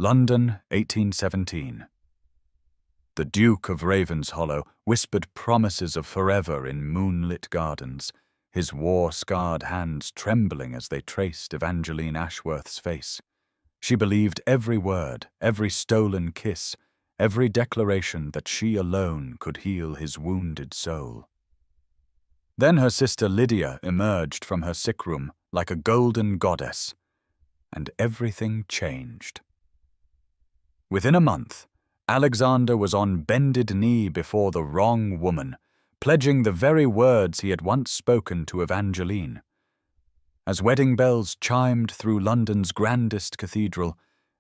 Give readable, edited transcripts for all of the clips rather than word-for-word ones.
London, 1817. The Duke of Ravenshollow whispered promises of forever in moonlit gardens, his war-scarred hands trembling as they traced Evangeline Ashworth's face. She believed every word, every stolen kiss, every declaration that she alone could heal his wounded soul. Then her sister Lydia emerged from her sick room like a golden goddess, and everything changed. Within a month, Alexander was on bended knee before the wrong woman, pledging the very words he had once spoken to Evangeline. As wedding bells chimed through London's grandest cathedral,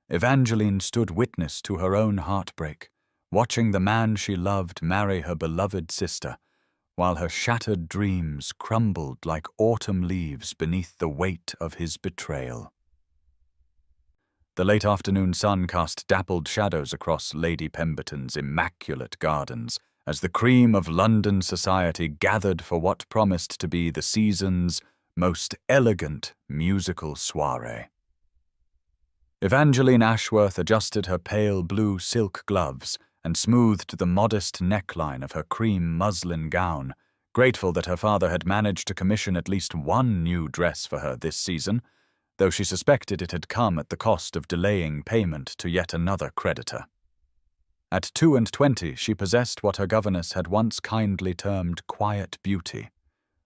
Evangeline stood witness to her own heartbreak, watching the man she loved marry her beloved sister, while her shattered dreams crumbled like autumn leaves beneath the weight of his betrayal. The late afternoon sun cast dappled shadows across Lady Pemberton's immaculate gardens as the cream of London society gathered for what promised to be the season's most elegant musical soiree. Evangeline Ashworth adjusted her pale blue silk gloves and smoothed the modest neckline of her cream muslin gown, grateful that her father had managed to commission at least one new dress for her this season, though she suspected it had come at the cost of delaying payment to yet another creditor. At 22, she possessed what her governess had once kindly termed quiet beauty,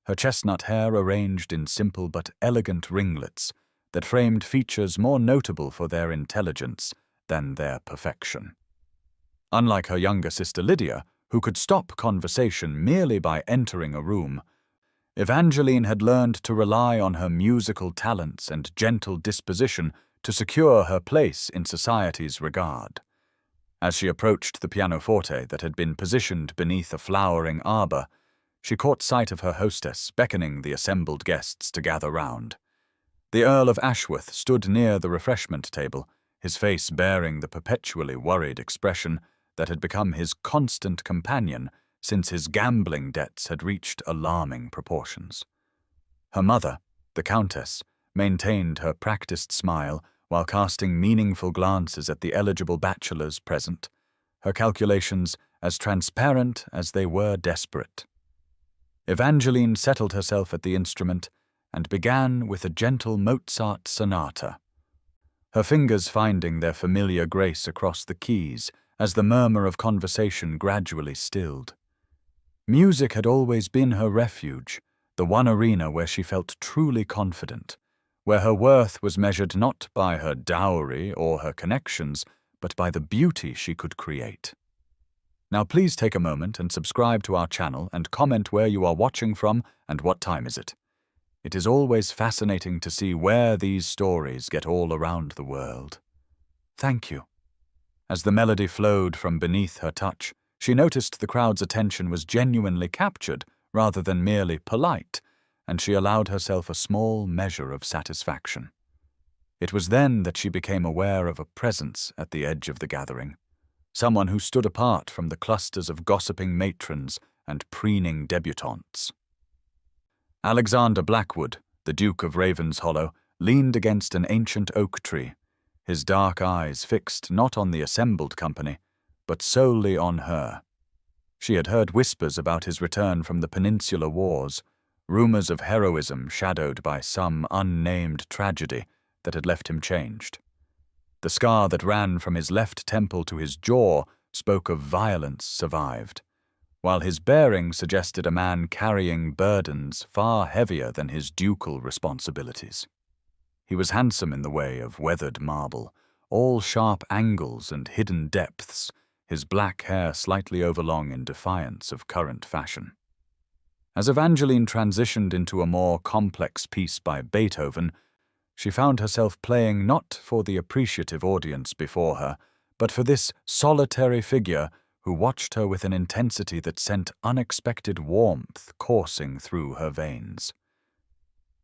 her chestnut hair arranged in simple but elegant ringlets that framed features more notable for their intelligence than their perfection. Unlike her younger sister Lydia, who could stop conversation merely by entering a room, Evangeline had learned to rely on her musical talents and gentle disposition to secure her place in society's regard. As she approached the pianoforte that had been positioned beneath a flowering arbor, she caught sight of her hostess beckoning the assembled guests to gather round. The Earl of Ashworth stood near the refreshment table, his face bearing the perpetually worried expression that had become his constant companion since his gambling debts had reached alarming proportions. Her mother, the Countess, maintained her practiced smile while casting meaningful glances at the eligible bachelors present, her calculations as transparent as they were desperate. Evangeline settled herself at the instrument and began with a gentle Mozart sonata, her fingers finding their familiar grace across the keys as the murmur of conversation gradually stilled. Music had always been her refuge, the one arena where she felt truly confident, where her worth was measured not by her dowry or her connections, but by the beauty she could create. Now please take a moment and subscribe to our channel and comment where you are watching from and what time is it. It is always fascinating to see where these stories get all around the world. Thank you. As the melody flowed from beneath her touch, she noticed the crowd's attention was genuinely captured rather than merely polite, and she allowed herself a small measure of satisfaction. It was then that she became aware of a presence at the edge of the gathering, someone who stood apart from the clusters of gossiping matrons and preening debutantes. Alexander Blackwood, the Duke of Ravenshollow, leaned against an ancient oak tree, his dark eyes fixed not on the assembled company, but solely on her. She had heard whispers about his return from the Peninsular Wars, rumors of heroism shadowed by some unnamed tragedy that had left him changed. The scar that ran from his left temple to his jaw spoke of violence survived, while his bearing suggested a man carrying burdens far heavier than his ducal responsibilities. He was handsome in the way of weathered marble, all sharp angles and hidden depths, his black hair slightly overlong in defiance of current fashion. As Evangeline transitioned into a more complex piece by Beethoven, she found herself playing not for the appreciative audience before her, but for this solitary figure who watched her with an intensity that sent unexpected warmth coursing through her veins.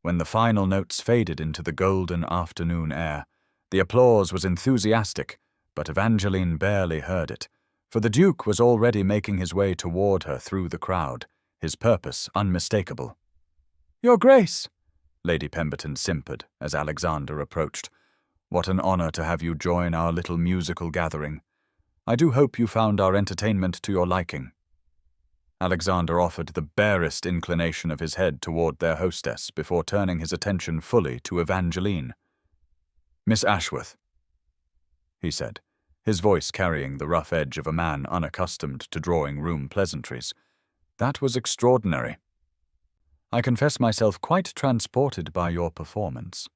When the final notes faded into the golden afternoon air, the applause was enthusiastic, but Evangeline barely heard it, for the Duke was already making his way toward her through the crowd, his purpose unmistakable. "Your Grace," Lady Pemberton simpered as Alexander approached, What an honor to have you join our little musical gathering. I do hope you found our entertainment to your liking." Alexander offered the barest inclination of his head toward their hostess before turning his attention fully to Evangeline. "Miss Ashworth," he said, his voice carrying the rough edge of a man unaccustomed to drawing-room pleasantries, "that was extraordinary. I confess myself quite transported by your performance."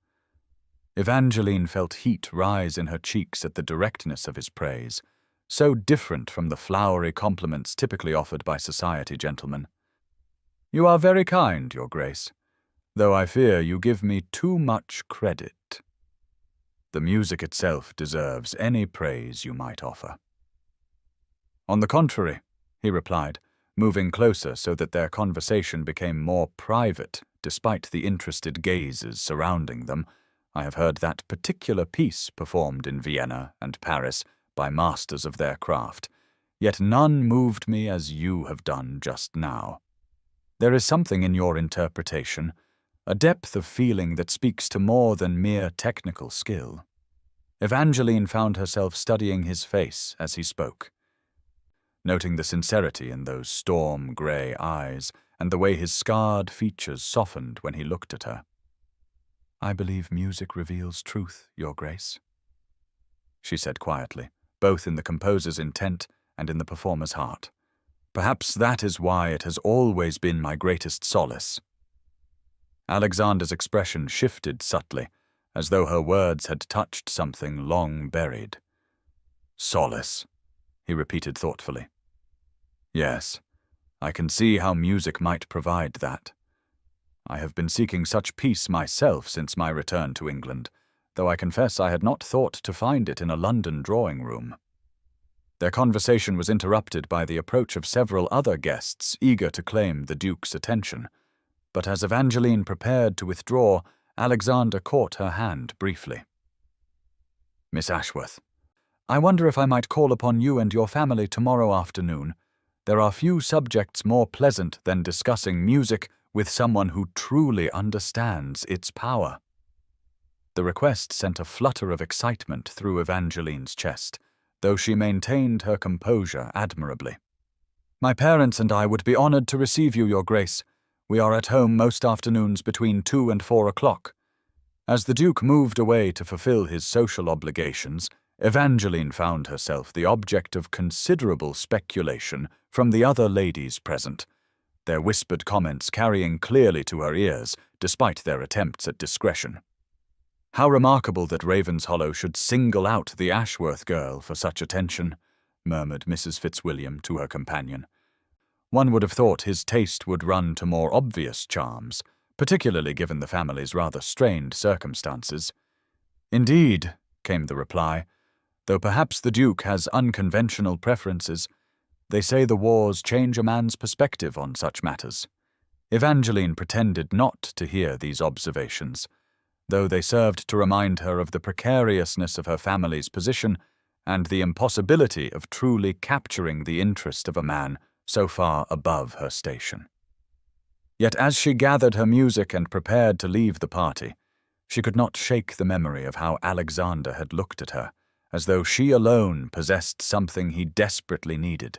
Evangeline felt heat rise in her cheeks at the directness of his praise, so different from the flowery compliments typically offered by society gentlemen. "You are very kind, Your Grace, though I fear you give me too much credit. The music itself deserves any praise you might offer." "On the contrary," he replied, moving closer so that their conversation became more private despite the interested gazes surrounding them, "I have heard that particular piece performed in Vienna and Paris by masters of their craft, yet none moved me as you have done just now. There is something in your interpretation, a depth of feeling that speaks to more than mere technical skill." Evangeline found herself studying his face as he spoke, noting the sincerity in those storm-gray eyes and the way his scarred features softened when he looked at her. "I believe music reveals truth, Your Grace," she said quietly, both in the composer's intent and in the performer's heart. "Perhaps that is why it has always been my greatest solace." Alexander's expression shifted subtly, as though her words had touched something long buried. "Solace," he repeated thoughtfully. "Yes, I can see how music might provide that. I have been seeking such peace myself since my return to England, though I confess I had not thought to find it in a London drawing-room." Their conversation was interrupted by the approach of several other guests eager to claim the Duke's attention, but as Evangeline prepared to withdraw, Alexander caught her hand briefly. "Miss Ashworth, I wonder if I might call upon you and your family tomorrow afternoon. There are few subjects more pleasant than discussing music with someone who truly understands its power." The request sent a flutter of excitement through Evangeline's chest, though she maintained her composure admirably. "My parents and I would be honored to receive you, Your Grace. We are at home most afternoons between 2 and 4 o'clock. As the Duke moved away to fulfill his social obligations, Evangeline found herself the object of considerable speculation from the other ladies present, their whispered comments carrying clearly to her ears, despite their attempts at discretion. "How remarkable that Ravenshollow should single out the Ashworth girl for such attention," murmured Mrs. Fitzwilliam to her companion. "One would have thought his taste would run to more obvious charms, particularly given the family's rather strained circumstances." "Indeed," came the reply, "though perhaps the Duke has unconventional preferences. They say the wars change a man's perspective on such matters." Evangeline pretended not to hear these observations, though they served to remind her of the precariousness of her family's position and the impossibility of truly capturing the interest of a man so far above her station. Yet as she gathered her music and prepared to leave the party, she could not shake the memory of how Alexander had looked at her, as though she alone possessed something he desperately needed.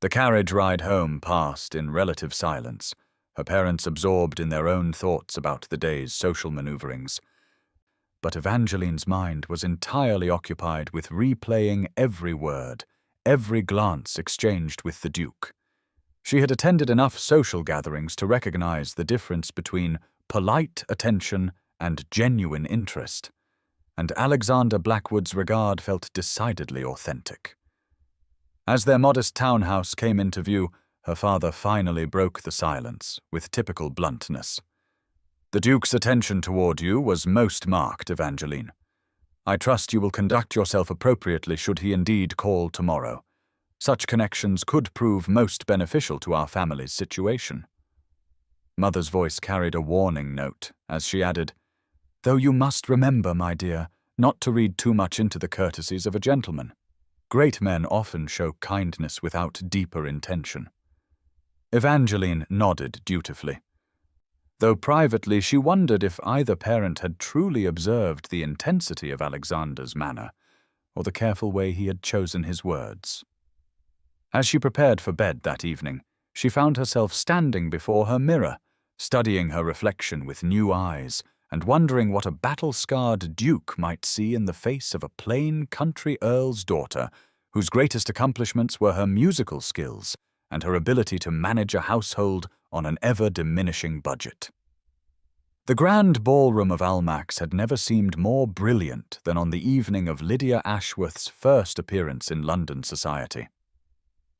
The carriage ride home passed in relative silence, her parents absorbed in their own thoughts about the day's social maneuverings. But Evangeline's mind was entirely occupied with replaying every word, every glance exchanged with the Duke. She had attended enough social gatherings to recognize the difference between polite attention and genuine interest, and Alexander Blackwood's regard felt decidedly authentic. As their modest townhouse came into view, her father finally broke the silence with typical bluntness. "The Duke's attention toward you was most marked, Evangeline. I trust you will conduct yourself appropriately should he indeed call tomorrow. Such connections could prove most beneficial to our family's situation." Mother's voice carried a warning note as she added, "Though you must remember, my dear, not to read too much into the courtesies of a gentleman. Great men often show kindness without deeper intention." Evangeline nodded dutifully. though privately she wondered if either parent had truly observed the intensity of Alexander's manner, or the careful way he had chosen his words. As she prepared for bed that evening, she found herself standing before her mirror, studying her reflection with new eyes, and wondering what a battle-scarred duke might see in the face of a plain country earl's daughter, whose greatest accomplishments were her musical skills and her ability to manage a household on an ever-diminishing budget. The grand ballroom of Almack's had never seemed more brilliant than on the evening of Lydia Ashworth's first appearance in London society.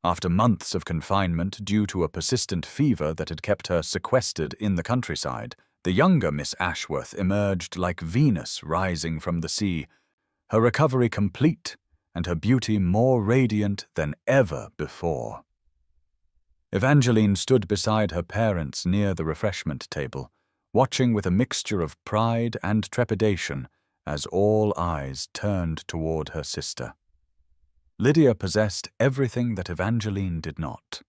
After months of confinement due to a persistent fever that had kept her sequestered in the countryside, the younger Miss Ashworth emerged like Venus rising from the sea, her recovery complete and her beauty more radiant than ever before. Evangeline stood beside her parents near the refreshment table, watching with a mixture of pride and trepidation as all eyes turned toward her sister. Lydia possessed everything that Evangeline did not.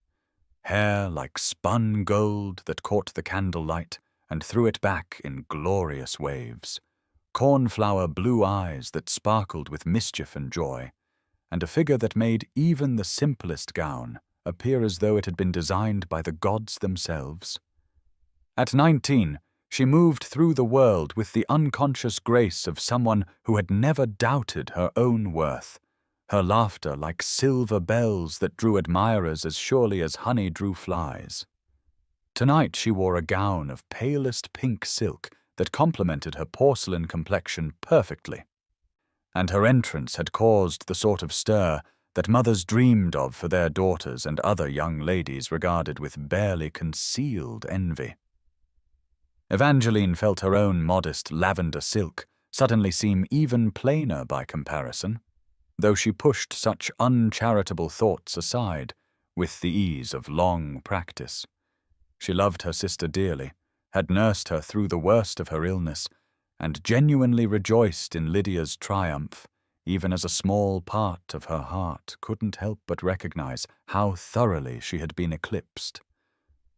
Hair like spun gold that caught the candlelight and threw it back in glorious waves, cornflower blue eyes that sparkled with mischief and joy, and a figure that made even the simplest gown appear as though it had been designed by the gods themselves. At 19, she moved through the world with the unconscious grace of someone who had never doubted her own worth, her laughter like silver bells that drew admirers as surely as honey drew flies. Tonight she wore a gown of palest pink silk that complemented her porcelain complexion perfectly, and her entrance had caused the sort of stir that mothers dreamed of for their daughters and other young ladies regarded with barely concealed envy. Evangeline felt her own modest lavender silk suddenly seem even plainer by comparison, though she pushed such uncharitable thoughts aside with the ease of long practice. She loved her sister dearly, had nursed her through the worst of her illness, and genuinely rejoiced in Lydia's triumph, even as a small part of her heart couldn't help but recognize how thoroughly she had been eclipsed.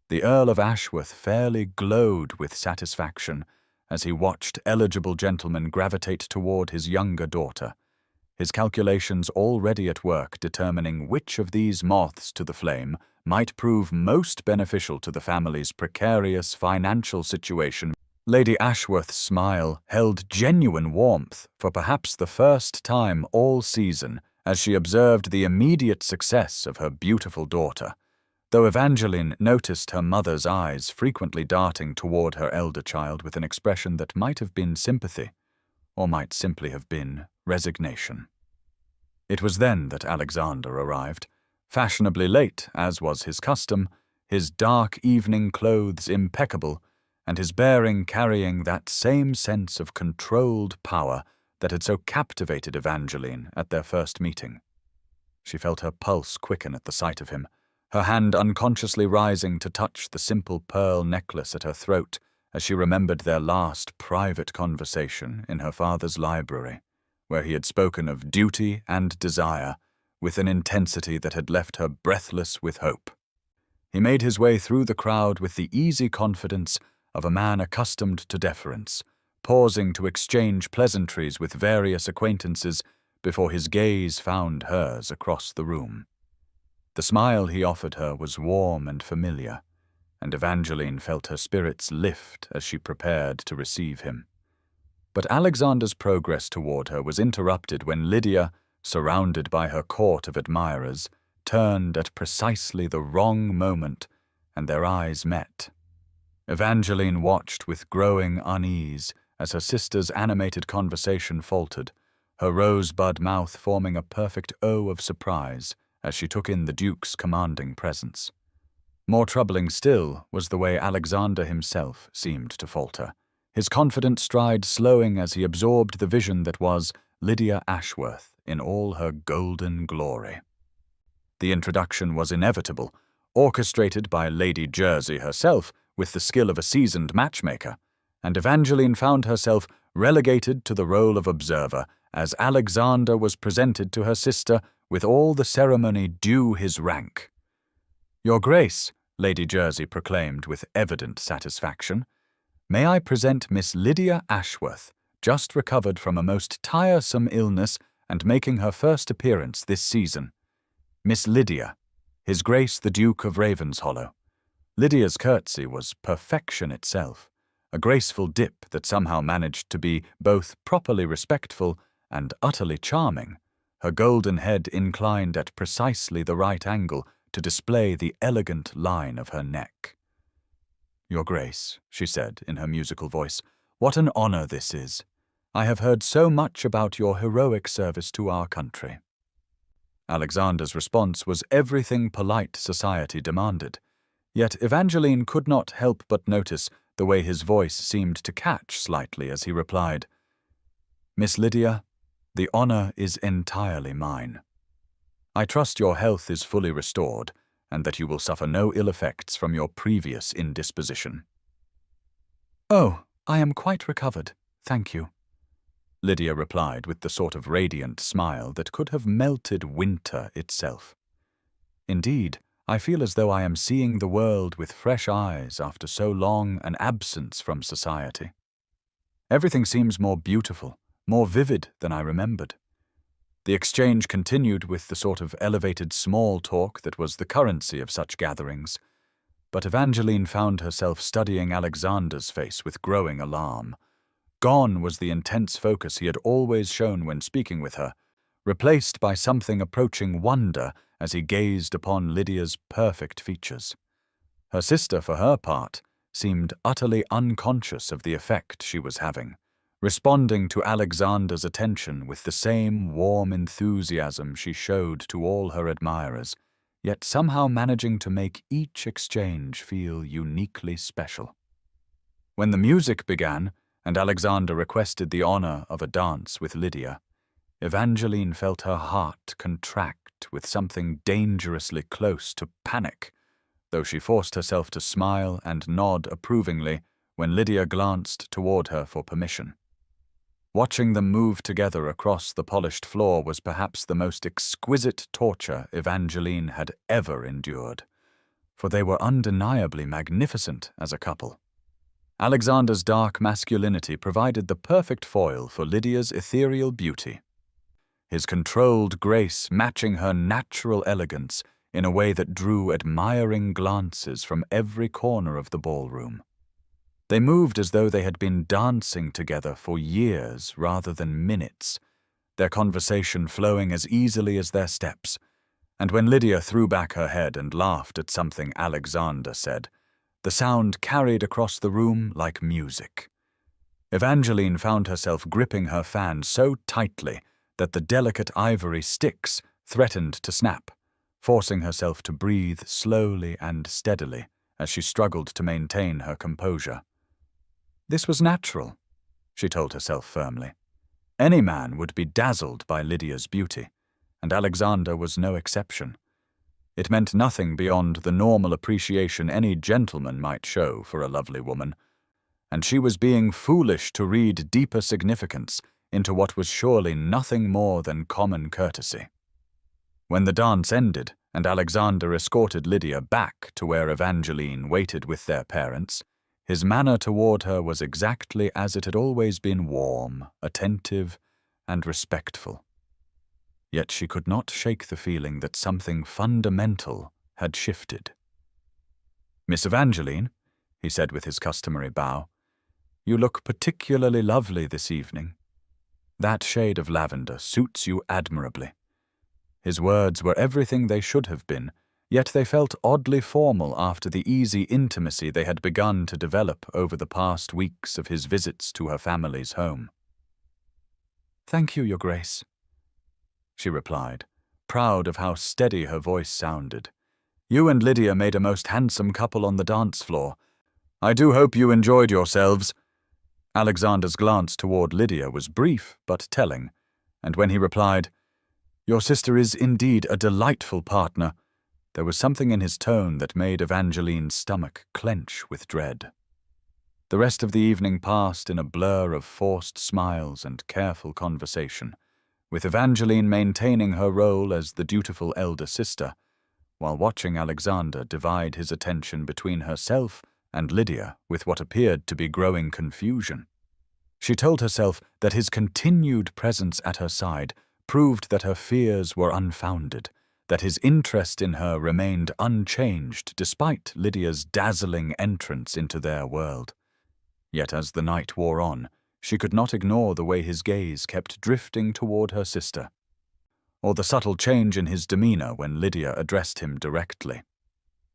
The Earl of Ashworth fairly glowed with satisfaction as he watched eligible gentlemen gravitate toward his younger daughter, his calculations already at work determining which of these moths to the flame might prove most beneficial to the family's precarious financial situation. Lady Ashworth's smile held genuine warmth for perhaps the first time all season as she observed the immediate success of her beautiful daughter, though Evangeline noticed her mother's eyes frequently darting toward her elder child with an expression that might have been sympathy, or might simply have been resignation. It was then that Alexander arrived, fashionably late, as was his custom, his dark evening clothes impeccable, and his bearing carrying that same sense of controlled power that had so captivated Evangeline at their first meeting. She felt her pulse quicken at the sight of him, her hand unconsciously rising to touch the simple pearl necklace at her throat as she remembered their last private conversation in her father's library, where he had spoken of duty and desire with an intensity that had left her breathless with hope. He made his way through the crowd with the easy confidence of a man accustomed to deference, pausing to exchange pleasantries with various acquaintances before his gaze found hers across the room. The smile he offered her was warm and familiar, and Evangeline felt her spirits lift as she prepared to receive him. But Alexander's progress toward her was interrupted when Lydia, surrounded by her court of admirers, turned at precisely the wrong moment, and their eyes met. Evangeline watched with growing unease as her sister's animated conversation faltered, her rosebud mouth forming a perfect O of surprise as she took in the Duke's commanding presence. More troubling still was the way Alexander himself seemed to falter, his confident stride slowing as he absorbed the vision that was Lydia Ashworth in all her golden glory. The introduction was inevitable, orchestrated by Lady Jersey herself with the skill of a seasoned matchmaker, and Evangeline found herself relegated to the role of observer as Alexander was presented to her sister with all the ceremony due his rank. "Your Grace," Lady Jersey proclaimed with evident satisfaction, May I present Miss Lydia Ashworth, just recovered from a most tiresome illness and making her first appearance this season. Miss Lydia, His Grace the Duke of Ravenshollow. Lydia's curtsy was perfection itself, a graceful dip that somehow managed to be both properly respectful and utterly charming, her golden head inclined at precisely the right angle to display the elegant line of her neck. "Your Grace," she said in her musical voice, "what an honor this is. I have heard so much about your heroic service to our country." Alexander's response was everything polite society demanded, yet Evangeline could not help but notice the way his voice seemed to catch slightly as he replied, "Miss Lydia, the honor is entirely mine. I trust your health is fully restored, and that you will suffer no ill effects from your previous indisposition." "Oh, I am quite recovered, thank you," Lydia replied with the sort of radiant smile that could have melted winter itself. "Indeed, I feel as though I am seeing the world with fresh eyes after so long an absence from society. Everything seems more beautiful, more vivid than I remembered." The exchange continued with the sort of elevated small talk that was the currency of such gatherings, but Evangeline found herself studying Alexander's face with growing alarm. Gone was the intense focus he had always shown when speaking with her, replaced by something approaching wonder as he gazed upon Lydia's perfect features. Her sister, for her part, seemed utterly unconscious of the effect she was having, responding to Alexander's attention with the same warm enthusiasm she showed to all her admirers, yet somehow managing to make each exchange feel uniquely special. When the music began, and Alexander requested the honor of a dance with Lydia, Evangeline felt her heart contract with something dangerously close to panic, though she forced herself to smile and nod approvingly when Lydia glanced toward her for permission. Watching them move together across the polished floor was perhaps the most exquisite torture Evangeline had ever endured, for they were undeniably magnificent as a couple. Alexander's dark masculinity provided the perfect foil for Lydia's ethereal beauty, his controlled grace matching her natural elegance in a way that drew admiring glances from every corner of the ballroom. They moved as though they had been dancing together for years rather than minutes, their conversation flowing as easily as their steps, and when Lydia threw back her head and laughed at something Alexander said, the sound carried across the room like music. Evangeline found herself gripping her fan so tightly that the delicate ivory sticks threatened to snap, forcing herself to breathe slowly and steadily as she struggled to maintain her composure. This was natural, she told herself firmly. Any man would be dazzled by Lydia's beauty, and Alexander was no exception. It meant nothing beyond the normal appreciation any gentleman might show for a lovely woman, and she was being foolish to read deeper significance into what was surely nothing more than common courtesy. When the dance ended, and Alexander escorted Lydia back to where Evangeline waited with their parents, his manner toward her was exactly as it had always been, warm, attentive, and respectful. Yet she could not shake the feeling that something fundamental had shifted. "Miss Evangeline," he said with his customary bow, "you look particularly lovely this evening. That shade of lavender suits you admirably." His words were everything they should have been, yet they felt oddly formal after the easy intimacy they had begun to develop over the past weeks of his visits to her family's home. "Thank you, Your Grace," she replied, proud of how steady her voice sounded. "You and Lydia made a most handsome couple on the dance floor. I do hope you enjoyed yourselves." Alexander's glance toward Lydia was brief but telling, and when he replied, "Your sister is indeed a delightful partner," there was something in his tone that made Evangeline's stomach clench with dread. The rest of the evening passed in a blur of forced smiles and careful conversation, with Evangeline maintaining her role as the dutiful elder sister, while watching Alexander divide his attention between herself and Lydia with what appeared to be growing confusion. She told herself that his continued presence at her side proved that her fears were unfounded, that his interest in her remained unchanged despite Lydia's dazzling entrance into their world. Yet as the night wore on, she could not ignore the way his gaze kept drifting toward her sister, or the subtle change in his demeanor when Lydia addressed him directly.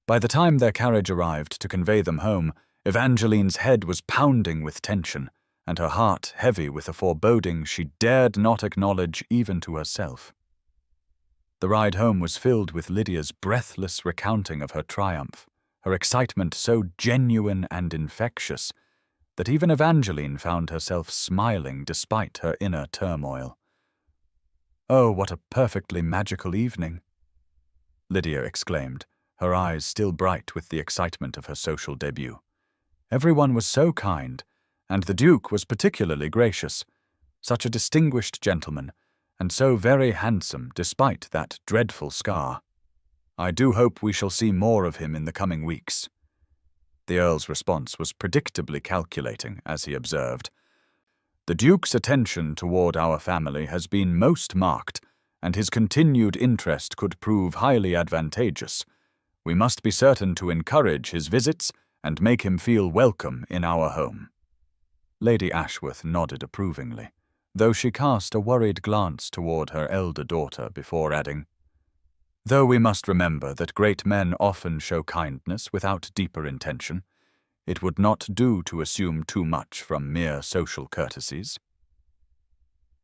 By the time their carriage arrived to convey them home, Evangeline's head was pounding with tension, and her heart heavy with a foreboding she dared not acknowledge even to herself. The ride home was filled with Lydia's breathless recounting of her triumph, her excitement so genuine and infectious that even Evangeline found herself smiling despite her inner turmoil. "Oh, what a perfectly magical evening," Lydia exclaimed, her eyes still bright with the excitement of her social debut. "Everyone was so kind, and the Duke was particularly gracious. Such a distinguished gentleman, and so very handsome despite that dreadful scar. I do hope we shall see more of him in the coming weeks." The Earl's response was predictably calculating, as he observed. "The Duke's attention toward our family has been most marked, and his continued interest could prove highly advantageous. We must be certain to encourage his visits and make him feel welcome in our home." Lady Ashworth nodded approvingly, though she cast a worried glance toward her elder daughter before adding, "Though we must remember that great men often show kindness without deeper intention, it would not do to assume too much from mere social courtesies."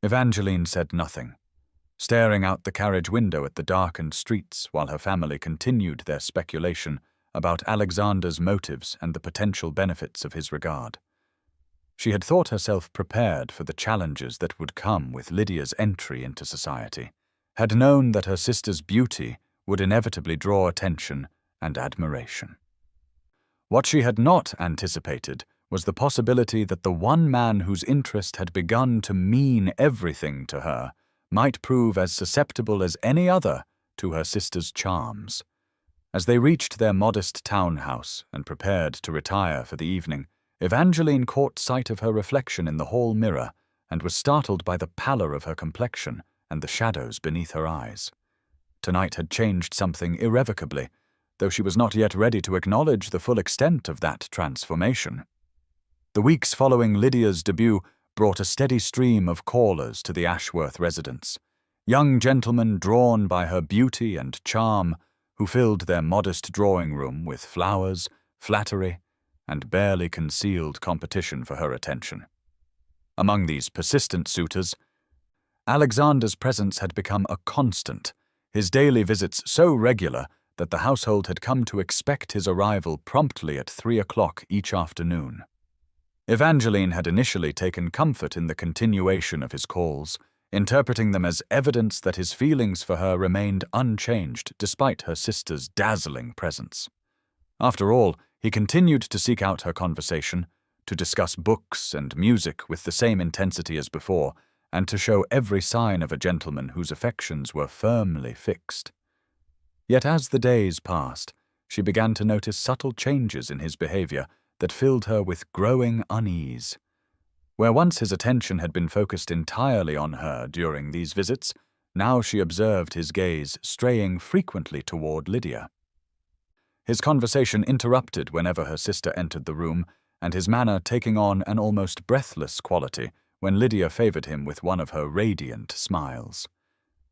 Evangeline said nothing, staring out the carriage window at the darkened streets while her family continued their speculation about Alexander's motives and the potential benefits of his regard. She had thought herself prepared for the challenges that would come with Lydia's entry into society, had known that her sister's beauty would inevitably draw attention and admiration. What she had not anticipated was the possibility that the one man whose interest had begun to mean everything to her might prove as susceptible as any other to her sister's charms. As they reached their modest townhouse and prepared to retire for the evening, Evangeline caught sight of her reflection in the hall mirror and was startled by the pallor of her complexion and the shadows beneath her eyes. Tonight had changed something irrevocably, though she was not yet ready to acknowledge the full extent of that transformation. The weeks following Lydia's debut brought a steady stream of callers to the Ashworth residence, young gentlemen drawn by her beauty and charm who filled their modest drawing room with flowers, flattery, and barely concealed competition for her attention. Among these persistent suitors, Alexander's presence had become a constant, his daily visits so regular that the household had come to expect his arrival promptly at 3 o'clock each afternoon. Evangeline had initially taken comfort in the continuation of his calls, interpreting them as evidence that his feelings for her remained unchanged despite her sister's dazzling presence. After all, he continued to seek out her conversation, to discuss books and music with the same intensity as before, and to show every sign of a gentleman whose affections were firmly fixed. Yet as the days passed, she began to notice subtle changes in his behavior that filled her with growing unease. Where once his attention had been focused entirely on her during these visits, now she observed his gaze straying frequently toward Lydia. His conversation interrupted whenever her sister entered the room, and his manner taking on an almost breathless quality when Lydia favored him with one of her radiant smiles.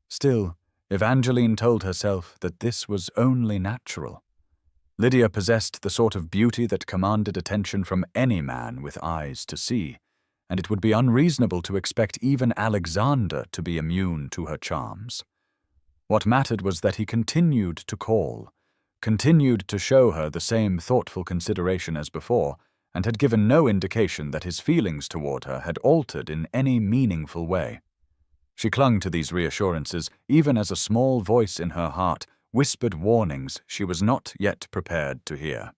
Still, Evangeline told herself that this was only natural. Lydia possessed the sort of beauty that commanded attention from any man with eyes to see, and it would be unreasonable to expect even Alexander to be immune to her charms. What mattered was that he continued to call, continued to show her the same thoughtful consideration as before, and had given no indication that his feelings toward her had altered in any meaningful way. She clung to these reassurances even as a small voice in her heart whispered warnings she was not yet prepared to hear.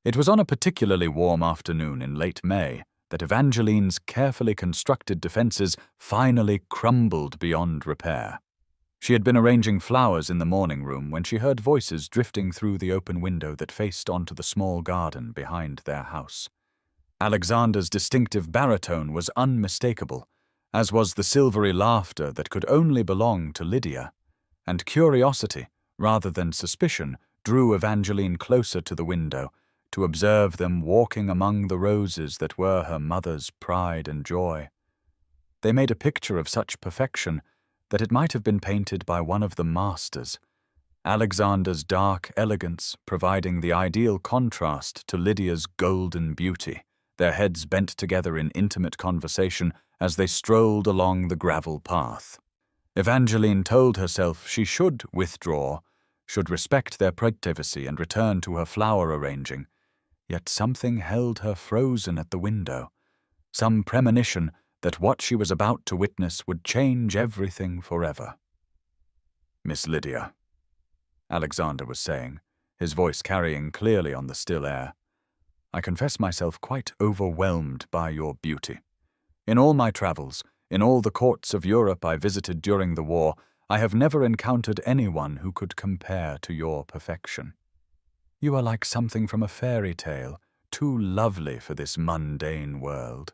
It was on a particularly warm afternoon in late May that Evangeline's carefully constructed defenses finally crumbled beyond repair. She had been arranging flowers in the morning room when she heard voices drifting through the open window that faced onto the small garden behind their house. Alexander's distinctive baritone was unmistakable, as was the silvery laughter that could only belong to Lydia, and curiosity, rather than suspicion, drew Evangeline closer to the window to observe them walking among the roses that were her mother's pride and joy. They made a picture of such perfection that it might have been painted by one of the masters, Alexander's dark elegance providing the ideal contrast to Lydia's golden beauty, their heads bent together in intimate conversation as they strolled along the gravel path. Evangeline told herself she should withdraw, should respect their privacy and return to her flower arranging, yet something held her frozen at the window, some premonition that what she was about to witness would change everything forever. "Miss Lydia," Alexander was saying, his voice carrying clearly on the still air, "I confess myself quite overwhelmed by your beauty. In all my travels, in all the courts of Europe I visited during the war, I have never encountered anyone who could compare to your perfection. You are like something from a fairy tale, too lovely for this mundane world."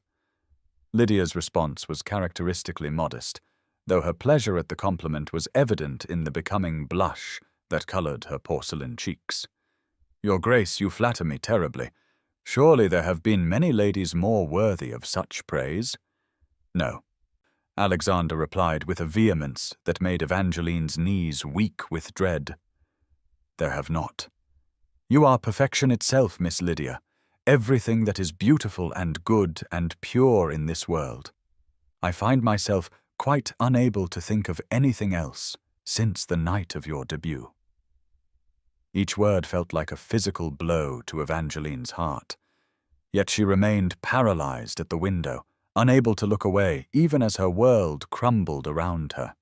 Lydia's response was characteristically modest, though her pleasure at the compliment was evident in the becoming blush that colored her porcelain cheeks. "Your Grace, you flatter me terribly. Surely there have been many ladies more worthy of such praise." "No," Alexander replied with a vehemence that made Evangeline's knees weak with dread. "There have not. You are perfection itself, Miss Lydia, everything that is beautiful and good and pure in this world. I find myself quite unable to think of anything else since the night of your debut." Each word felt like a physical blow to Evangeline's heart, yet she remained paralyzed at the window, unable to look away even as her world crumbled around her.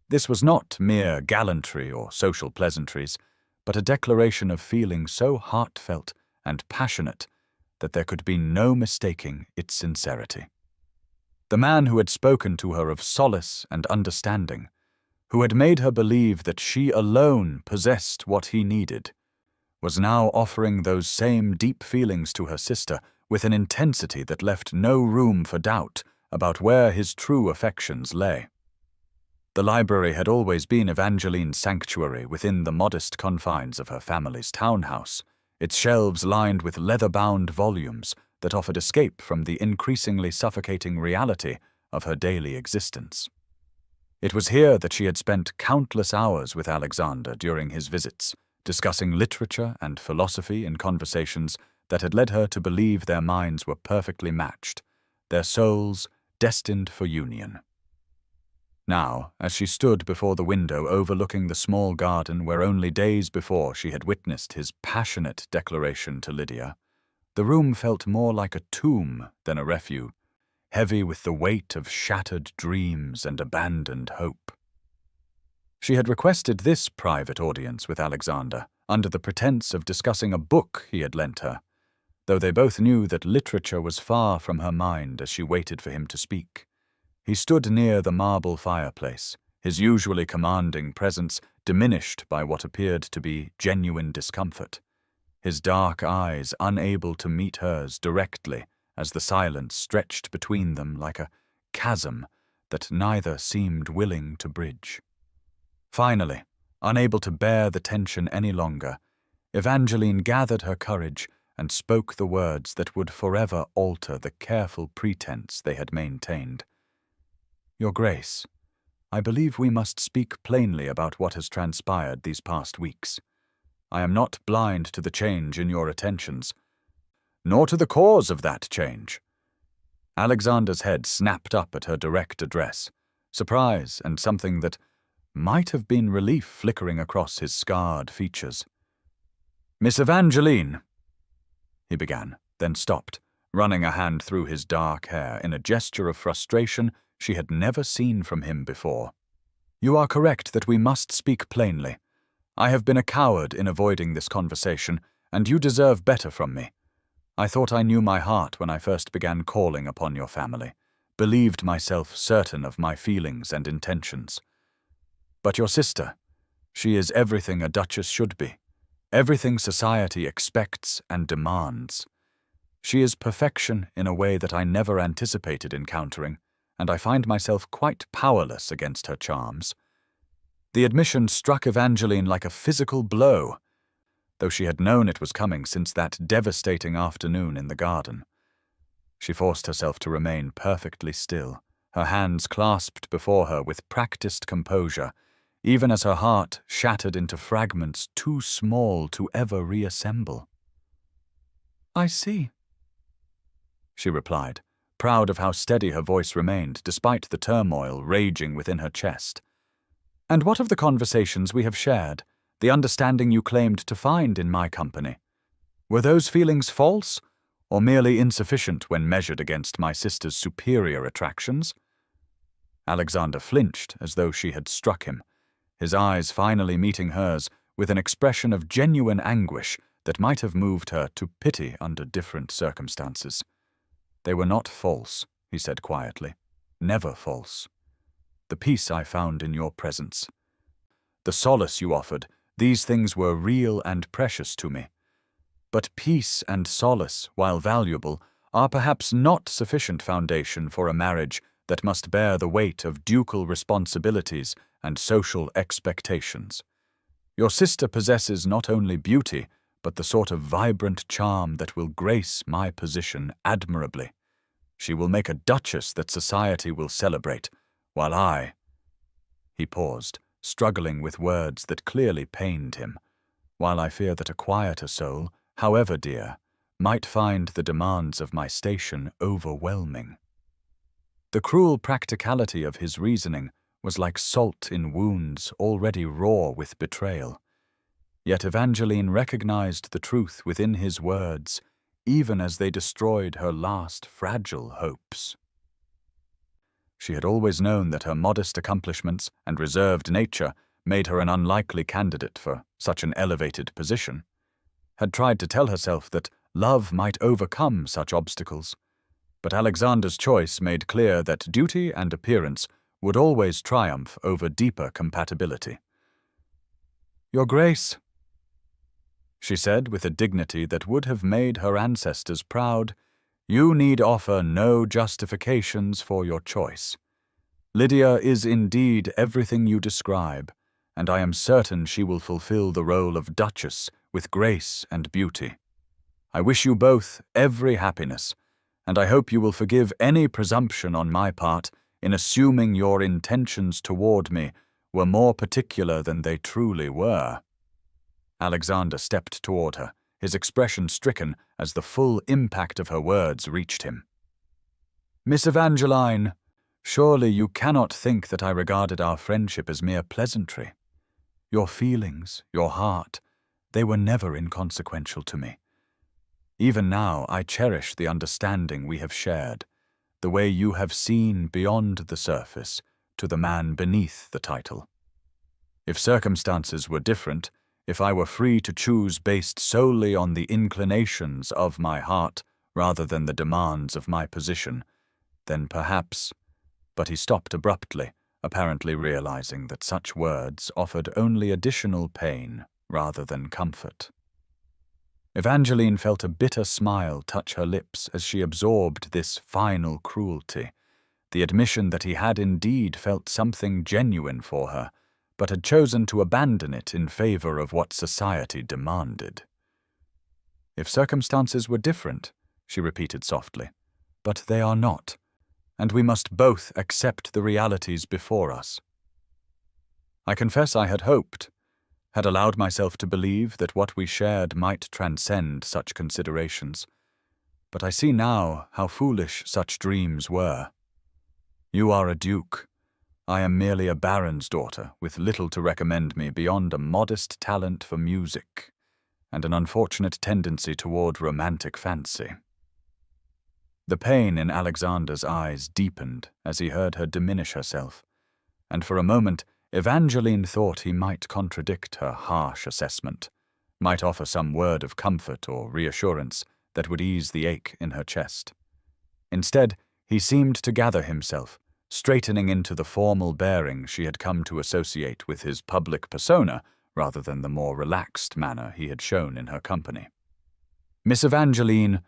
This was not mere gallantry or social pleasantries, but a declaration of feeling so heartfelt and passionate that there could be no mistaking its sincerity. The man who had spoken to her of solace and understanding, who had made her believe that she alone possessed what he needed, was now offering those same deep feelings to her sister with an intensity that left no room for doubt about where his true affections lay. The library had always been Evangeline's sanctuary within the modest confines of her family's townhouse, its shelves lined with leather-bound volumes that offered escape from the increasingly suffocating reality of her daily existence. It was here that she had spent countless hours with Alexander during his visits, discussing literature and philosophy in conversations that had led her to believe their minds were perfectly matched, their souls destined for union. Now, as she stood before the window overlooking the small garden where only days before she had witnessed his passionate declaration to Lydia, the room felt more like a tomb than a refuge, heavy with the weight of shattered dreams and abandoned hope. She had requested this private audience with Alexander under the pretense of discussing a book he had lent her, though they both knew that literature was far from her mind as she waited for him to speak. He stood near the marble fireplace, his usually commanding presence diminished by what appeared to be genuine discomfort, his dark eyes unable to meet hers directly as the silence stretched between them like a chasm that neither seemed willing to bridge. Finally, unable to bear the tension any longer, Evangeline gathered her courage and spoke the words that would forever alter the careful pretense they had maintained. "Your Grace, I believe we must speak plainly about what has transpired these past weeks. I am not blind to the change in your attentions, nor to the cause of that change." Alexander's head snapped up at her direct address, surprise and something that might have been relief flickering across his scarred features. "Miss Evangeline," he began, then stopped, running a hand through his dark hair in a gesture of frustration she had never seen from him before. "You are correct that we must speak plainly. I have been a coward in avoiding this conversation, and you deserve better from me. I thought I knew my heart when I first began calling upon your family, believed myself certain of my feelings and intentions. But your sister, she is everything a duchess should be, everything society expects and demands. She is perfection in a way that I never anticipated encountering, and I find myself quite powerless against her charms. The admission struck Evangeline like a physical blow, though she had known it was coming since that devastating afternoon in the garden. She forced herself to remain perfectly still, her hands clasped before her with practiced composure, even as her heart shattered into fragments too small to ever reassemble. "I see," she replied, proud of how steady her voice remained despite the turmoil raging within her chest. "And what of the conversations we have shared, the understanding you claimed to find in my company? Were those feelings false, or merely insufficient when measured against my sister's superior attractions?" Alexander flinched as though she had struck him, his eyes finally meeting hers with an expression of genuine anguish that might have moved her to pity under different circumstances. "They were not false," he said quietly. "Never false. The peace I found in your presence, the solace you offered, these things were real and precious to me. But peace and solace, while valuable, are perhaps not sufficient foundation for a marriage that must bear the weight of ducal responsibilities and social expectations. Your sister possesses not only beauty, but the sort of vibrant charm that will grace my position admirably. She will make a duchess that society will celebrate, while I—" He paused, struggling with words that clearly pained him, "while I fear that a quieter soul, however dear, might find the demands of my station overwhelming." The cruel practicality of his reasoning was like salt in wounds already raw with betrayal. Yet Evangeline recognized the truth within his words, even as they destroyed her last fragile hopes. She had always known that her modest accomplishments and reserved nature made her an unlikely candidate for such an elevated position, had tried to tell herself that love might overcome such obstacles, but Alexander's choice made clear that duty and appearance would always triumph over deeper compatibility. "Your Grace," she said with a dignity that would have made her ancestors proud, "you need offer no justifications for your choice. Lydia is indeed everything you describe, and I am certain she will fulfill the role of Duchess with grace and beauty. I wish you both every happiness, and I hope you will forgive any presumption on my part in assuming your intentions toward me were more particular than they truly were." Alexander stepped toward her, his expression stricken as the full impact of her words reached him. "Miss Evangeline, surely you cannot think that I regarded our friendship as mere pleasantry. Your feelings, your heart, they were never inconsequential to me. Even now I cherish the understanding we have shared, the way you have seen beyond the surface to the man beneath the title. If circumstances were different, if I were free to choose based solely on the inclinations of my heart rather than the demands of my position, then perhaps—" But he stopped abruptly, apparently realizing that such words offered only additional pain rather than comfort. Evangeline felt a bitter smile touch her lips as she absorbed this final cruelty, the admission that he had indeed felt something genuine for her, but had chosen to abandon it in favor of what society demanded. "If circumstances were different," she repeated softly, "but they are not, and we must both accept the realities before us. I confess I had hoped, had allowed myself to believe that what we shared might transcend such considerations, but I see now how foolish such dreams were. You are a duke. I am merely a baron's daughter with little to recommend me beyond a modest talent for music and an unfortunate tendency toward romantic fancy." The pain in Alexander's eyes deepened as he heard her diminish herself, and for a moment Evangeline thought he might contradict her harsh assessment, might offer some word of comfort or reassurance that would ease the ache in her chest. Instead, he seemed to gather himself, straightening into the formal bearing she had come to associate with his public persona rather than the more relaxed manner he had shown in her company. "Miss Evangeline,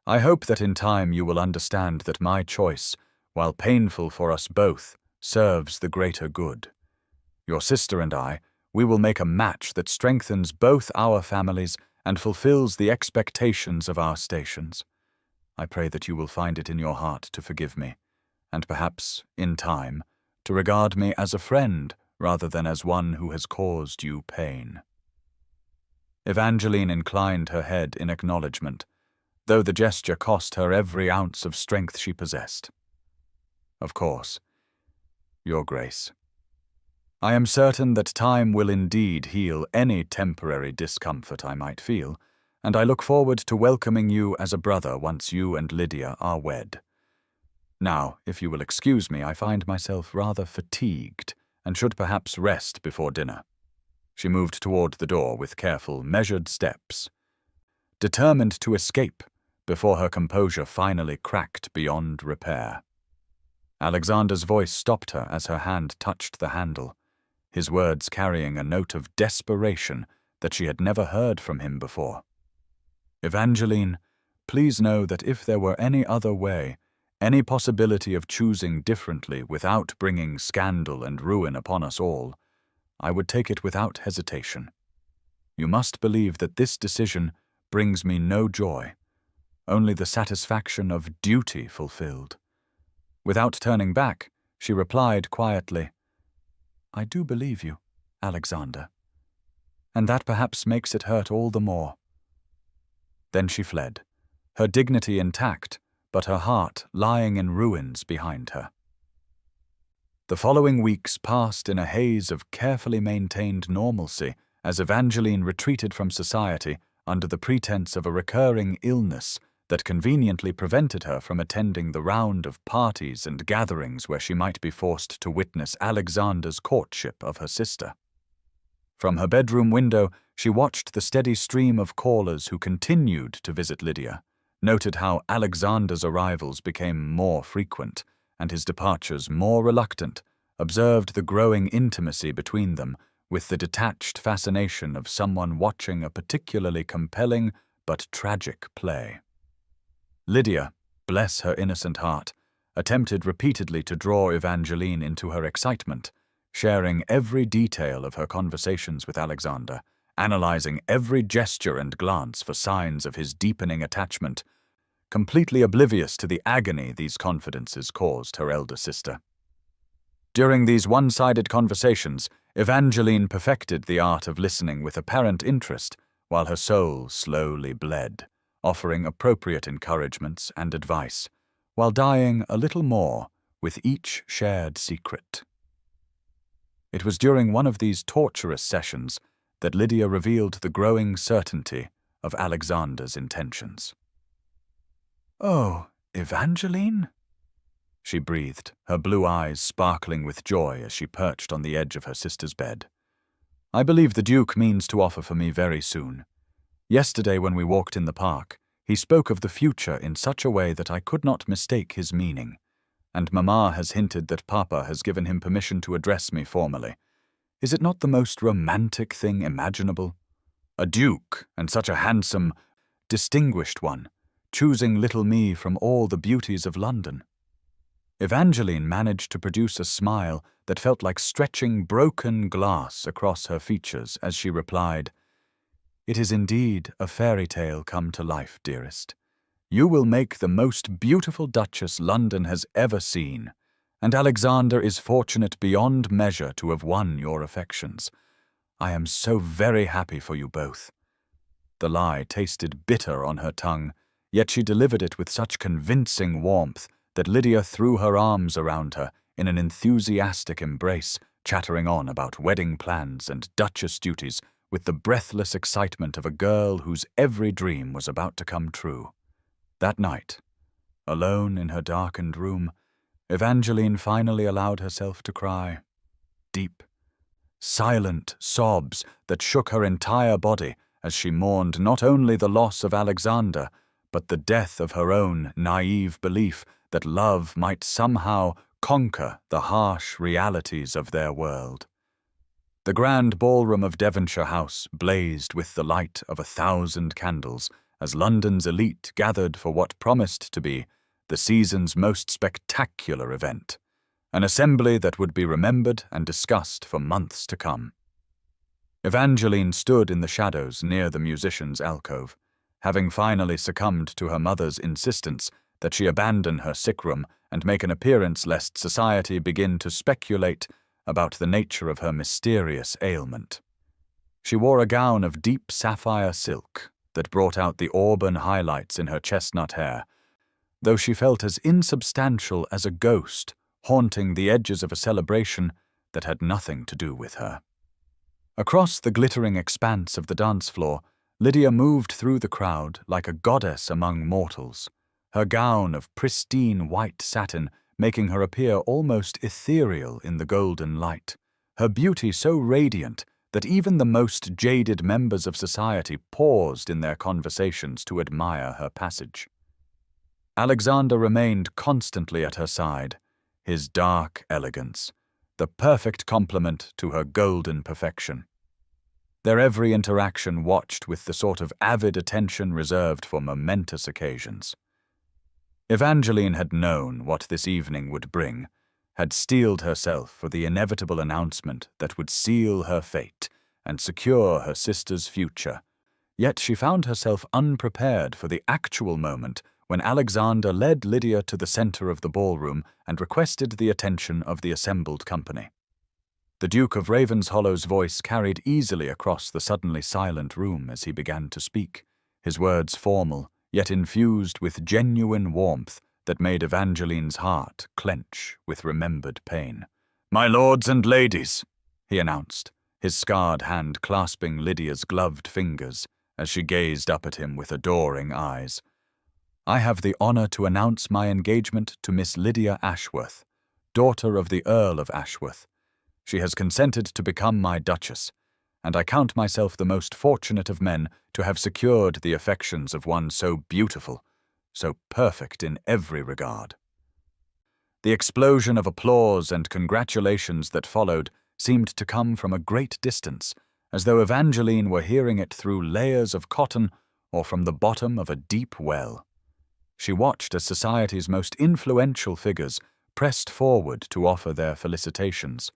I hope that in time you will understand that my choice, while painful for us both, serves the greater good. Your sister and I, we will make a match that strengthens both our families and fulfills the expectations of our stations. I pray that you will find it in your heart to forgive me, and perhaps, in time, to regard me as a friend rather than as one who has caused you pain." Evangeline inclined her head in acknowledgement, though the gesture cost her every ounce of strength she possessed. "Of course, Your Grace. I am certain that time will indeed heal any temporary discomfort I might feel, and I look forward to welcoming you as a brother once you and Lydia are wed. Now, if you will excuse me, I find myself rather fatigued and should perhaps rest before dinner." She moved toward the door with careful, measured steps, determined to escape before her composure finally cracked beyond repair. Alexander's voice stopped her as her hand touched the handle, his words carrying a note of desperation that she had never heard from him before. "Evangeline, please know that if there were any other way, any possibility of choosing differently without bringing scandal and ruin upon us all, I would take it without hesitation. You must believe that this decision brings me no joy, only the satisfaction of duty fulfilled." Without turning back, she replied quietly, "I do believe you, Alexander, and that perhaps makes it hurt all the more." Then she fled, her dignity intact, but her heart lying in ruins behind her. The following weeks passed in a haze of carefully maintained normalcy as Evangeline retreated from society under the pretense of a recurring illness that conveniently prevented her from attending the round of parties and gatherings where she might be forced to witness Alexander's courtship of her sister. From her bedroom window, she watched the steady stream of callers who continued to visit Lydia, noted how Alexander's arrivals became more frequent and his departures more reluctant, observed the growing intimacy between them with the detached fascination of someone watching a particularly compelling but tragic play. Lydia, bless her innocent heart, attempted repeatedly to draw Evangeline into her excitement, sharing every detail of her conversations with Alexander, analyzing every gesture and glance for signs of his deepening attachment, completely oblivious to the agony these confidences caused her elder sister. During these one-sided conversations, Evangeline perfected the art of listening with apparent interest, while her soul slowly bled, offering appropriate encouragements and advice, while dying a little more with each shared secret. It was during one of these torturous sessions that Lydia revealed the growing certainty of Alexander's intentions. "Oh, Evangeline?" she breathed, her blue eyes sparkling with joy as she perched on the edge of her sister's bed. "I believe the Duke means to offer for me very soon. Yesterday when we walked in the park, he spoke of the future in such a way that I could not mistake his meaning, and Mamma has hinted that Papa has given him permission to address me formally. Is it not the most romantic thing imaginable? A duke, and such a handsome, distinguished one, choosing little me from all the beauties of London." Evangeline managed to produce a smile that felt like stretching broken glass across her features as she replied, "It is indeed a fairy tale come to life, dearest. You will make the most beautiful Duchess London has ever seen, and Alexander is fortunate beyond measure to have won your affections. I am so very happy for you both." The lie tasted bitter on her tongue, yet she delivered it with such convincing warmth that Lydia threw her arms around her in an enthusiastic embrace, chattering on about wedding plans and duchess duties with the breathless excitement of a girl whose every dream was about to come true. That night, alone in her darkened room, Evangeline finally allowed herself to cry. Deep, silent sobs that shook her entire body as she mourned not only the loss of Alexander, but the death of her own naive belief that love might somehow conquer the harsh realities of their world. The grand ballroom of Devonshire House blazed with the light of 1,000 candles as London's elite gathered for what promised to be the season's most spectacular event, an assembly that would be remembered and discussed for months to come. Evangeline stood in the shadows near the musician's alcove, having finally succumbed to her mother's insistence that she abandon her sick room and make an appearance lest society begin to speculate about the nature of her mysterious ailment. She wore a gown of deep sapphire silk that brought out the auburn highlights in her chestnut hair, though she felt as insubstantial as a ghost haunting the edges of a celebration that had nothing to do with her. Across the glittering expanse of the dance floor, Lydia moved through the crowd like a goddess among mortals, her gown of pristine white satin making her appear almost ethereal in the golden light, her beauty so radiant that even the most jaded members of society paused in their conversations to admire her passage. Alexander remained constantly at her side, his dark elegance, the perfect complement to her golden perfection. Their every interaction watched with the sort of avid attention reserved for momentous occasions. Evangeline had known what this evening would bring, had steeled herself for the inevitable announcement that would seal her fate and secure her sister's future, yet she found herself unprepared for the actual moment when Alexander led Lydia to the center of the ballroom and requested the attention of the assembled company. The Duke of Ravenshollow's voice carried easily across the suddenly silent room as he began to speak, his words formal, yet infused with genuine warmth that made Evangeline's heart clench with remembered pain. "My lords and ladies," he announced, his scarred hand clasping Lydia's gloved fingers as she gazed up at him with adoring eyes. "I have the honor to announce my engagement to Miss Lydia Ashworth, daughter of the Earl of Ashworth. She has consented to become my Duchess, and I count myself the most fortunate of men to have secured the affections of one so beautiful, so perfect in every regard." The explosion of applause and congratulations that followed seemed to come from a great distance, as though Evangeline were hearing it through layers of cotton or from the bottom of a deep well. She watched as society's most influential figures pressed forward to offer their felicitations,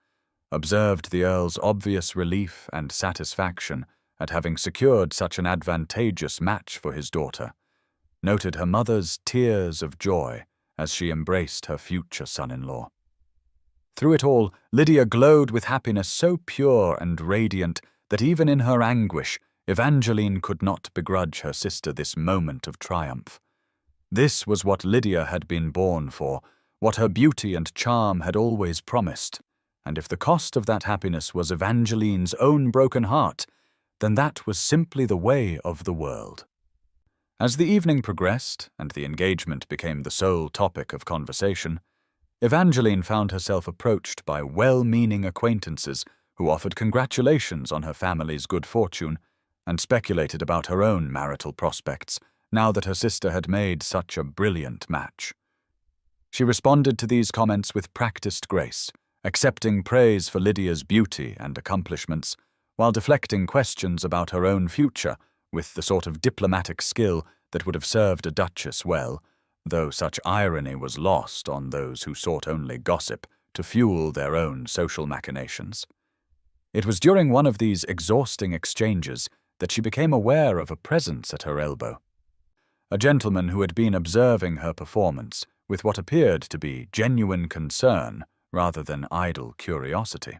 observed the Earl's obvious relief and satisfaction at having secured such an advantageous match for his daughter, noted her mother's tears of joy as she embraced her future son-in-law. Through it all, Lydia glowed with happiness so pure and radiant that even in her anguish, Evangeline could not begrudge her sister this moment of triumph. This was what Lydia had been born for, what her beauty and charm had always promised, and if the cost of that happiness was Evangeline's own broken heart, then that was simply the way of the world. As the evening progressed and the engagement became the sole topic of conversation, Evangeline found herself approached by well-meaning acquaintances who offered congratulations on her family's good fortune and speculated about her own marital prospects now that her sister had made such a brilliant match. She responded to these comments with practiced grace, accepting praise for Lydia's beauty and accomplishments, while deflecting questions about her own future with the sort of diplomatic skill that would have served a duchess well, though such irony was lost on those who sought only gossip to fuel their own social machinations. It was during one of these exhausting exchanges that she became aware of a presence at her elbow. A gentleman who had been observing her performance with what appeared to be genuine concern rather than idle curiosity.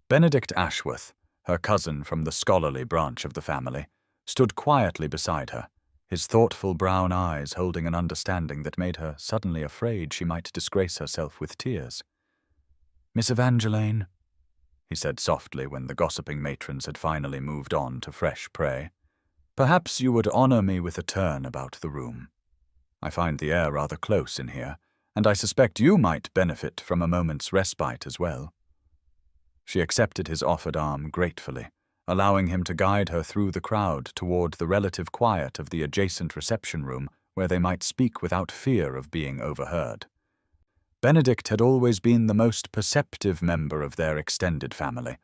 Benedict Ashworth, her cousin from the scholarly branch of the family, stood quietly beside her, his thoughtful brown eyes holding an understanding that made her suddenly afraid she might disgrace herself with tears. "Miss Evangeline," he said softly when the gossiping matrons had finally moved on to fresh prey, "perhaps you would honor me with a turn about the room. I find the air rather close in here, and I suspect you might benefit from a moment's respite as well." She accepted his offered arm gratefully, allowing him to guide her through the crowd toward the relative quiet of the adjacent reception room where they might speak without fear of being overheard. Benedict had always been the most perceptive member of their extended family,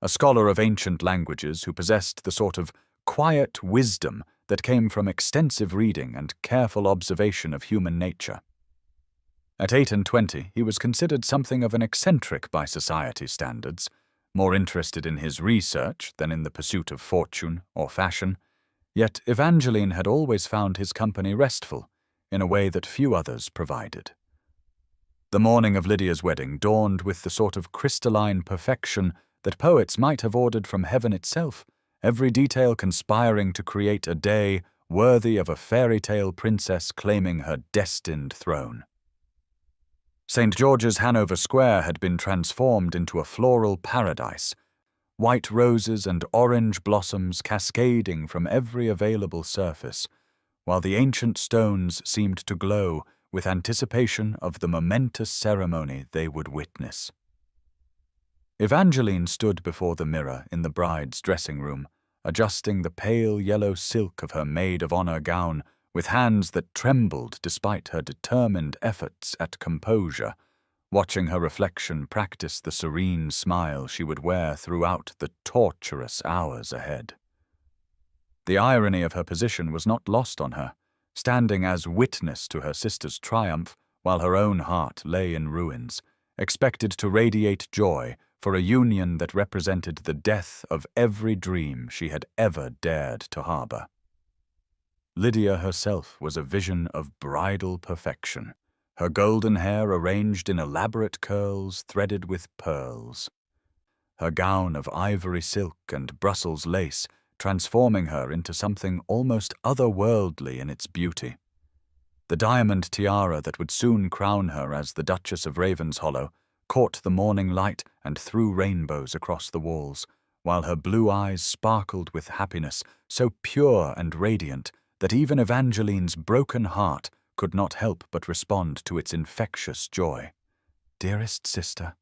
a scholar of ancient languages who possessed the sort of quiet wisdom that came from extensive reading and careful observation of human nature. At 28, he was considered something of an eccentric by society standards, more interested in his research than in the pursuit of fortune or fashion, yet Evangeline had always found his company restful, in a way that few others provided. The morning of Lydia's wedding dawned with the sort of crystalline perfection that poets might have ordered from heaven itself, every detail conspiring to create a day worthy of a fairy tale princess claiming her destined throne. St. George's Hanover Square had been transformed into a floral paradise, white roses and orange blossoms cascading from every available surface, while the ancient stones seemed to glow with anticipation of the momentous ceremony they would witness. Evangeline stood before the mirror in the bride's dressing room, adjusting the pale yellow silk of her maid-of-honor gown with hands that trembled despite her determined efforts at composure, watching her reflection practice the serene smile she would wear throughout the torturous hours ahead. The irony of her position was not lost on her, standing as witness to her sister's triumph while her own heart lay in ruins, expected to radiate joy for a union that represented the death of every dream she had ever dared to harbor. Lydia herself was a vision of bridal perfection, her golden hair arranged in elaborate curls threaded with pearls, her gown of ivory silk and Brussels lace transforming her into something almost otherworldly in its beauty. The diamond tiara that would soon crown her as the Duchess of Ravenshollow caught the morning light and threw rainbows across the walls, while her blue eyes sparkled with happiness so pure and radiant that even Evangeline's broken heart could not help but respond to its infectious joy. "Dearest sister,"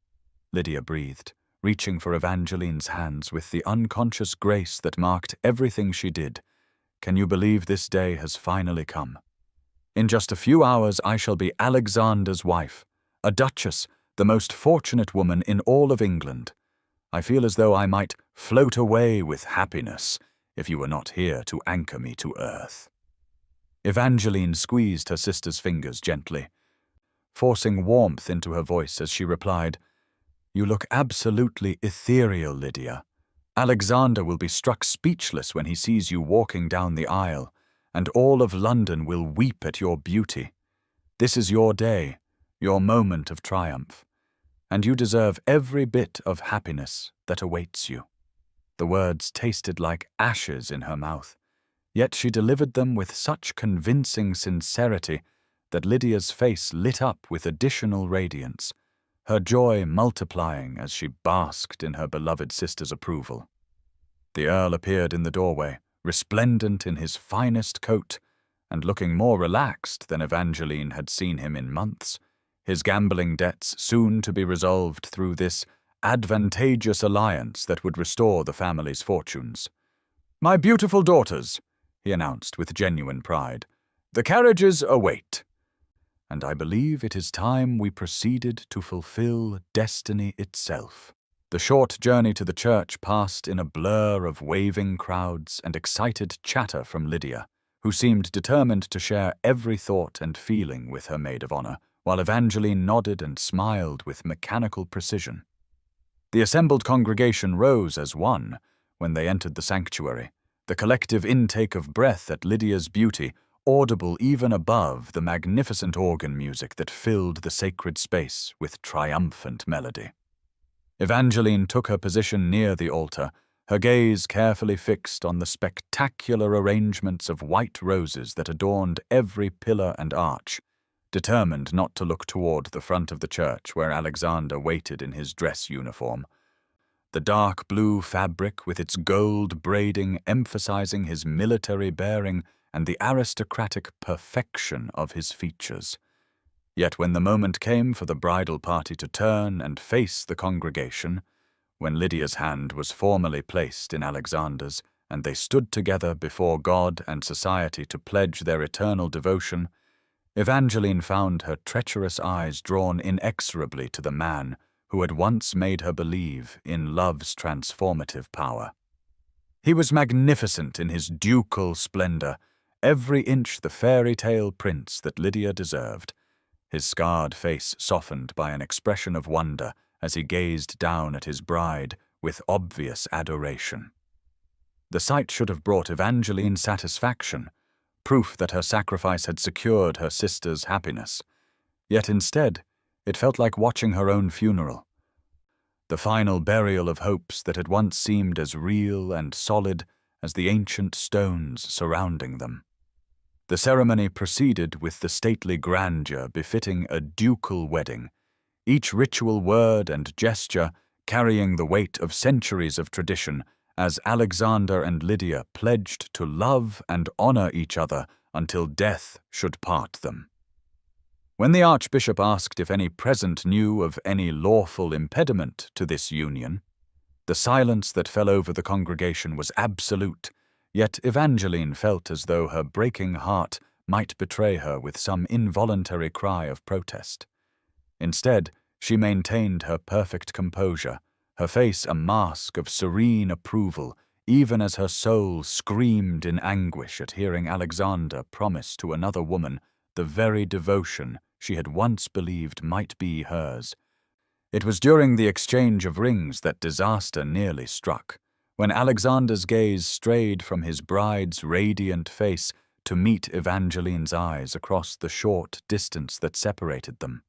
Lydia breathed, reaching for Evangeline's hands with the unconscious grace that marked everything she did, "can you believe this day has finally come? In just a few hours I shall be Alexander's wife, a duchess, the most fortunate woman in all of England. I feel as though I might float away with happiness if you were not here to anchor me to earth." Evangeline squeezed her sister's fingers gently, forcing warmth into her voice as she replied, "You look absolutely ethereal, Lydia. Alexander will be struck speechless when he sees you walking down the aisle, and all of London will weep at your beauty. This is your day, your moment of triumph, and you deserve every bit of happiness that awaits you." The words tasted like ashes in her mouth, yet she delivered them with such convincing sincerity that Lydia's face lit up with additional radiance, her joy multiplying as she basked in her beloved sister's approval. The Earl appeared in the doorway, resplendent in his finest coat, and looking more relaxed than Evangeline had seen him in months, his gambling debts soon to be resolved through this advantageous alliance that would restore the family's fortunes. "My beautiful daughters," he announced with genuine pride, "the carriages await, and I believe it is time we proceeded to fulfill destiny itself." The short journey to the church passed in a blur of waving crowds and excited chatter from Lydia, who seemed determined to share every thought and feeling with her maid-of-honor, while Evangeline nodded and smiled with mechanical precision. The assembled congregation rose as one when they entered the sanctuary, the collective intake of breath at Lydia's beauty audible even above the magnificent organ music that filled the sacred space with triumphant melody. Evangeline took her position near the altar, her gaze carefully fixed on the spectacular arrangements of white roses that adorned every pillar and arch, determined not to look toward the front of the church where Alexander waited in his dress uniform. The dark blue fabric with its gold braiding emphasizing his military bearing and the aristocratic perfection of his features. Yet when the moment came for the bridal party to turn and face the congregation, when Lydia's hand was formally placed in Alexander's, and they stood together before God and society to pledge their eternal devotion, Evangeline found her treacherous eyes drawn inexorably to the man who had once made her believe in love's transformative power. He was magnificent in his ducal splendor, every inch the fairy tale prince that Lydia deserved. His scarred face softened by an expression of wonder as he gazed down at his bride with obvious adoration. The sight should have brought Evangeline satisfaction, proof that her sacrifice had secured her sister's happiness. Yet instead, it felt like watching her own funeral. The final burial of hopes that had once seemed as real and solid as the ancient stones surrounding them. The ceremony proceeded with the stately grandeur befitting a ducal wedding, each ritual word and gesture carrying the weight of centuries of tradition as Alexander and Lydia pledged to love and honor each other until death should part them. When the Archbishop asked if any present knew of any lawful impediment to this union, the silence that fell over the congregation was absolute, yet Evangeline felt as though her breaking heart might betray her with some involuntary cry of protest. Instead, she maintained her perfect composure, her face a mask of serene approval, even as her soul screamed in anguish at hearing Alexander promise to another woman the very devotion she had once believed might be hers. It was during the exchange of rings that disaster nearly struck, when Alexander's gaze strayed from his bride's radiant face to meet Evangeline's eyes across the short distance that separated them.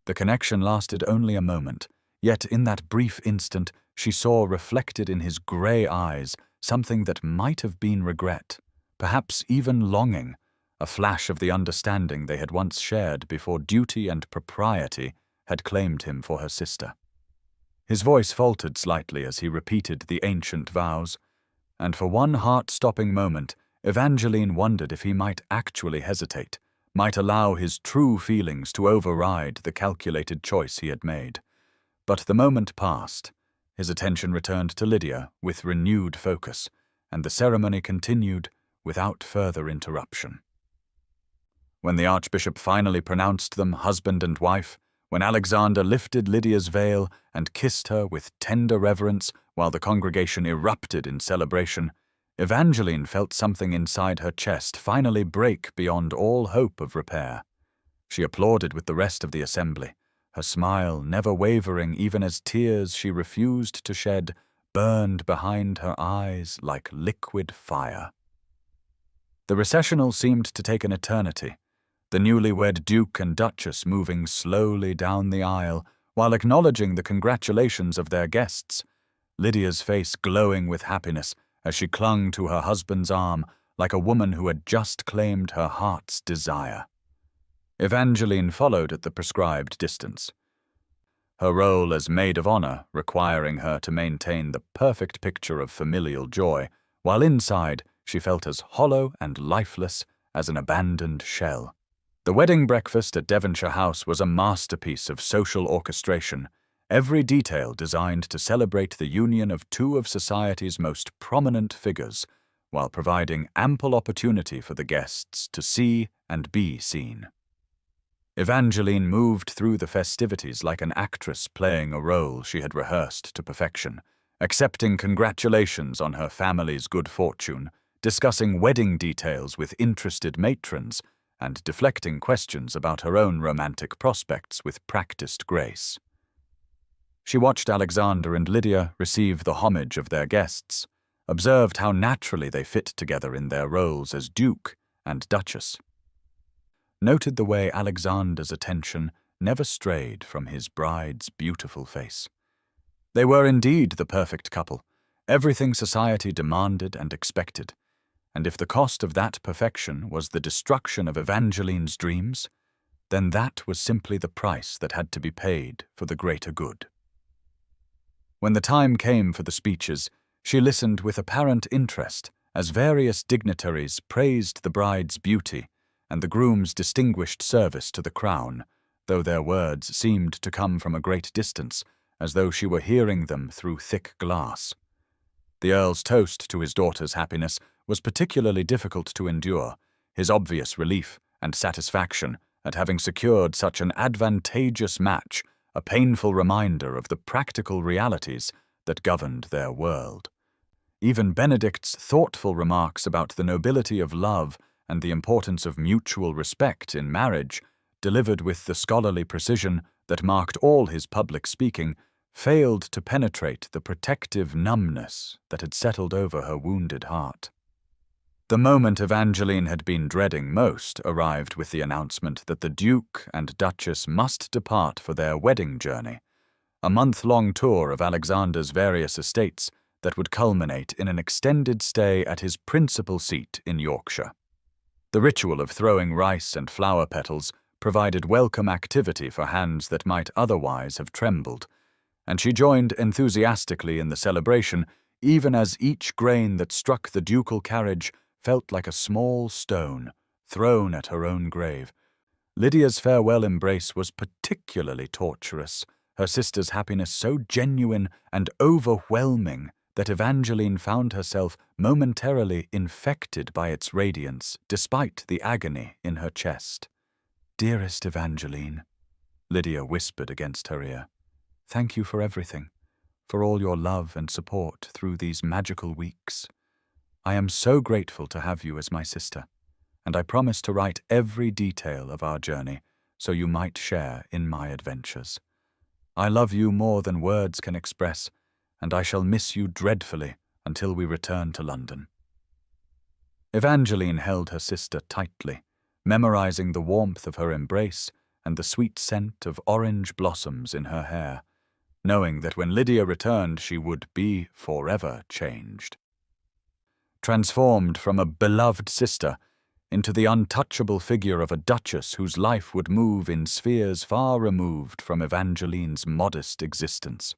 The connection lasted only a moment, yet in that brief instant she saw reflected in his grey eyes something that might have been regret, perhaps even longing, a flash of the understanding they had once shared before duty and propriety had claimed him for her sister. His voice faltered slightly as he repeated the ancient vows, and for one heart-stopping moment Evangeline wondered if he might actually hesitate, might allow his true feelings to override the calculated choice he had made. But the moment passed, his attention returned to Lydia with renewed focus, and the ceremony continued without further interruption. When the Archbishop finally pronounced them husband and wife, when Alexander lifted Lydia's veil and kissed her with tender reverence while the congregation erupted in celebration, Evangeline felt something inside her chest finally break beyond all hope of repair. She applauded with the rest of the assembly, her smile never wavering even as tears she refused to shed burned behind her eyes like liquid fire. The recessional seemed to take an eternity, the newlywed Duke and Duchess moving slowly down the aisle while acknowledging the congratulations of their guests, Lydia's face glowing with happiness as she clung to her husband's arm like a woman who had just claimed her heart's desire. Evangeline followed at the prescribed distance, her role as maid of honor requiring her to maintain the perfect picture of familial joy, while inside she felt as hollow and lifeless as an abandoned shell. The wedding breakfast at Devonshire House was a masterpiece of social orchestration, every detail designed to celebrate the union of two of society's most prominent figures, while providing ample opportunity for the guests to see and be seen. Evangeline moved through the festivities like an actress playing a role she had rehearsed to perfection, accepting congratulations on her family's good fortune, discussing wedding details with interested matrons, and deflecting questions about her own romantic prospects with practiced grace. She watched Alexander and Lydia receive the homage of their guests, observed how naturally they fit together in their roles as Duke and Duchess, noted the way Alexander's attention never strayed from his bride's beautiful face. They were indeed the perfect couple, everything society demanded and expected, and if the cost of that perfection was the destruction of Evangeline's dreams, then that was simply the price that had to be paid for the greater good. When the time came for the speeches, she listened with apparent interest as various dignitaries praised the bride's beauty and the groom's distinguished service to the crown, though their words seemed to come from a great distance, as though she were hearing them through thick glass. The Earl's toast to his daughter's happiness was particularly difficult to endure, his obvious relief and satisfaction at having secured such an advantageous match, a painful reminder of the practical realities that governed their world. Even Benedict's thoughtful remarks about the nobility of love and the importance of mutual respect in marriage, delivered with the scholarly precision that marked all his public speaking, failed to penetrate the protective numbness that had settled over her wounded heart. The moment Evangeline had been dreading most arrived with the announcement that the Duke and Duchess must depart for their wedding journey, a month-long tour of Alexander's various estates that would culminate in an extended stay at his principal seat in Yorkshire. The ritual of throwing rice and flower petals provided welcome activity for hands that might otherwise have trembled, and she joined enthusiastically in the celebration, even as each grain that struck the ducal carriage felt like a small stone thrown at her own grave. Lydia's farewell embrace was particularly torturous, her sister's happiness so genuine and overwhelming that Evangeline found herself momentarily infected by its radiance, despite the agony in her chest. "Dearest Evangeline," Lydia whispered against her ear, "thank you for everything, for all your love and support through these magical weeks. I am so grateful to have you as my sister, and I promise to write every detail of our journey so you might share in my adventures. I love you more than words can express, and I shall miss you dreadfully until we return to London." Evangeline held her sister tightly, memorizing the warmth of her embrace and the sweet scent of orange blossoms in her hair, knowing that when Lydia returned she would be forever changed. Transformed from a beloved sister into the untouchable figure of a duchess whose life would move in spheres far removed from Evangeline's modest existence.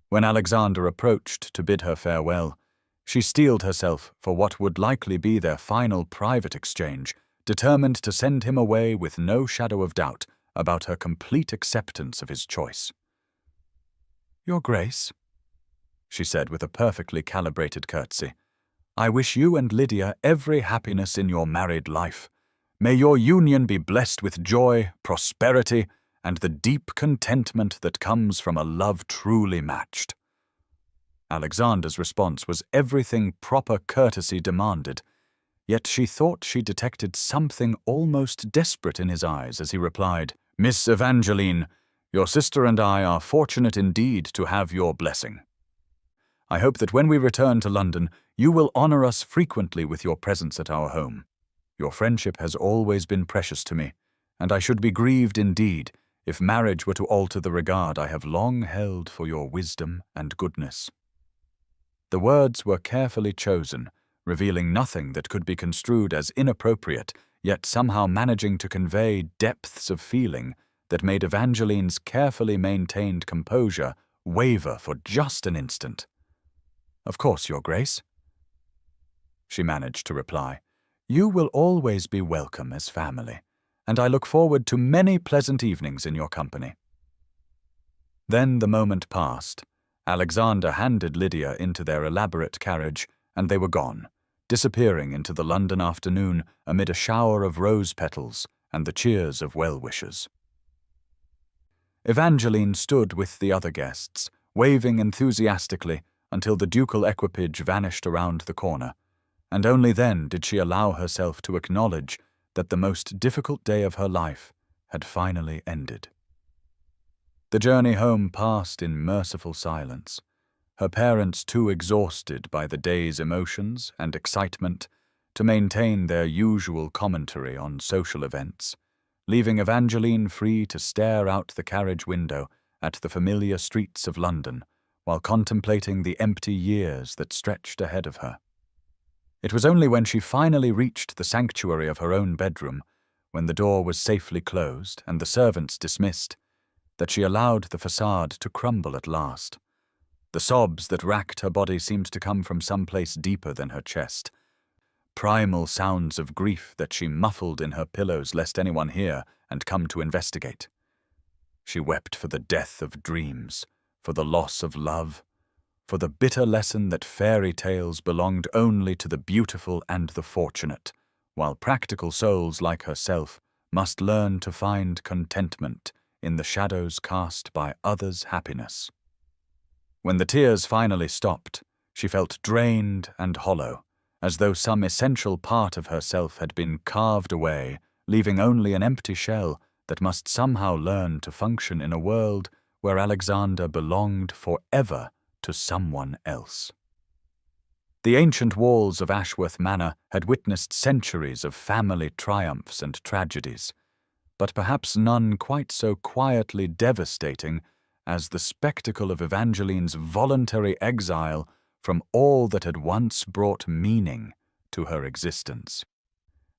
When Alexander approached to bid her farewell, she steeled herself for what would likely be their final private exchange, determined to send him away with no shadow of doubt about her complete acceptance of his choice. "Your Grace," she said with a perfectly calibrated curtsy, "I wish you and Lydia every happiness in your married life. May your union be blessed with joy, prosperity, and the deep contentment that comes from a love truly matched." Alexander's response was everything proper courtesy demanded, yet she thought she detected something almost desperate in his eyes as he replied, "Miss Evangeline, your sister and I are fortunate indeed to have your blessing. I hope that when we return to London, you will honor us frequently with your presence at our home. Your friendship has always been precious to me, and I should be grieved indeed if marriage were to alter the regard I have long held for your wisdom and goodness." The words were carefully chosen, revealing nothing that could be construed as inappropriate, yet somehow managing to convey depths of feeling that made Evangeline's carefully maintained composure waver for just an instant. "Of course, Your Grace," she managed to reply. "You will always be welcome as family, and I look forward to many pleasant evenings in your company." Then the moment passed. Alexander handed Lydia into their elaborate carriage, and they were gone, disappearing into the London afternoon amid a shower of rose petals and the cheers of well-wishers. Evangeline stood with the other guests, waving enthusiastically until the ducal equipage vanished around the corner, and only then did she allow herself to acknowledge that the most difficult day of her life had finally ended. The journey home passed in merciful silence, her parents too exhausted by the day's emotions and excitement to maintain their usual commentary on social events, leaving Evangeline free to stare out the carriage window at the familiar streets of London while contemplating the empty years that stretched ahead of her. It was only when she finally reached the sanctuary of her own bedroom, when the door was safely closed and the servants dismissed, that she allowed the facade to crumble at last. The sobs that racked her body seemed to come from some place deeper than her chest, primal sounds of grief that she muffled in her pillows lest anyone hear and come to investigate. She wept for the death of dreams, for the loss of love, for the bitter lesson that fairy tales belonged only to the beautiful and the fortunate, while practical souls like herself must learn to find contentment in the shadows cast by others' happiness. When the tears finally stopped, she felt drained and hollow, as though some essential part of herself had been carved away, leaving only an empty shell that must somehow learn to function in a world where Alexander belonged forever to someone else. The ancient walls of Ashworth Manor had witnessed centuries of family triumphs and tragedies, but perhaps none quite so quietly devastating as the spectacle of Evangeline's voluntary exile from all that had once brought meaning to her existence.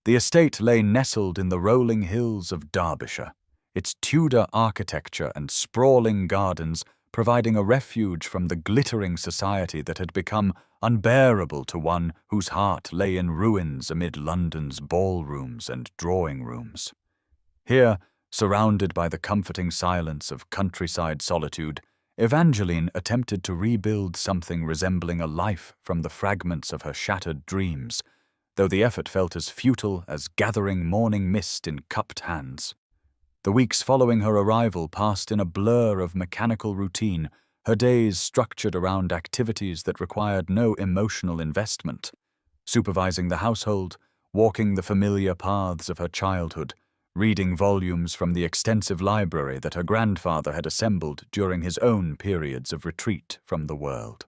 The estate lay nestled in the rolling hills of Derbyshire, its Tudor architecture and sprawling gardens providing a refuge from the glittering society that had become unbearable to one whose heart lay in ruins amid London's ballrooms and drawing-rooms. Here, surrounded by the comforting silence of countryside solitude, Evangeline attempted to rebuild something resembling a life from the fragments of her shattered dreams, though the effort felt as futile as gathering morning mist in cupped hands. The weeks following her arrival passed in a blur of mechanical routine, her days structured around activities that required no emotional investment. Supervising the household, walking the familiar paths of her childhood, reading volumes from the extensive library that her grandfather had assembled during his own periods of retreat from the world.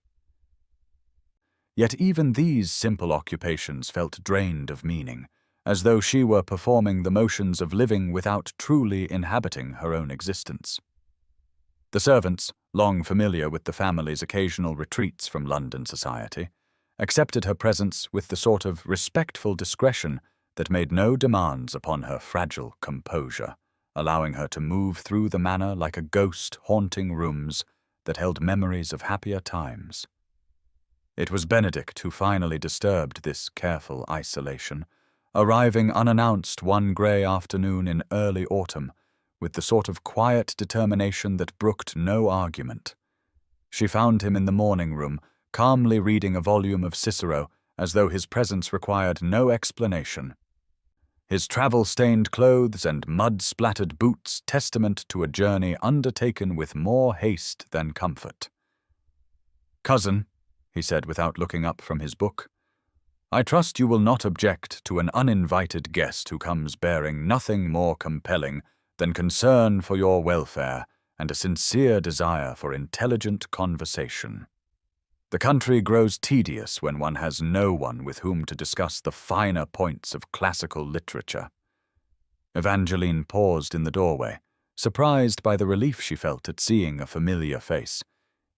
Yet even these simple occupations felt drained of meaning, as though she were performing the motions of living without truly inhabiting her own existence. The servants, long familiar with the family's occasional retreats from London society, accepted her presence with the sort of respectful discretion that made no demands upon her fragile composure, allowing her to move through the manor like a ghost haunting rooms that held memories of happier times. It was Benedict who finally disturbed this careful isolation, arriving unannounced one grey afternoon in early autumn, with the sort of quiet determination that brooked no argument. She found him in the morning room, calmly reading a volume of Cicero, as though his presence required no explanation. His travel-stained clothes and mud-splattered boots testament to a journey undertaken with more haste than comfort. "Cousin," he said without looking up from his book, "I trust you will not object to an uninvited guest who comes bearing nothing more compelling than concern for your welfare and a sincere desire for intelligent conversation. The country grows tedious when one has no one with whom to discuss the finer points of classical literature." Evangeline paused in the doorway, surprised by the relief she felt at seeing a familiar face,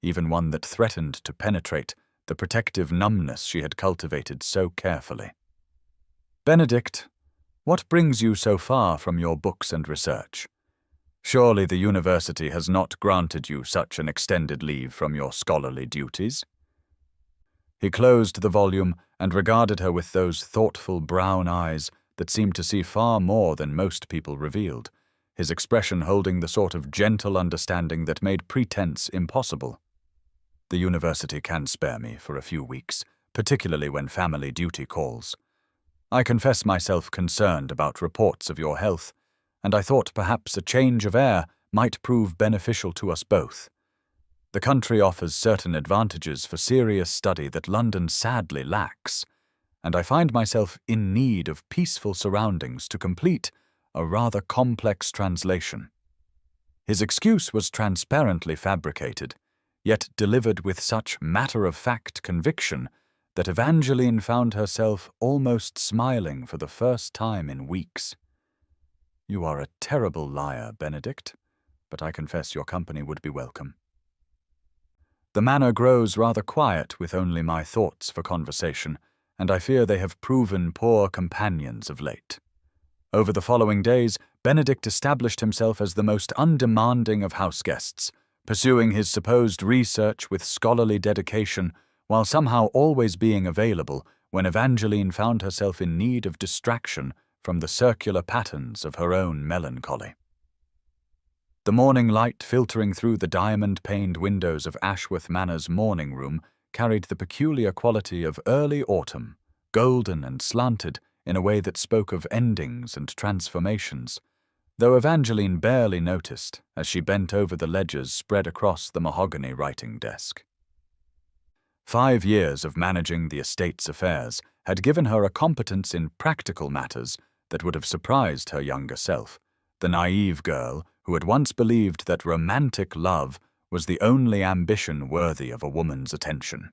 even one that threatened to penetrate the protective numbness she had cultivated so carefully. "Benedict, what brings you so far from your books and research? Surely the university has not granted you such an extended leave from your scholarly duties?" He closed the volume and regarded her with those thoughtful brown eyes that seemed to see far more than most people revealed, his expression holding the sort of gentle understanding that made pretense impossible. "The university can spare me for a few weeks, particularly when family duty calls. I confess myself concerned about reports of your health, and I thought perhaps a change of air might prove beneficial to us both. The country offers certain advantages for serious study that London sadly lacks, and I find myself in need of peaceful surroundings to complete a rather complex translation." His excuse was transparently fabricated, yet delivered with such matter-of-fact conviction that Evangeline found herself almost smiling for the first time in weeks. "You are a terrible liar, Benedict, but I confess your company would be welcome. The manor grows rather quiet with only my thoughts for conversation, and I fear they have proven poor companions of late." Over the following days, Benedict established himself as the most undemanding of houseguests, pursuing his supposed research with scholarly dedication, while somehow always being available when Evangeline found herself in need of distraction from the circular patterns of her own melancholy. The morning light filtering through the diamond-paned windows of Ashworth Manor's morning room carried the peculiar quality of early autumn, golden and slanted in a way that spoke of endings and transformations, though Evangeline barely noticed as she bent over the ledgers spread across the mahogany writing desk. 5 years of managing the estate's affairs had given her a competence in practical matters that would have surprised her younger self, the naive girl who had once believed that romantic love was the only ambition worthy of a woman's attention.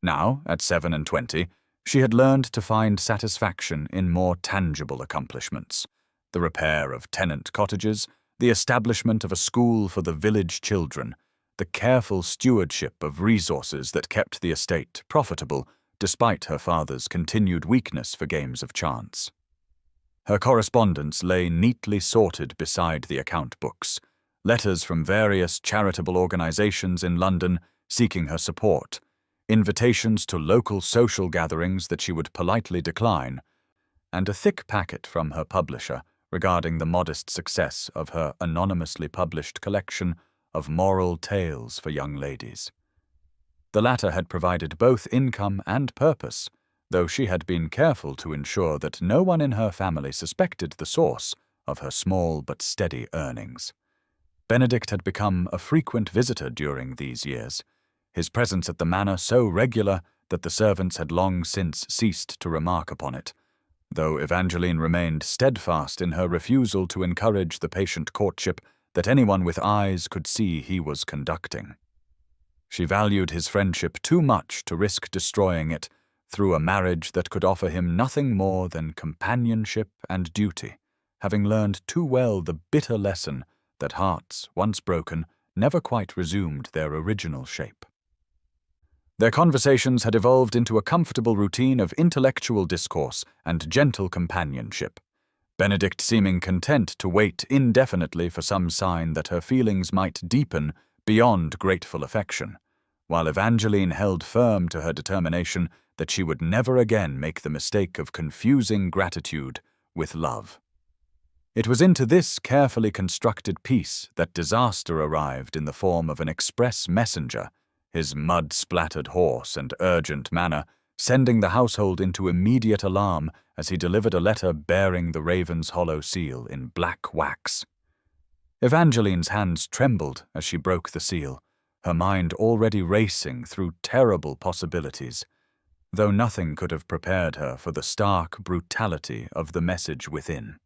Now, at 27, she had learned to find satisfaction in more tangible accomplishments: the repair of tenant cottages, the establishment of a school for the village children, the careful stewardship of resources that kept the estate profitable despite her father's continued weakness for games of chance. Her correspondence lay neatly sorted beside the account books, letters from various charitable organizations in London seeking her support, invitations to local social gatherings that she would politely decline, and a thick packet from her publisher regarding the modest success of her anonymously published collection of moral tales for young ladies. The latter had provided both income and purpose, though she had been careful to ensure that no one in her family suspected the source of her small but steady earnings. Benedict had become a frequent visitor during these years, his presence at the manor so regular that the servants had long since ceased to remark upon it, though Evangeline remained steadfast in her refusal to encourage the patient courtship that anyone with eyes could see he was conducting. She valued his friendship too much to risk destroying it through a marriage that could offer him nothing more than companionship and duty, having learned too well the bitter lesson that hearts, once broken, never quite resumed their original shape. Their conversations had evolved into a comfortable routine of intellectual discourse and gentle companionship, Benedict seeming content to wait indefinitely for some sign that her feelings might deepen beyond grateful affection, while Evangeline held firm to her determination that she would never again make the mistake of confusing gratitude with love. It was into this carefully constructed peace that disaster arrived in the form of an express messenger, his mud-splattered horse and urgent manner sending the household into immediate alarm as he delivered a letter bearing the Raven's Hollow seal in black wax. Evangeline's hands trembled as she broke the seal, her mind already racing through terrible possibilities, though nothing could have prepared her for the stark brutality of the message within.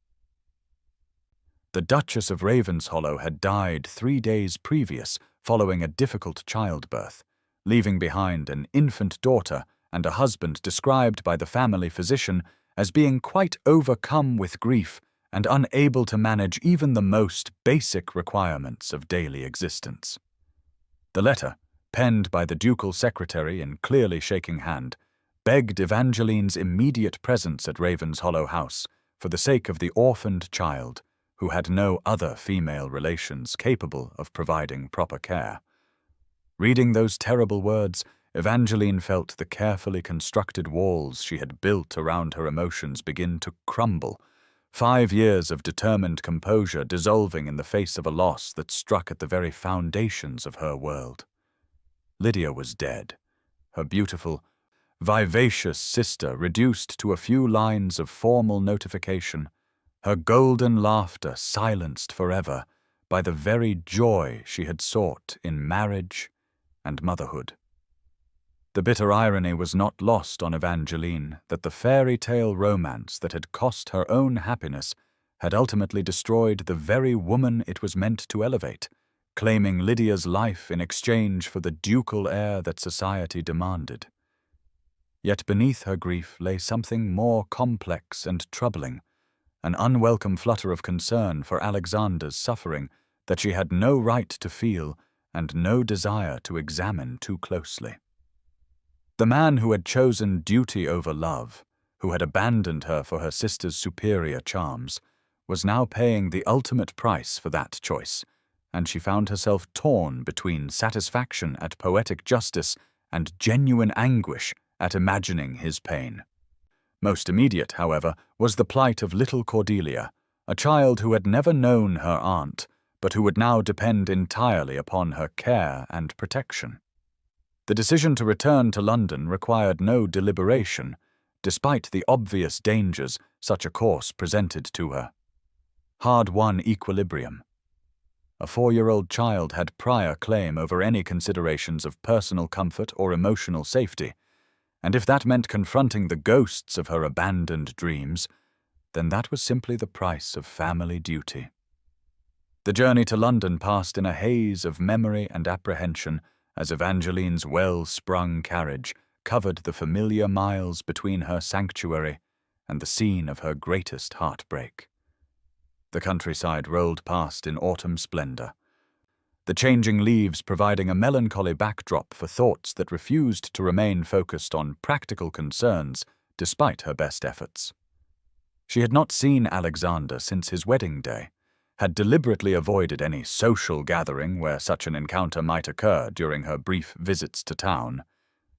The Duchess of Ravenshollow had died 3 days previous following a difficult childbirth, leaving behind an infant daughter and a husband described by the family physician as being quite overcome with grief and unable to manage even the most basic requirements of daily existence. The letter, penned by the ducal secretary in clearly shaking hand, begged Evangeline's immediate presence at Ravenshollow House for the sake of the orphaned child, who had no other female relations capable of providing proper care. Reading those terrible words, Evangeline felt the carefully constructed walls she had built around her emotions begin to crumble, 5 years of determined composure dissolving in the face of a loss that struck at the very foundations of her world. Lydia was dead, her beautiful, vivacious sister reduced to a few lines of formal notification, her golden laughter silenced forever by the very joy she had sought in marriage and motherhood. The bitter irony was not lost on Evangeline that the fairy tale romance that had cost her own happiness had ultimately destroyed the very woman it was meant to elevate, claiming Lydia's life in exchange for the ducal heir that society demanded. Yet beneath her grief lay something more complex and troubling, an unwelcome flutter of concern for Alexander's suffering that she had no right to feel and no desire to examine too closely. The man who had chosen duty over love, who had abandoned her for her sister's superior charms, was now paying the ultimate price for that choice, and she found herself torn between satisfaction at poetic justice and genuine anguish at imagining his pain. Most immediate, however, was the plight of little Cordelia, a child who had never known her aunt, but who would now depend entirely upon her care and protection. The decision to return to London required no deliberation. despite the obvious dangers such a course presented to her. Hard-won equilibrium. A 4-year-old child had prior claim over any considerations of personal comfort or emotional safety, and if that meant confronting the ghosts of her abandoned dreams, then that was simply the price of family duty. The journey to London passed in a haze of memory and apprehension as Evangeline's well-sprung carriage covered the familiar miles between her sanctuary and the scene of her greatest heartbreak. The countryside rolled past in autumn splendor, the changing leaves providing a melancholy backdrop for thoughts that refused to remain focused on practical concerns despite her best efforts. She had not seen Alexander since his wedding day, had deliberately avoided any social gathering where such an encounter might occur during her brief visits to town,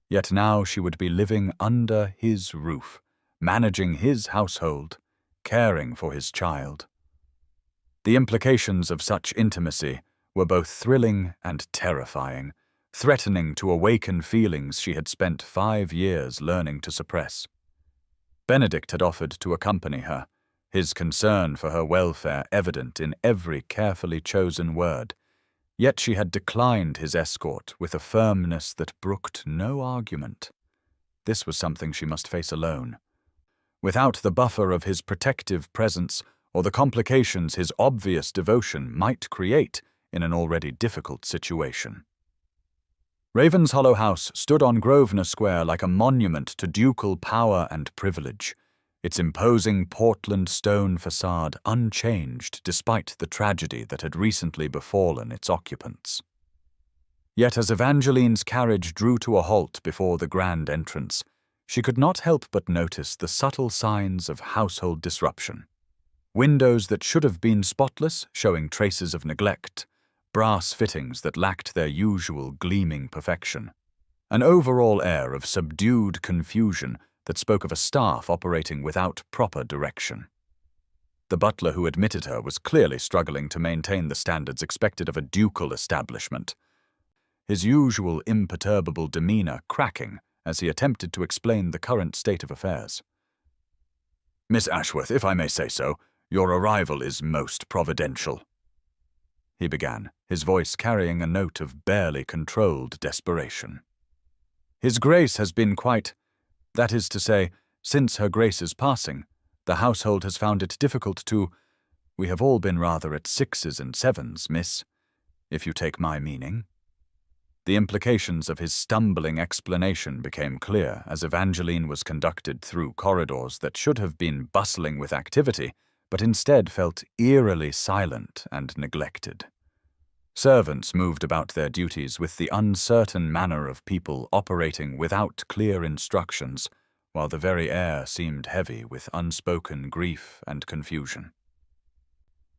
yet now she would be living under his roof, managing his household, caring for his child. The implications of such intimacy were both thrilling and terrifying, threatening to awaken feelings she had spent 5 years learning to suppress. Benedict had offered to accompany her, his concern for her welfare evident in every carefully chosen word, yet she had declined his escort with a firmness that brooked no argument. This was something she must face alone. Without the buffer of his protective presence or the complications his obvious devotion might create in an already difficult situation. Ravenshollow House stood on Grosvenor Square like a monument to ducal power and privilege, its imposing Portland stone facade unchanged despite the tragedy that had recently befallen its occupants. Yet as Evangeline's carriage drew to a halt before the grand entrance, she could not help but notice the subtle signs of household disruption. Windows that should have been spotless, showing traces of neglect, brass fittings that lacked their usual gleaming perfection, an overall air of subdued confusion that spoke of a staff operating without proper direction. The butler who admitted her was clearly struggling to maintain the standards expected of a ducal establishment, his usual imperturbable demeanor cracking as he attempted to explain the current state of affairs. "Miss Ashworth, if I may say so, your arrival is most providential," he began, his voice carrying a note of barely controlled desperation. "His Grace has been that is to say, since Her Grace's passing, the household has found it difficult to— we have all been rather at 6s and 7s, miss, if you take my meaning." The implications of his stumbling explanation became clear as Evangeline was conducted through corridors that should have been bustling with activity, but instead felt eerily silent and neglected. Servants moved about their duties with the uncertain manner of people operating without clear instructions, while the very air seemed heavy with unspoken grief and confusion.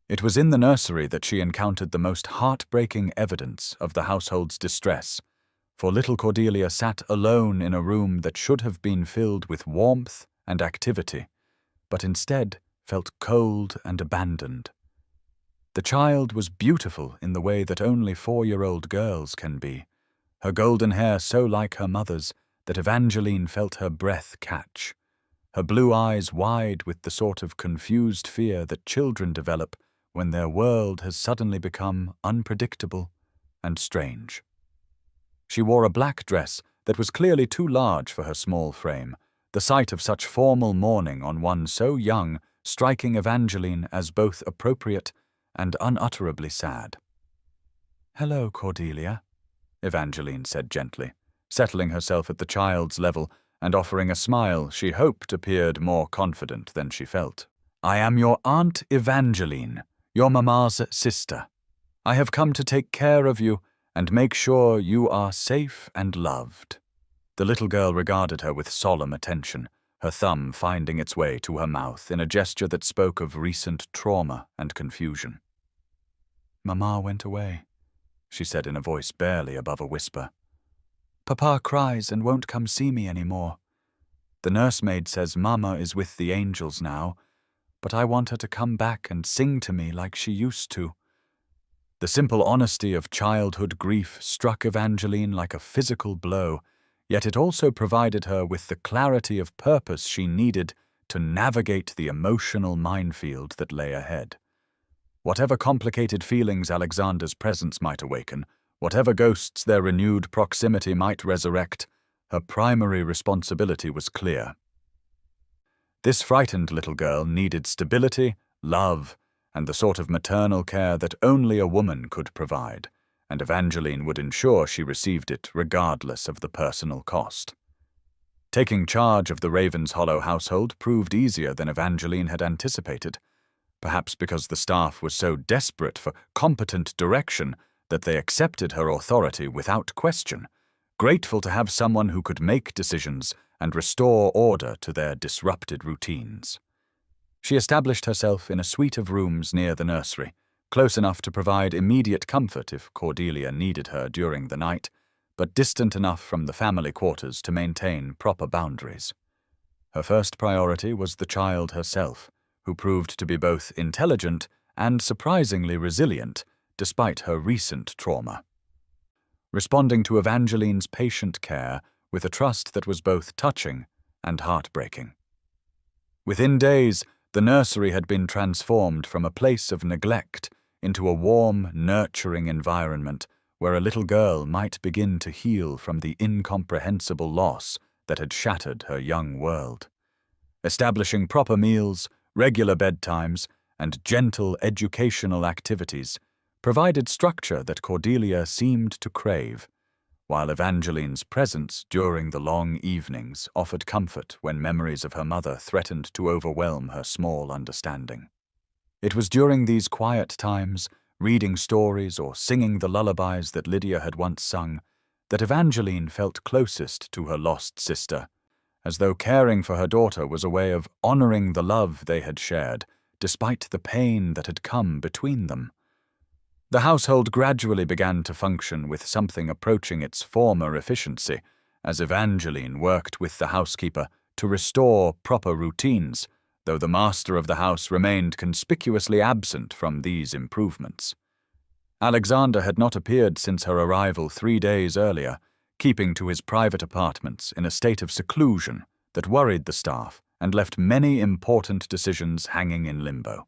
It was in the nursery that she encountered the most heartbreaking evidence of the household's distress, for little Cordelia sat alone in a room that should have been filled with warmth and activity, but instead felt cold and abandoned. The child was beautiful in the way that only 4-year-old girls can be, her golden hair so like her mother's that Evangeline felt her breath catch, her blue eyes wide with the sort of confused fear that children develop when their world has suddenly become unpredictable and strange. She wore a black dress that was clearly too large for her small frame, the sight of such formal mourning on one so young striking Evangeline as both appropriate and unutterably sad. "Hello, Cordelia," Evangeline said gently, settling herself at the child's level and offering a smile she hoped appeared more confident than she felt. "I am your Aunt Evangeline, your mamma's sister. I have come to take care of you and make sure you are safe and loved." The little girl regarded her with solemn attention, her thumb finding its way to her mouth in a gesture that spoke of recent trauma and confusion. "Mamma went away," she said in a voice barely above a whisper. "Papa cries and won't come see me any more. The nursemaid says Mama is with the angels now, but I want her to come back and sing to me like she used to." The simple honesty of childhood grief struck Evangeline like a physical blow, Yet it also provided her with the clarity of purpose she needed to navigate the emotional minefield that lay ahead. Whatever complicated feelings Alexander's presence might awaken, whatever ghosts their renewed proximity might resurrect, her primary responsibility was clear. This frightened little girl needed stability, love, and the sort of maternal care that only a woman could provide, and Evangeline would ensure she received it regardless of the personal cost. Taking charge of the Ravens Hollow household proved easier than Evangeline had anticipated, perhaps because the staff was so desperate for competent direction that they accepted her authority without question, grateful to have someone who could make decisions and restore order to their disrupted routines. She established herself in a suite of rooms near the nursery, close enough to provide immediate comfort if Cordelia needed her during the night, but distant enough from the family quarters to maintain proper boundaries. Her first priority was the child herself, who proved to be both intelligent and surprisingly resilient despite her recent trauma. Responding to Evangeline's patient care with a trust that was both touching and heartbreaking. Within days, the nursery had been transformed from a place of neglect into a warm, nurturing environment where a little girl might begin to heal from the incomprehensible loss that had shattered her young world. Establishing proper meals, regular bedtimes, and gentle educational activities provided structure that Cordelia seemed to crave, while Evangeline's presence during the long evenings offered comfort when memories of her mother threatened to overwhelm her small understanding. It was during these quiet times, reading stories or singing the lullabies that Lydia had once sung, that Evangeline felt closest to her lost sister, as though caring for her daughter was a way of honoring the love they had shared, despite the pain that had come between them. The household gradually began to function with something approaching its former efficiency, as Evangeline worked with the housekeeper to restore proper routines, though the master of the house remained conspicuously absent from these improvements. Alexander had not appeared since her arrival 3 days earlier, keeping to his private apartments in a state of seclusion that worried the staff and left many important decisions hanging in limbo.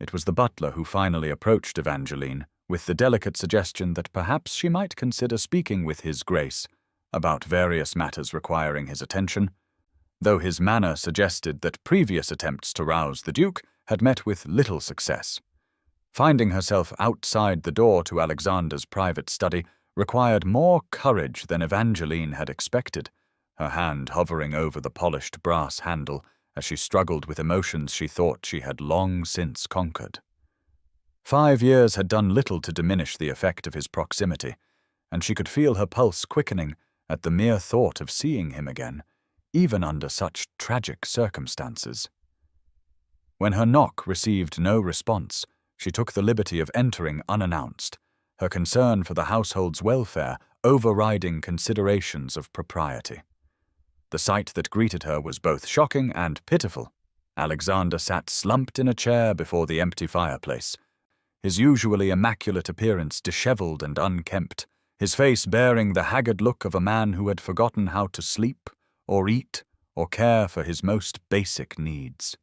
It was the butler who finally approached Evangeline with the delicate suggestion that perhaps she might consider speaking with His Grace about various matters requiring his attention, though his manner suggested that previous attempts to rouse the Duke had met with little success. Finding herself outside the door to Alexander's private study required more courage than Evangeline had expected, her hand hovering over the polished brass handle as she struggled with emotions she thought she had long since conquered. 5 years had done little to diminish the effect of his proximity, and she could feel her pulse quickening at the mere thought of seeing him again, even under such tragic circumstances. When her knock received no response, she took the liberty of entering unannounced, her concern for the household's welfare overriding considerations of propriety. The sight that greeted her was both shocking and pitiful. Alexander sat slumped in a chair before the empty fireplace, his usually immaculate appearance disheveled and unkempt, his face bearing the haggard look of a man who had forgotten how to sleep, or eat, or care for his most basic needs.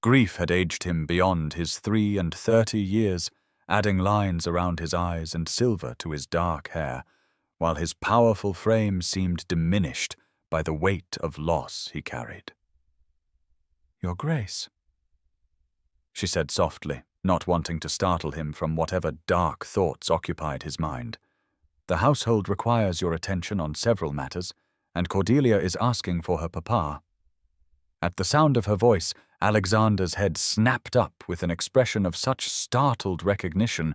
Grief had aged him beyond his 33 years, adding lines around his eyes and silver to his dark hair, while his powerful frame seemed diminished by the weight of loss he carried. "Your Grace," she said softly, not wanting to startle him from whatever dark thoughts occupied his mind. "The household requires your attention on several matters, and Cordelia is asking for her papa." At the sound of her voice, Alexander's head snapped up with an expression of such startled recognition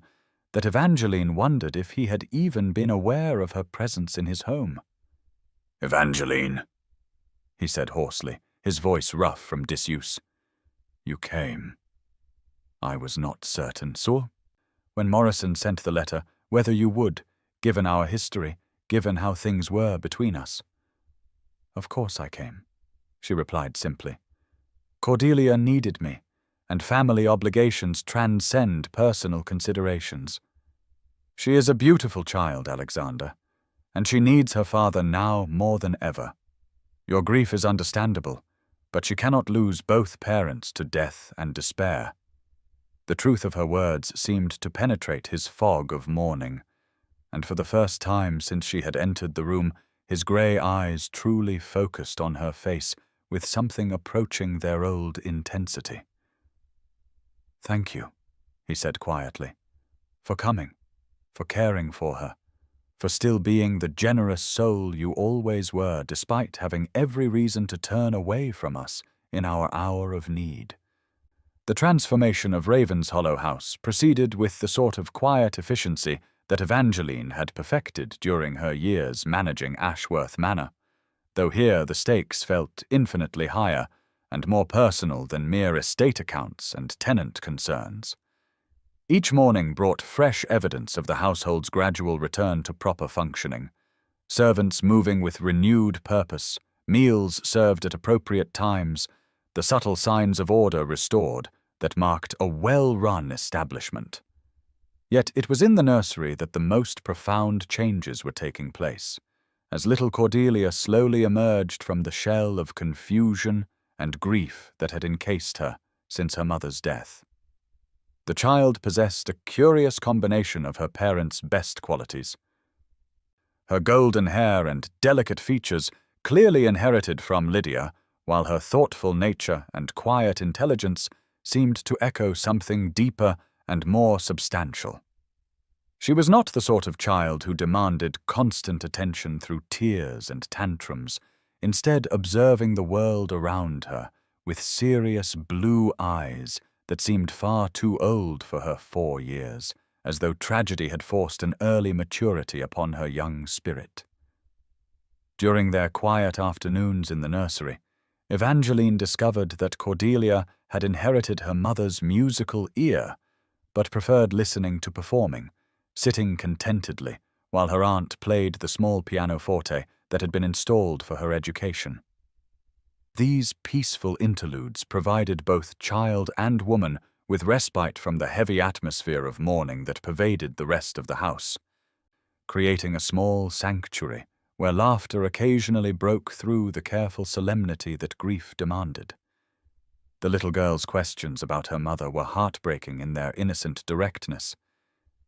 that Evangeline wondered if he had even been aware of her presence in his home. "Evangeline," he said hoarsely, his voice rough from disuse. "You came." "I was not certain, sir, when Morrison sent the letter, whether you would, given our history, given how things were between us." "Of course I came," she replied simply. "Cordelia needed me, and family obligations transcend personal considerations. She is a beautiful child, Alexander, and she needs her father now more than ever. Your grief is understandable, but she cannot lose both parents to death and despair." The truth of her words seemed to penetrate his fog of mourning, and for the first time since she had entered the room, his grey eyes truly focused on her face with something approaching their old intensity. "Thank you," he said quietly, "for coming, for caring for her, for still being the generous soul you always were despite having every reason to turn away from us in our hour of need." The transformation of Ravenshollow House proceeded with the sort of quiet efficiency that Evangeline had perfected during her years managing Ashworth Manor, though here the stakes felt infinitely higher and more personal than mere estate accounts and tenant concerns. Each morning brought fresh evidence of the household's gradual return to proper functioning. Servants moving with renewed purpose, meals served at appropriate times, the subtle signs of order restored that marked a well-run establishment. Yet it was in the nursery that the most profound changes were taking place, as little Cordelia slowly emerged from the shell of confusion and grief that had encased her since her mother's death. The child possessed a curious combination of her parents' best qualities. Her golden hair and delicate features clearly inherited from Lydia, while her thoughtful nature and quiet intelligence seemed to echo something deeper and more substantial. She was not the sort of child who demanded constant attention through tears and tantrums, instead observing the world around her with serious blue eyes that seemed far too old for her 4 years, as though tragedy had forced an early maturity upon her young spirit. During their quiet afternoons in the nursery, Evangeline discovered that Cordelia had inherited her mother's musical ear, but preferred listening to performing, sitting contentedly while her aunt played the small pianoforte that had been installed for her education. These peaceful interludes provided both child and woman with respite from the heavy atmosphere of mourning that pervaded the rest of the house, creating a small sanctuary where laughter occasionally broke through the careful solemnity that grief demanded. The little girl's questions about her mother were heartbreaking in their innocent directness,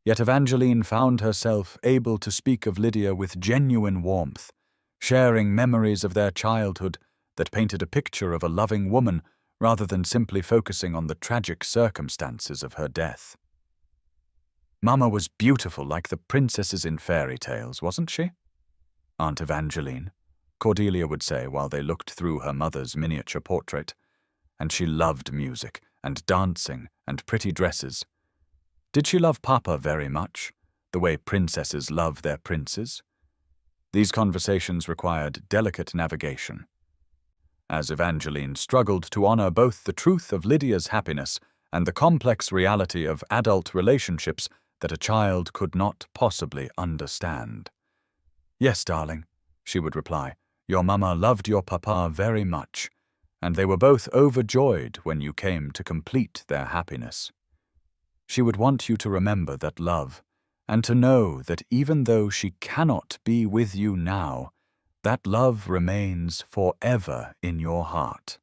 yet Evangeline found herself able to speak of Lydia with genuine warmth, sharing memories of their childhood that painted a picture of a loving woman rather than simply focusing on the tragic circumstances of her death. "Mama was beautiful like the princesses in fairy tales, wasn't she, Aunt Evangeline?" Cordelia would say while they looked through her mother's miniature portrait. "And she loved music and dancing and pretty dresses. Did she love Papa very much, the way princesses love their princes?" These conversations required delicate navigation, as Evangeline struggled to honor both the truth of Lydia's happiness and the complex reality of adult relationships that a child could not possibly understand. "Yes, darling," she would reply, "your mama loved your papa very much, and they were both overjoyed when you came to complete their happiness. She would want you to remember that love, and to know that even though she cannot be with you now, that love remains forever in your heart."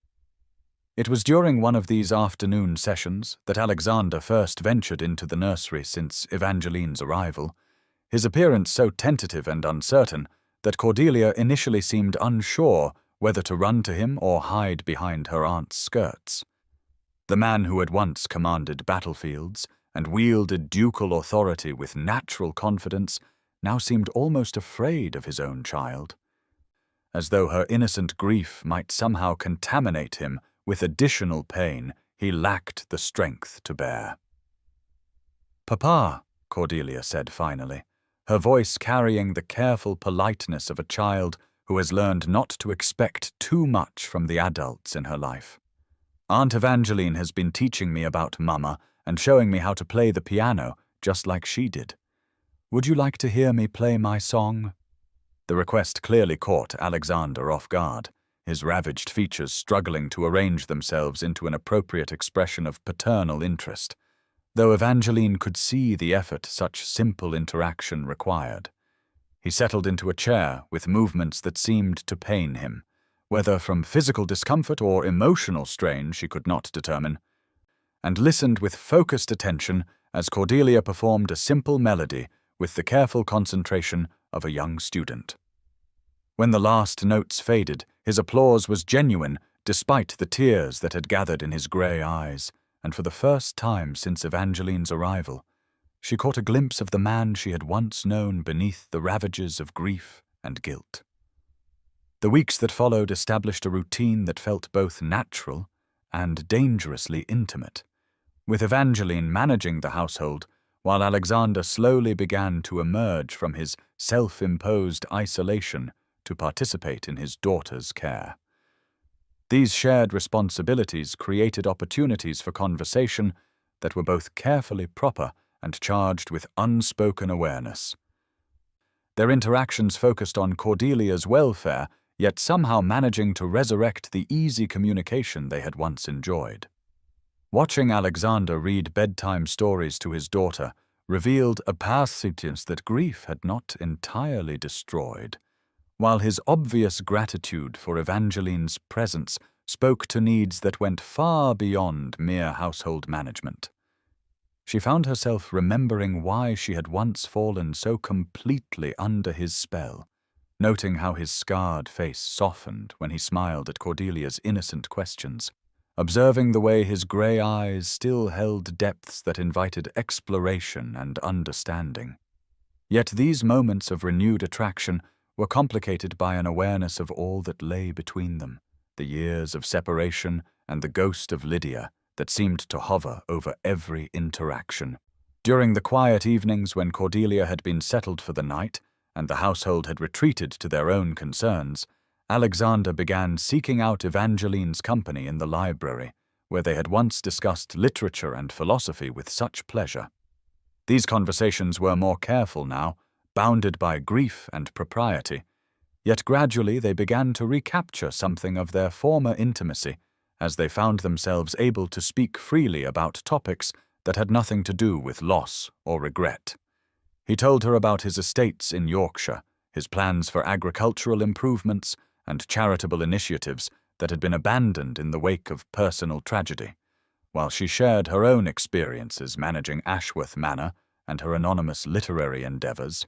It was during one of these afternoon sessions that Alexander first ventured into the nursery since Evangeline's arrival, his appearance so tentative and uncertain that Cordelia initially seemed unsure whether to run to him or hide behind her aunt's skirts. The man who had once commanded battlefields and wielded ducal authority with natural confidence now seemed almost afraid of his own child, as though her innocent grief might somehow contaminate him with additional pain he lacked the strength to bear. "Papa," Cordelia said finally, her voice carrying the careful politeness of a child who has learned not to expect too much from the adults in her life. "Aunt Evangeline has been teaching me about Mama and showing me how to play the piano, just like she did. Would you like to hear me play my song?" The request clearly caught Alexander off guard, his ravaged features struggling to arrange themselves into an appropriate expression of paternal interest, though Evangeline could see the effort such simple interaction required. He settled into a chair with movements that seemed to pain him, whether from physical discomfort or emotional strain she could not determine, and listened with focused attention as Cordelia performed a simple melody with the careful concentration of a young student. When the last notes faded, his applause was genuine despite the tears that had gathered in his grey eyes, and for the first time since Evangeline's arrival, she caught a glimpse of the man she had once known beneath the ravages of grief and guilt. The weeks that followed established a routine that felt both natural and dangerously intimate, with Evangeline managing the household while Alexander slowly began to emerge from his self-imposed isolation to participate in his daughter's care. These shared responsibilities created opportunities for conversation that were both carefully proper and charged with unspoken awareness. Their interactions focused on Cordelia's welfare, yet somehow managing to resurrect the easy communication they had once enjoyed. Watching Alexander read bedtime stories to his daughter revealed a persistence that grief had not entirely destroyed, while his obvious gratitude for Evangeline's presence spoke to needs that went far beyond mere household management. She found herself remembering why she had once fallen so completely under his spell, noting how his scarred face softened when he smiled at Cordelia's innocent questions, observing the way his grey eyes still held depths that invited exploration and understanding. Yet these moments of renewed attraction were complicated by an awareness of all that lay between them, the years of separation and the ghost of Lydia that seemed to hover over every interaction. During the quiet evenings when Cordelia had been settled for the night and the household had retreated to their own concerns, Alexander began seeking out Evangeline's company in the library, where they had once discussed literature and philosophy with such pleasure. These conversations were more careful now, bounded by grief and propriety, yet gradually they began to recapture something of their former intimacy as they found themselves able to speak freely about topics that had nothing to do with loss or regret. He told her about his estates in Yorkshire, his plans for agricultural improvements, and charitable initiatives that had been abandoned in the wake of personal tragedy, while she shared her own experiences managing Ashworth Manor and her anonymous literary endeavours.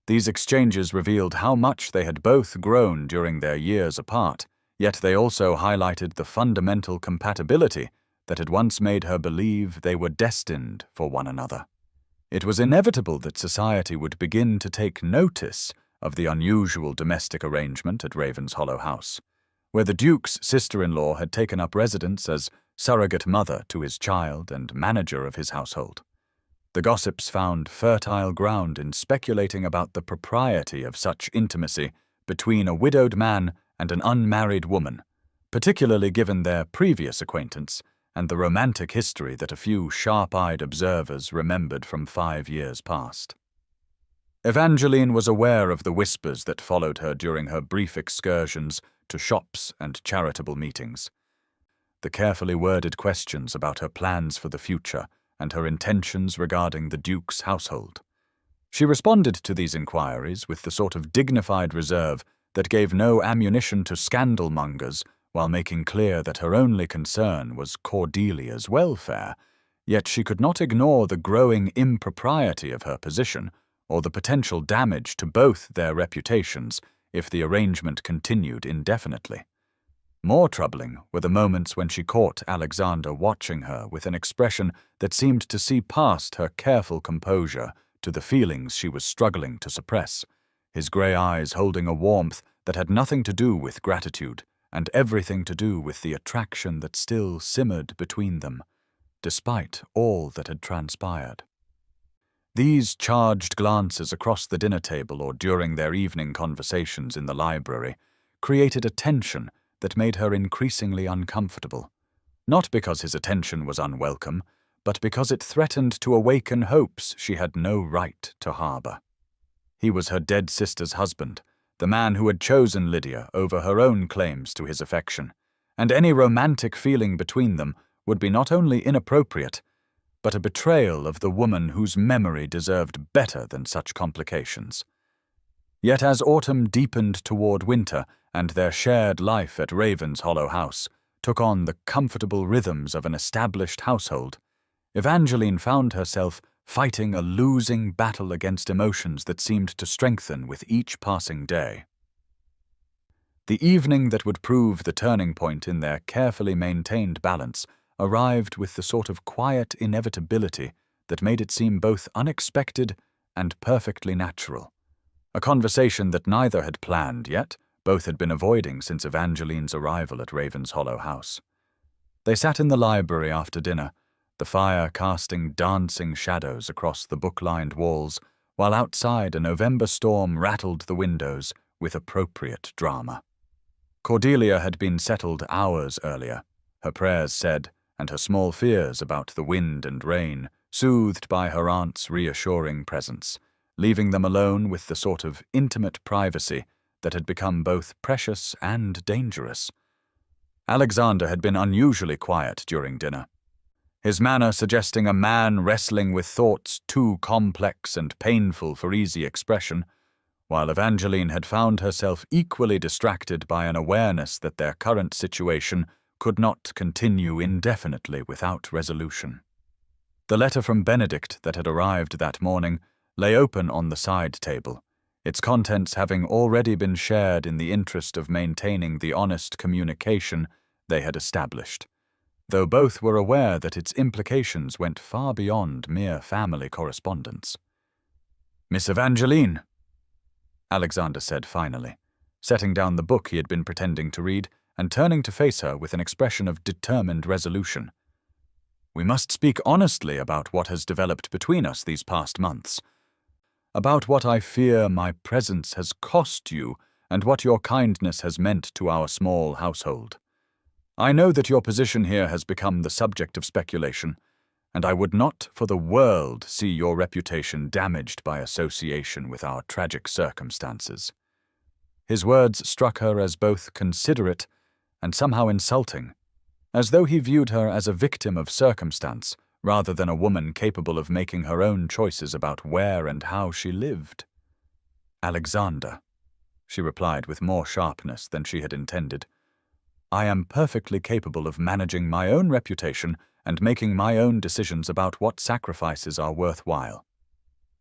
These exchanges revealed how much they had both grown during their years apart, yet they also highlighted the fundamental compatibility that had once made her believe they were destined for one another. It was inevitable that society would begin to take notice of the unusual domestic arrangement at Ravenshollow House, where the Duke's sister-in-law had taken up residence as surrogate mother to his child and manager of his household. The gossips found fertile ground in speculating about the propriety of such intimacy between a widowed man and an unmarried woman, particularly given their previous acquaintance and the romantic history that a few sharp-eyed observers remembered from 5 years past. Evangeline was aware of the whispers that followed her during her brief excursions to shops and charitable meetings. The carefully worded questions about her plans for the future and her intentions regarding the Duke's household. She responded to these inquiries with the sort of dignified reserve that gave no ammunition to scandal-mongers while making clear that her only concern was Cordelia's welfare, yet she could not ignore the growing impropriety of her position or the potential damage to both their reputations if the arrangement continued indefinitely. More troubling were the moments when she caught Alexander watching her with an expression that seemed to see past her careful composure to the feelings she was struggling to suppress, his grey eyes holding a warmth that had nothing to do with gratitude and everything to do with the attraction that still simmered between them, despite all that had transpired. These charged glances across the dinner table or during their evening conversations in the library created a tension that made her increasingly uncomfortable, not because his attention was unwelcome, but because it threatened to awaken hopes she had no right to harbour. He was her dead sister's husband, the man who had chosen Lydia over her own claims to his affection, and any romantic feeling between them would be not only inappropriate, but a betrayal of the woman whose memory deserved better than such complications. Yet as autumn deepened toward winter and their shared life at Raven's Hollow House took on the comfortable rhythms of an established household, Evangeline found herself fighting a losing battle against emotions that seemed to strengthen with each passing day. The evening that would prove the turning point in their carefully maintained balance arrived with the sort of quiet inevitability that made it seem both unexpected and perfectly natural. A conversation that neither had planned, yet both had been avoiding since Evangeline's arrival at Raven's Hollow House. They sat in the library after dinner, the fire casting dancing shadows across the book-lined walls, while outside a November storm rattled the windows with appropriate drama. Cordelia had been settled hours earlier, her prayers said, and her small fears about the wind and rain soothed by her aunt's reassuring presence, leaving them alone with the sort of intimate privacy that had become both precious and dangerous. Alexander had been unusually quiet during dinner, his manner suggesting a man wrestling with thoughts too complex and painful for easy expression, while Evangeline had found herself equally distracted by an awareness that their current situation could not continue indefinitely without resolution. The letter from Benedict that had arrived that morning lay open on the side table, its contents having already been shared in the interest of maintaining the honest communication they had established, though both were aware that its implications went far beyond mere family correspondence. "Miss Evangeline," Alexander said finally, setting down the book he had been pretending to read and turning to face her with an expression of determined resolution. "We must speak honestly about what has developed between us these past months, about what I fear my presence has cost you and what your kindness has meant to our small household. I know that your position here has become the subject of speculation, and I would not for the world see your reputation damaged by association with our tragic circumstances." His words struck her as both considerate and somehow insulting, as though he viewed her as a victim of circumstance rather than a woman capable of making her own choices about where and how she lived. "Alexander," she replied with more sharpness than she had intended, "I am perfectly capable of managing my own reputation and making my own decisions about what sacrifices are worthwhile.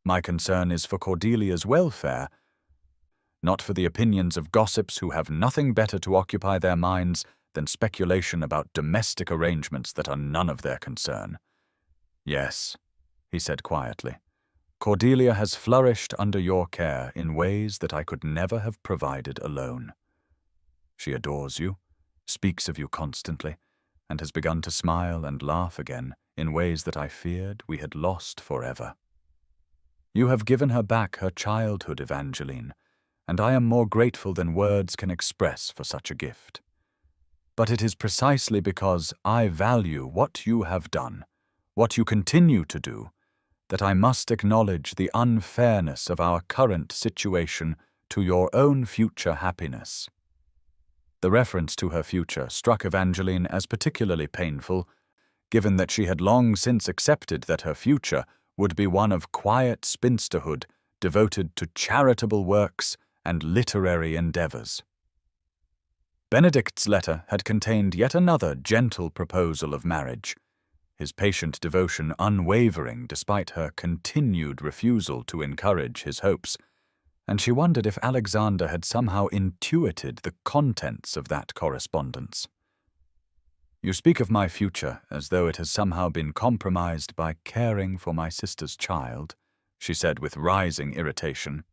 My concern is for Cordelia's welfare, not for the opinions of gossips who have nothing better to occupy their minds than speculation about domestic arrangements that are none of their concern. Yes," he said quietly, "Cordelia has flourished under your care in ways that I could never have provided alone. She adores you, speaks of you constantly, and has begun to smile and laugh again in ways that I feared we had lost forever. You have given her back her childhood, Evangeline, and I am more grateful than words can express for such a gift. But it is precisely because I value what you have done, what you continue to do, that I must acknowledge the unfairness of our current situation to your own future happiness." The reference to her future struck Evangeline as particularly painful, given that she had long since accepted that her future would be one of quiet spinsterhood devoted to charitable works and literary endeavors. Benedict's letter had contained yet another gentle proposal of marriage, his patient devotion unwavering despite her continued refusal to encourage his hopes, and she wondered if Alexander had somehow intuited the contents of that correspondence. "You speak of my future as though it has somehow been compromised by caring for my sister's child," she said with rising irritation.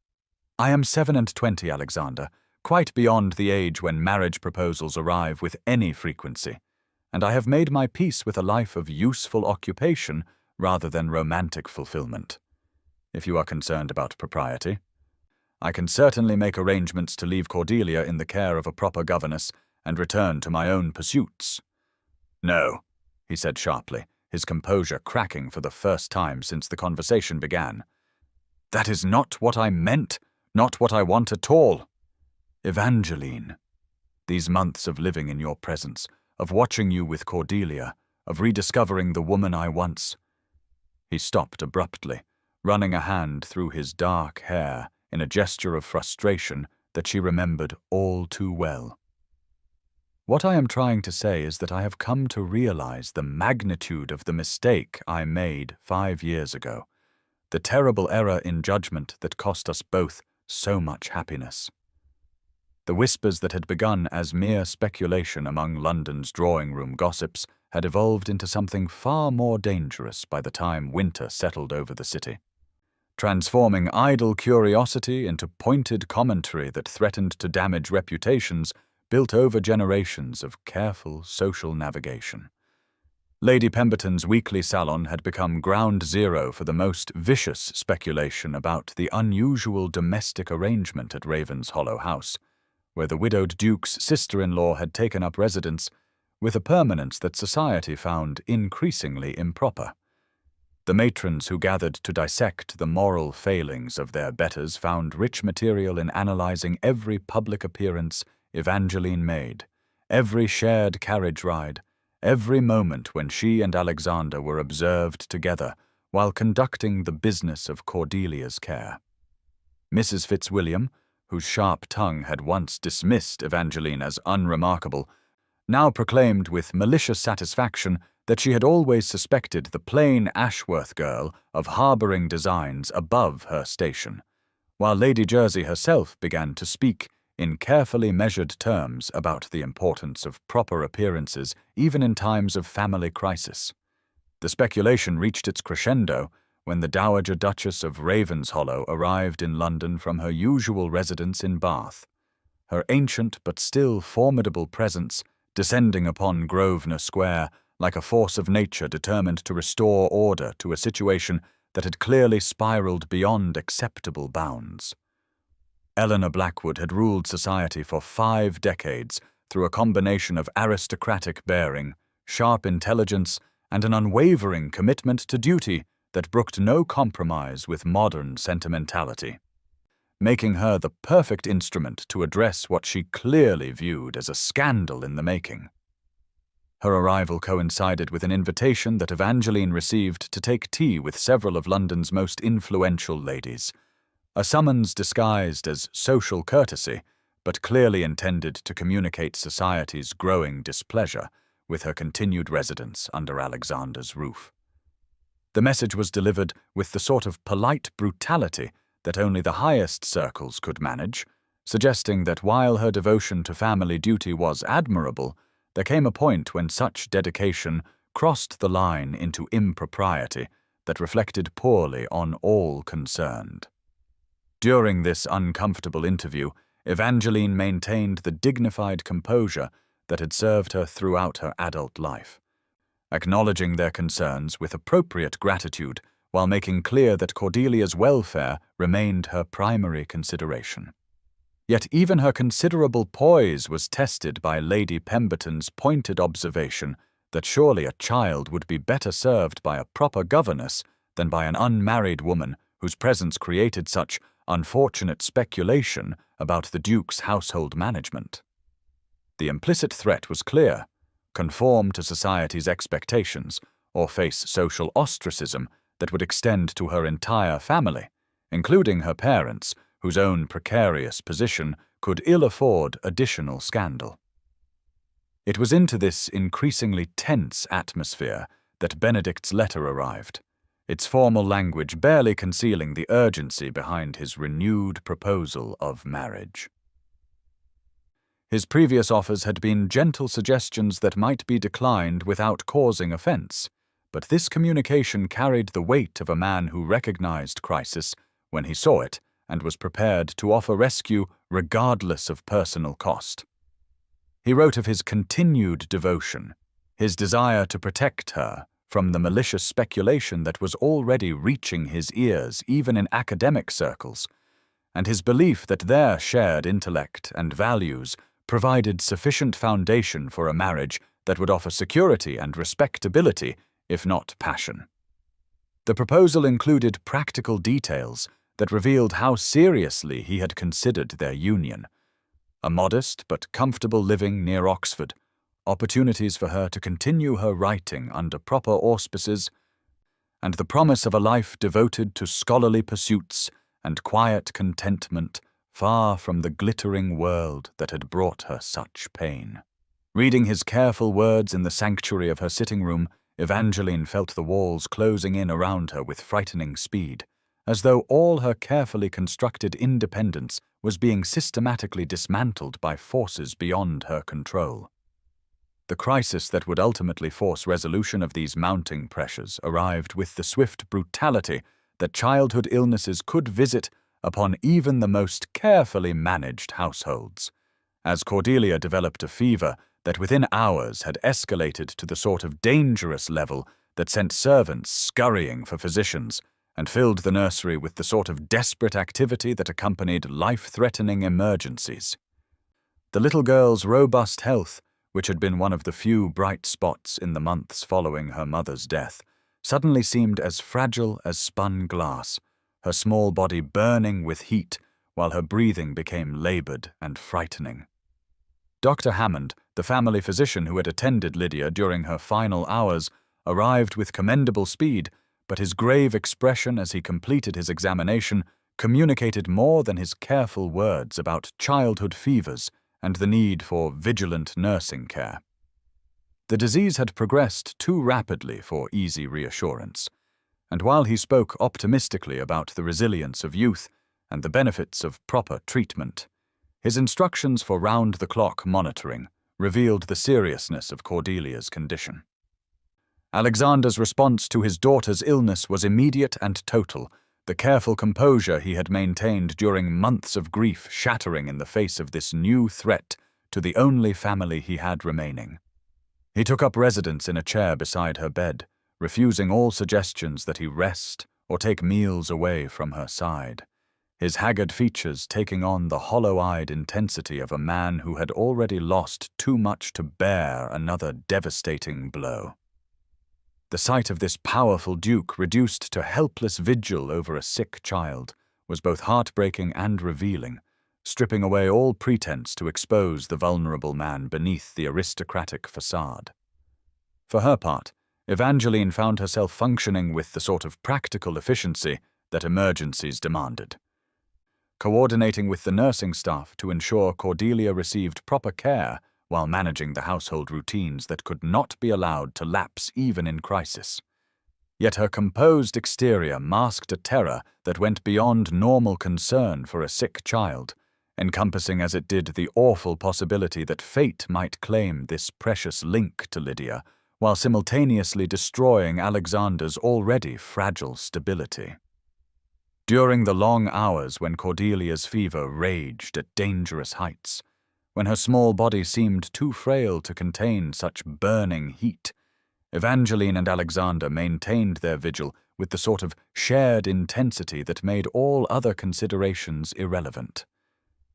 "I am 27, Alexander, quite beyond the age when marriage proposals arrive with any frequency, and I have made my peace with a life of useful occupation rather than romantic fulfillment. If you are concerned about propriety, I can certainly make arrangements to leave Cordelia in the care of a proper governess and return to my own pursuits." "No," he said sharply, his composure cracking for the first time since the conversation began. "That is not what I meant, not what I want at all. Evangeline, these months of living in your presence, of watching you with Cordelia, of rediscovering the woman I once—" He stopped abruptly, running a hand through his dark hair in a gesture of frustration that she remembered all too well. What I am trying to say is that I have come to realize the magnitude of the mistake I made 5 years ago, the terrible error in judgment that cost us both so much happiness. The whispers that had begun as mere speculation among London's drawing-room gossips had evolved into something far more dangerous by the time winter settled over the city, transforming idle curiosity into pointed commentary that threatened to damage reputations built over generations of careful social navigation. Lady Pemberton's weekly salon had become ground zero for the most vicious speculation about the unusual domestic arrangement at Ravenshollow House, where the widowed Duke's sister-in-law had taken up residence with a permanence that society found increasingly improper. The matrons who gathered to dissect the moral failings of their betters found rich material in analyzing every public appearance Evangeline made, every shared carriage ride, every moment when she and Alexander were observed together while conducting the business of Cordelia's care. Mrs. Fitzwilliam, whose sharp tongue had once dismissed Evangeline as unremarkable, now proclaimed with malicious satisfaction that she had always suspected the plain Ashworth girl of harboring designs above her station, while Lady Jersey herself began to speak in carefully measured terms about the importance of proper appearances even in times of family crisis. The speculation reached its crescendo when the Dowager Duchess of Ravenshollow arrived in London from her usual residence in Bath, her ancient but still formidable presence descending upon Grosvenor Square like a force of nature determined to restore order to a situation that had clearly spiraled beyond acceptable bounds. Eleanor Blackwood had ruled society for 5 decades through a combination of aristocratic bearing, sharp intelligence, and an unwavering commitment to duty that brooked no compromise with modern sentimentality, making her the perfect instrument to address what she clearly viewed as a scandal in the making. Her arrival coincided with an invitation that Evangeline received to take tea with several of London's most influential ladies, a summons disguised as social courtesy, but clearly intended to communicate society's growing displeasure with her continued residence under Alexander's roof. The message was delivered with the sort of polite brutality that only the highest circles could manage, suggesting that while her devotion to family duty was admirable, there came a point when such dedication crossed the line into impropriety that reflected poorly on all concerned. During this uncomfortable interview, Evangeline maintained the dignified composure that had served her throughout her adult life, acknowledging their concerns with appropriate gratitude while making clear that Cordelia's welfare remained her primary consideration. Yet even her considerable poise was tested by Lady Pemberton's pointed observation that surely a child would be better served by a proper governess than by an unmarried woman whose presence created such unfortunate speculation about the Duke's household management. The implicit threat was clear: conform to society's expectations or face social ostracism that would extend to her entire family, including her parents, whose own precarious position could ill afford additional scandal. It was into this increasingly tense atmosphere that Benedict's letter arrived, its formal language barely concealing the urgency behind his renewed proposal of marriage. His previous offers had been gentle suggestions that might be declined without causing offense, but this communication carried the weight of a man who recognized crisis when he saw it and was prepared to offer rescue regardless of personal cost. He wrote of his continued devotion, his desire to protect her from the malicious speculation that was already reaching his ears even in academic circles, and his belief that their shared intellect and values provided sufficient foundation for a marriage that would offer security and respectability, if not passion. The proposal included practical details that revealed how seriously he had considered their union: a modest but comfortable living near Oxford, opportunities for her to continue her writing under proper auspices, and the promise of a life devoted to scholarly pursuits and quiet contentment, far from the glittering world that had brought her such pain. Reading his careful words in the sanctuary of her sitting room, Evangeline felt the walls closing in around her with frightening speed, as though all her carefully constructed independence was being systematically dismantled by forces beyond her control. The crisis that would ultimately force resolution of these mounting pressures arrived with the swift brutality that childhood illnesses could visit upon even the most carefully managed households. As Cordelia developed a fever that within hours had escalated to the sort of dangerous level that sent servants scurrying for physicians and filled the nursery with the sort of desperate activity that accompanied life-threatening emergencies. The little girl's robust health, which had been one of the few bright spots in the months following her mother's death, suddenly seemed as fragile as spun glass, her small body burning with heat while her breathing became labored and frightening. Dr. Hammond, the family physician who had attended Lydia during her final hours, arrived with commendable speed, but his grave expression as he completed his examination communicated more than his careful words about childhood fevers and the need for vigilant nursing care. The disease had progressed too rapidly for easy reassurance, and while he spoke optimistically about the resilience of youth and the benefits of proper treatment, his instructions for round-the-clock monitoring revealed the seriousness of Cordelia's condition. Alexander's response to his daughter's illness was immediate and total, the careful composure he had maintained during months of grief shattering in the face of this new threat to the only family he had remaining. He took up residence in a chair beside her bed, refusing all suggestions that he rest or take meals away from her side, his haggard features taking on the hollow-eyed intensity of a man who had already lost too much to bear another devastating blow. The sight of this powerful duke reduced to helpless vigil over a sick child was both heartbreaking and revealing, stripping away all pretense to expose the vulnerable man beneath the aristocratic facade. For her part, Evangeline found herself functioning with the sort of practical efficiency that emergencies demanded. Coordinating with the nursing staff to ensure Cordelia received proper care while managing the household routines that could not be allowed to lapse even in crisis. Yet her composed exterior masked a terror that went beyond normal concern for a sick child, encompassing as it did the awful possibility that fate might claim this precious link to Lydia, while simultaneously destroying Alexander's already fragile stability. During the long hours when Cordelia's fever raged at dangerous heights, when her small body seemed too frail to contain such burning heat, Evangeline and Alexander maintained their vigil with the sort of shared intensity that made all other considerations irrelevant.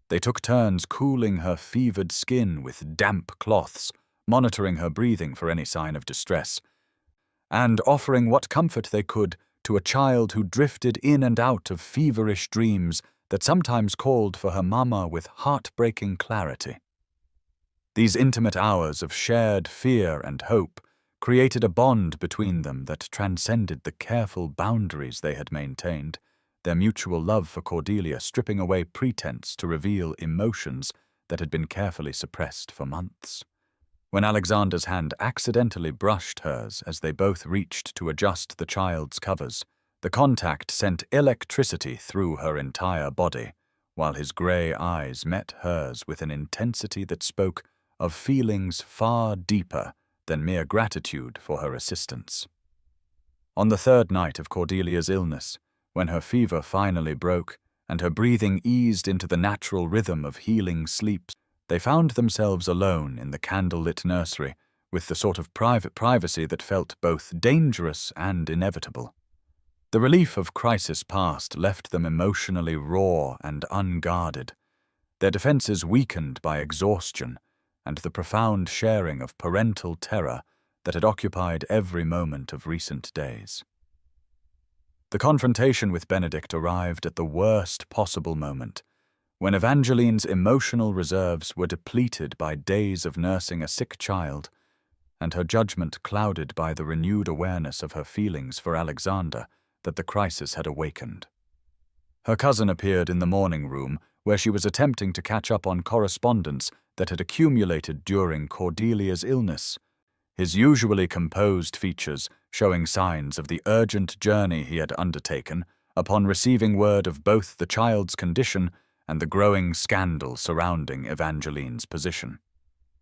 They took turns cooling her fevered skin with damp cloths, monitoring her breathing for any sign of distress, and offering what comfort they could to a child who drifted in and out of feverish dreams that sometimes called for her mama with heartbreaking clarity. These intimate hours of shared fear and hope created a bond between them that transcended the careful boundaries they had maintained, their mutual love for Cordelia stripping away pretense to reveal emotions that had been carefully suppressed for months. When Alexander's hand accidentally brushed hers as they both reached to adjust the child's covers, the contact sent electricity through her entire body, while his grey eyes met hers with an intensity that spoke of feelings far deeper than mere gratitude for her assistance. On the third night of Cordelia's illness, when her fever finally broke and her breathing eased into the natural rhythm of healing sleep, they found themselves alone in the candle-lit nursery with the sort of private privacy that felt both dangerous and inevitable. The relief of crisis past left them emotionally raw and unguarded, their defenses weakened by exhaustion and the profound sharing of parental terror that had occupied every moment of recent days. The confrontation with Benedict arrived at the worst possible moment, when Evangeline's emotional reserves were depleted by days of nursing a sick child, and her judgment clouded by the renewed awareness of her feelings for Alexander that the crisis had awakened. Her cousin appeared in the morning room, where she was attempting to catch up on correspondence that had accumulated during Cordelia's illness. His usually composed features showing signs of the urgent journey he had undertaken upon receiving word of both the child's condition and the growing scandal surrounding Evangeline's position.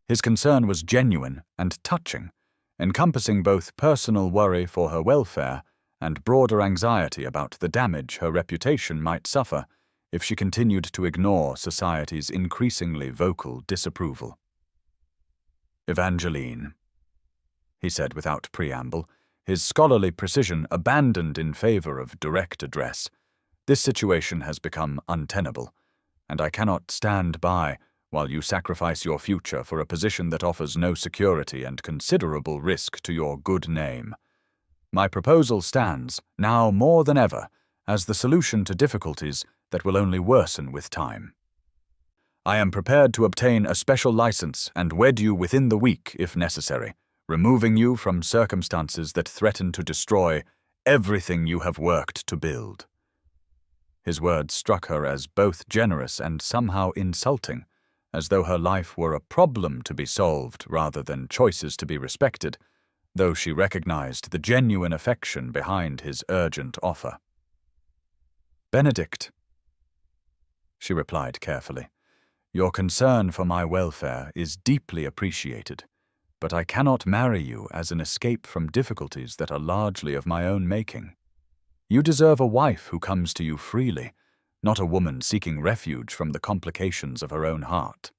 His concern was genuine and touching, encompassing both personal worry for her welfare and broader anxiety about the damage her reputation might suffer if she continued to ignore society's increasingly vocal disapproval. "Evangeline," he said without preamble, his scholarly precision abandoned in favor of direct address. "This situation has become untenable, and I cannot stand by while you sacrifice your future for a position that offers no security and considerable risk to your good name. My proposal stands, now more than ever, as the solution to difficulties that will only worsen with time. I am prepared to obtain a special license and wed you within the week if necessary, removing you from circumstances that threaten to destroy everything you have worked to build." His words struck her as both generous and somehow insulting, as though her life were a problem to be solved rather than choices to be respected, though she recognized the genuine affection behind his urgent offer. "Benedict," she replied carefully, "your concern for my welfare is deeply appreciated, but I cannot marry you as an escape from difficulties that are largely of my own making. You deserve a wife who comes to you freely, not a woman seeking refuge from the complications of her own heart."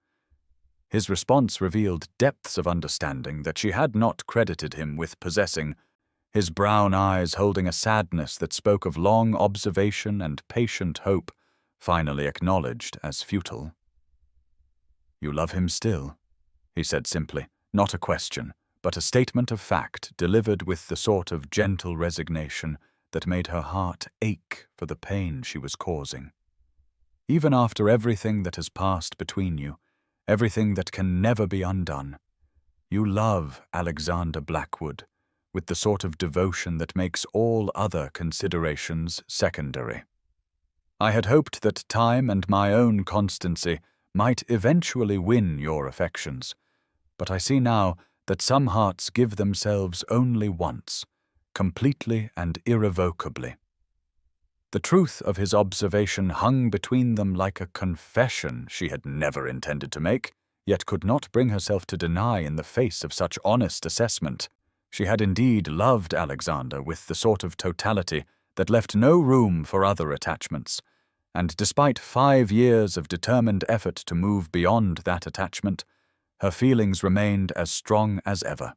His response revealed depths of understanding that she had not credited him with possessing, his brown eyes holding a sadness that spoke of long observation and patient hope, finally acknowledged as futile. "You love him still," he said simply, not a question, but a statement of fact delivered with the sort of gentle resignation that made her heart ache for the pain she was causing. "Even after everything that has passed between you, everything that can never be undone, you love Alexander Blackwood with the sort of devotion that makes all other considerations secondary. I had hoped that time and my own constancy might eventually win your affections, but I see now that some hearts give themselves only once, completely and irrevocably." The truth of his observation hung between them like a confession she had never intended to make, yet could not bring herself to deny in the face of such honest assessment. She had indeed loved Alexander with the sort of totality that left no room for other attachments, and despite 5 years of determined effort to move beyond that attachment, her feelings remained as strong as ever,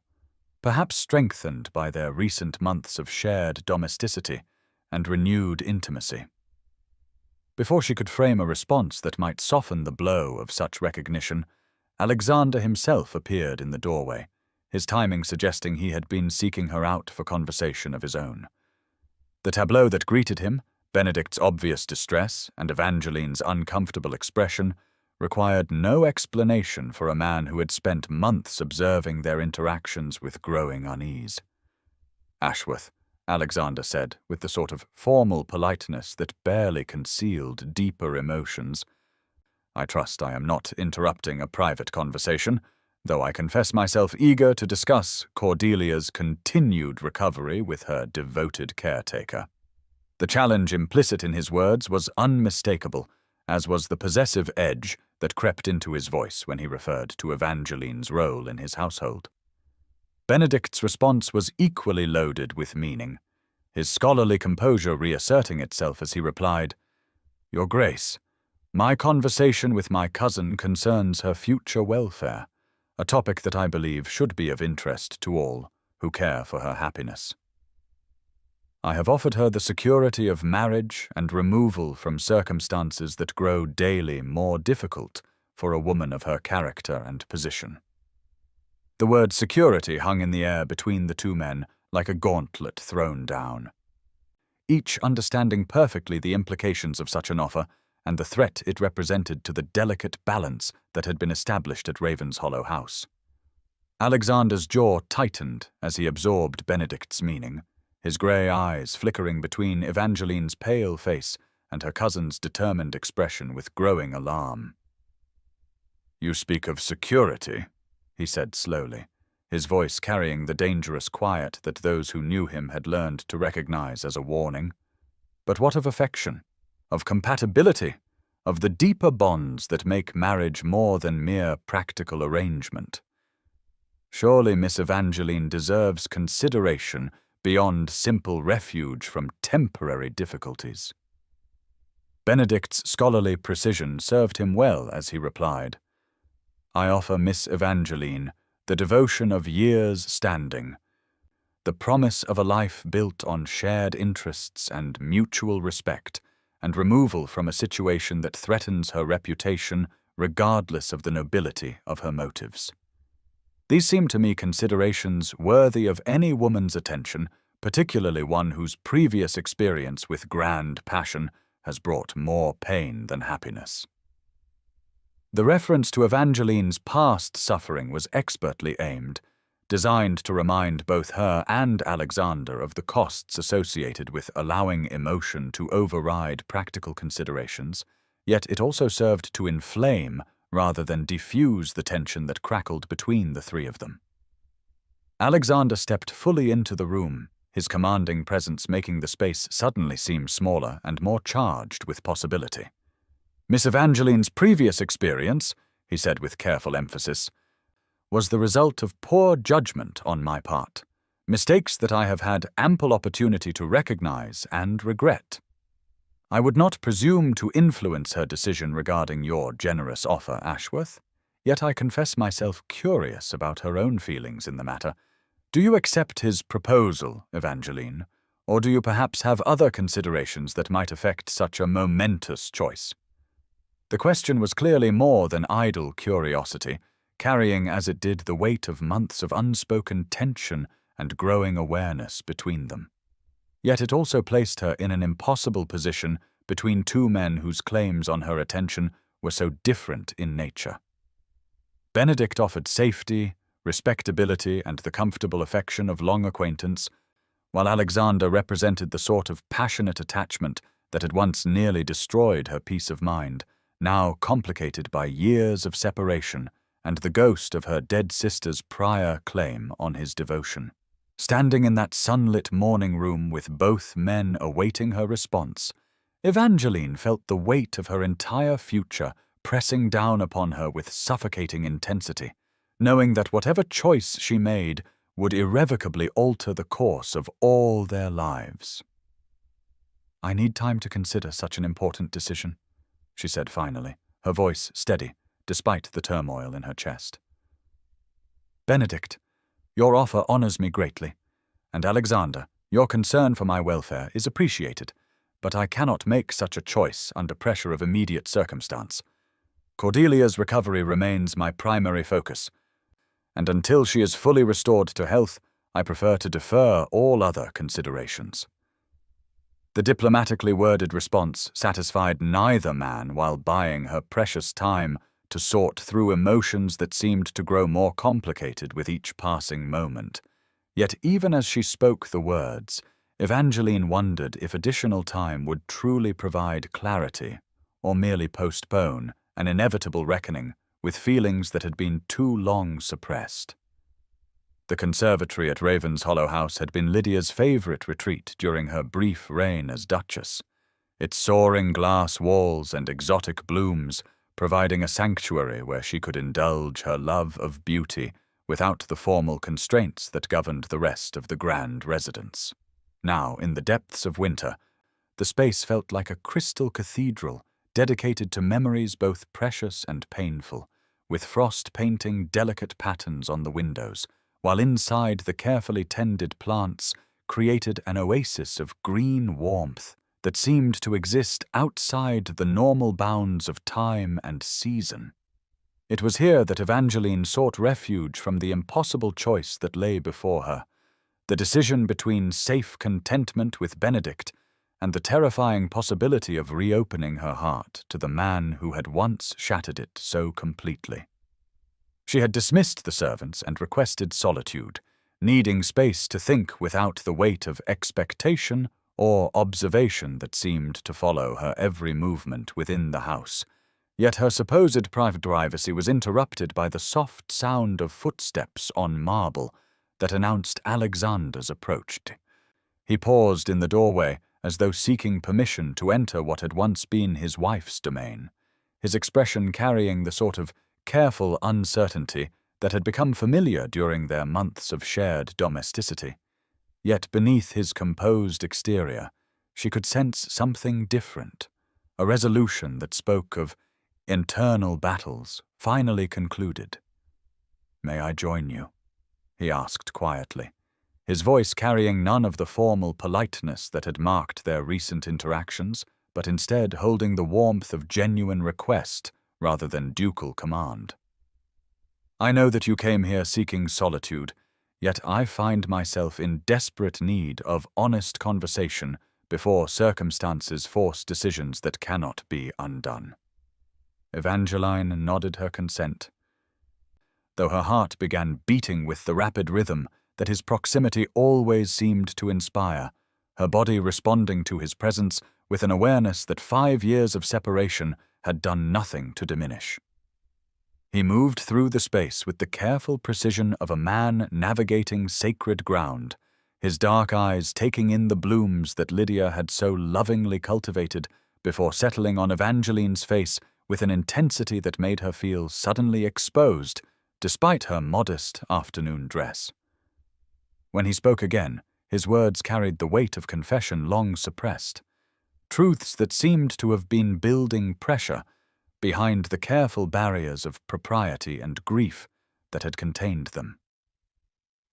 perhaps strengthened by their recent months of shared domesticity and renewed intimacy. Before she could frame a response that might soften the blow of such recognition, Alexander himself appeared in the doorway, his timing suggesting he had been seeking her out for conversation of his own. The tableau that greeted him, Benedict's obvious distress and Evangeline's uncomfortable expression, required no explanation for a man who had spent months observing their interactions with growing unease. "Ashworth," Alexander said, with the sort of formal politeness that barely concealed deeper emotions, "I trust I am not interrupting a private conversation, though I confess myself eager to discuss Cordelia's continued recovery with her devoted caretaker." The challenge implicit in his words was unmistakable, as was the possessive edge that crept into his voice when he referred to Evangeline's role in his household. Benedict's response was equally loaded with meaning, his scholarly composure reasserting itself as he replied, "Your Grace, my conversation with my cousin concerns her future welfare, a topic that I believe should be of interest to all who care for her happiness. I have offered her the security of marriage and removal from circumstances that grow daily more difficult for a woman of her character and position." The word security hung in the air between the two men like a gauntlet thrown down, each understanding perfectly the implications of such an offer and the threat it represented to the delicate balance that had been established at Ravenshollow House. Alexander's jaw tightened as he absorbed Benedict's meaning, his grey eyes flickering between Evangeline's pale face and her cousin's determined expression with growing alarm. "You speak of security," he said slowly, his voice carrying the dangerous quiet that those who knew him had learned to recognize as a warning. "But what of affection? Of compatibility? Of the deeper bonds that make marriage more than mere practical arrangement? Surely Miss Evangeline deserves consideration beyond simple refuge from temporary difficulties." Benedict's scholarly precision served him well as he replied, "I offer Miss Evangeline the devotion of years' standing, the promise of a life built on shared interests and mutual respect, and removal from a situation that threatens her reputation regardless of the nobility of her motives. These seem to me considerations worthy of any woman's attention, particularly one whose previous experience with grand passion has brought more pain than happiness." The reference to Evangeline's past suffering was expertly aimed, designed to remind both her and Alexander of the costs associated with allowing emotion to override practical considerations, yet it also served to inflame rather than diffuse the tension that crackled between the three of them. Alexander stepped fully into the room, his commanding presence making the space suddenly seem smaller and more charged with possibility. "Miss Evangeline's previous experience," he said with careful emphasis, "was the result of poor judgment on my part, mistakes that I have had ample opportunity to recognize and regret. I would not presume to influence her decision regarding your generous offer, Ashworth, yet I confess myself curious about her own feelings in the matter. Do you accept his proposal, Evangeline, or do you perhaps have other considerations that might affect such a momentous choice?" The question was clearly more than idle curiosity, carrying as it did the weight of months of unspoken tension and growing awareness between them. Yet it also placed her in an impossible position between two men whose claims on her attention were so different in nature. Benedict offered safety, respectability, and the comfortable affection of long acquaintance, while Alexander represented the sort of passionate attachment that had once nearly destroyed her peace of mind, now complicated by years of separation and the ghost of her dead sister's prior claim on his devotion. Standing in that sunlit morning room with both men awaiting her response, Evangeline felt the weight of her entire future pressing down upon her with suffocating intensity, knowing that whatever choice she made would irrevocably alter the course of all their lives. "I need time to consider such an important decision," she said finally, her voice steady, despite the turmoil in her chest. "Benedict, your offer honors me greatly, and Alexander, your concern for my welfare is appreciated, but I cannot make such a choice under pressure of immediate circumstance. Cordelia's recovery remains my primary focus, and until she is fully restored to health, I prefer to defer all other considerations." The diplomatically worded response satisfied neither man while buying her precious time to sort through emotions that seemed to grow more complicated with each passing moment. Yet even as she spoke the words, Evangeline wondered if additional time would truly provide clarity or merely postpone an inevitable reckoning with feelings that had been too long suppressed. The conservatory at Ravenshollow House had been Lydia's favorite retreat during her brief reign as Duchess, its soaring glass walls and exotic blooms providing a sanctuary where she could indulge her love of beauty without the formal constraints that governed the rest of the grand residence. Now, in the depths of winter, the space felt like a crystal cathedral dedicated to memories both precious and painful, with frost painting delicate patterns on the windows, while inside the carefully tended plants created an oasis of green warmth that seemed to exist outside the normal bounds of time and season. It was here that Evangeline sought refuge from the impossible choice that lay before her, the decision between safe contentment with Benedict and the terrifying possibility of reopening her heart to the man who had once shattered it so completely. She had dismissed the servants and requested solitude, needing space to think without the weight of expectation or observation that seemed to follow her every movement within the house. Yet her supposed private privacy was interrupted by the soft sound of footsteps on marble that announced Alexander's approach. He paused in the doorway as though seeking permission to enter what had once been his wife's domain, his expression carrying the sort of careful uncertainty that had become familiar during their months of shared domesticity. Yet beneath his composed exterior, she could sense something different, a resolution that spoke of internal battles finally concluded. "May I join you?" he asked quietly, his voice carrying none of the formal politeness that had marked their recent interactions, but instead holding the warmth of genuine request rather than ducal command. "I know that you came here seeking solitude, yet I find myself in desperate need of honest conversation before circumstances force decisions that cannot be undone." Evangeline nodded her consent, though her heart began beating with the rapid rhythm that his proximity always seemed to inspire, her body responding to his presence with an awareness that 5 years of separation had done nothing to diminish. He moved through the space with the careful precision of a man navigating sacred ground, his dark eyes taking in the blooms that Lydia had so lovingly cultivated before settling on Evangeline's face with an intensity that made her feel suddenly exposed, despite her modest afternoon dress. When he spoke again, his words carried the weight of confession long suppressed, truths that seemed to have been building pressure behind the careful barriers of propriety and grief that had contained them.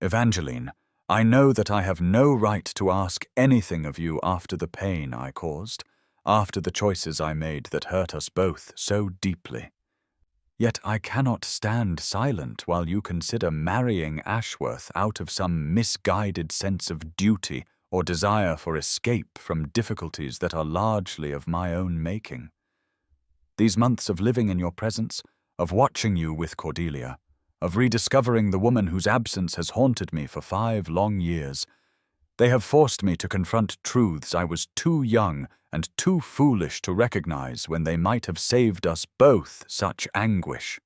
"Evangeline, I know that I have no right to ask anything of you after the pain I caused, after the choices I made that hurt us both so deeply. Yet I cannot stand silent while you consider marrying Ashworth out of some misguided sense of duty or desire for escape from difficulties that are largely of my own making. These months of living in your presence, of watching you with Cordelia, of rediscovering the woman whose absence has haunted me for 5 long years, they have forced me to confront truths I was too young and too foolish to recognize when they might have saved us both such anguish."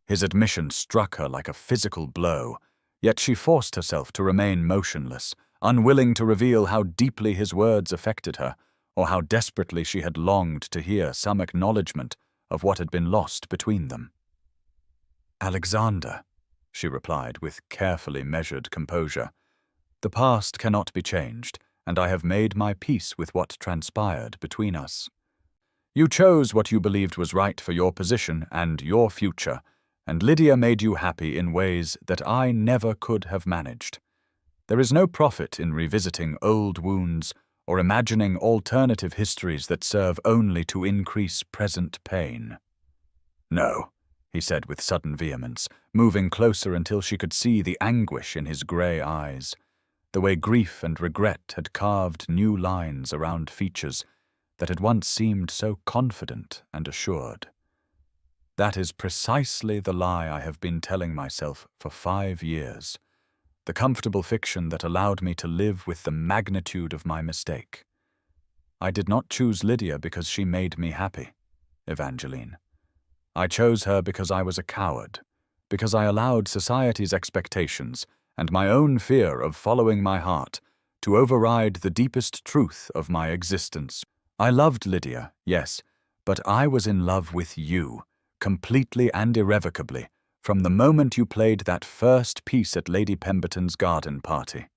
His admission struck her like a physical blow, yet she forced herself to remain motionless, unwilling to reveal how deeply his words affected her, or how desperately she had longed to hear some acknowledgement of what had been lost between them. "Alexander," she replied with carefully measured composure, "the past cannot be changed, and I have made my peace with what transpired between us. You chose what you believed was right for your position and your future, and Lydia made you happy in ways that I never could have managed. There is no profit in revisiting old wounds or imagining alternative histories that serve only to increase present pain." "No," he said with sudden vehemence, moving closer until she could see the anguish in his grey eyes, the way grief and regret had carved new lines around features that had once seemed so confident and assured. "That is precisely the lie I have been telling myself for 5 years, the comfortable fiction that allowed me to live with the magnitude of my mistake. I did not choose Lydia because she made me happy, Evangeline. I chose her because I was a coward, because I allowed society's expectations and my own fear of following my heart to override the deepest truth of my existence. I loved Lydia, yes, but I was in love with you, completely and irrevocably, from the moment you played that first piece at Lady Pemberton's garden party.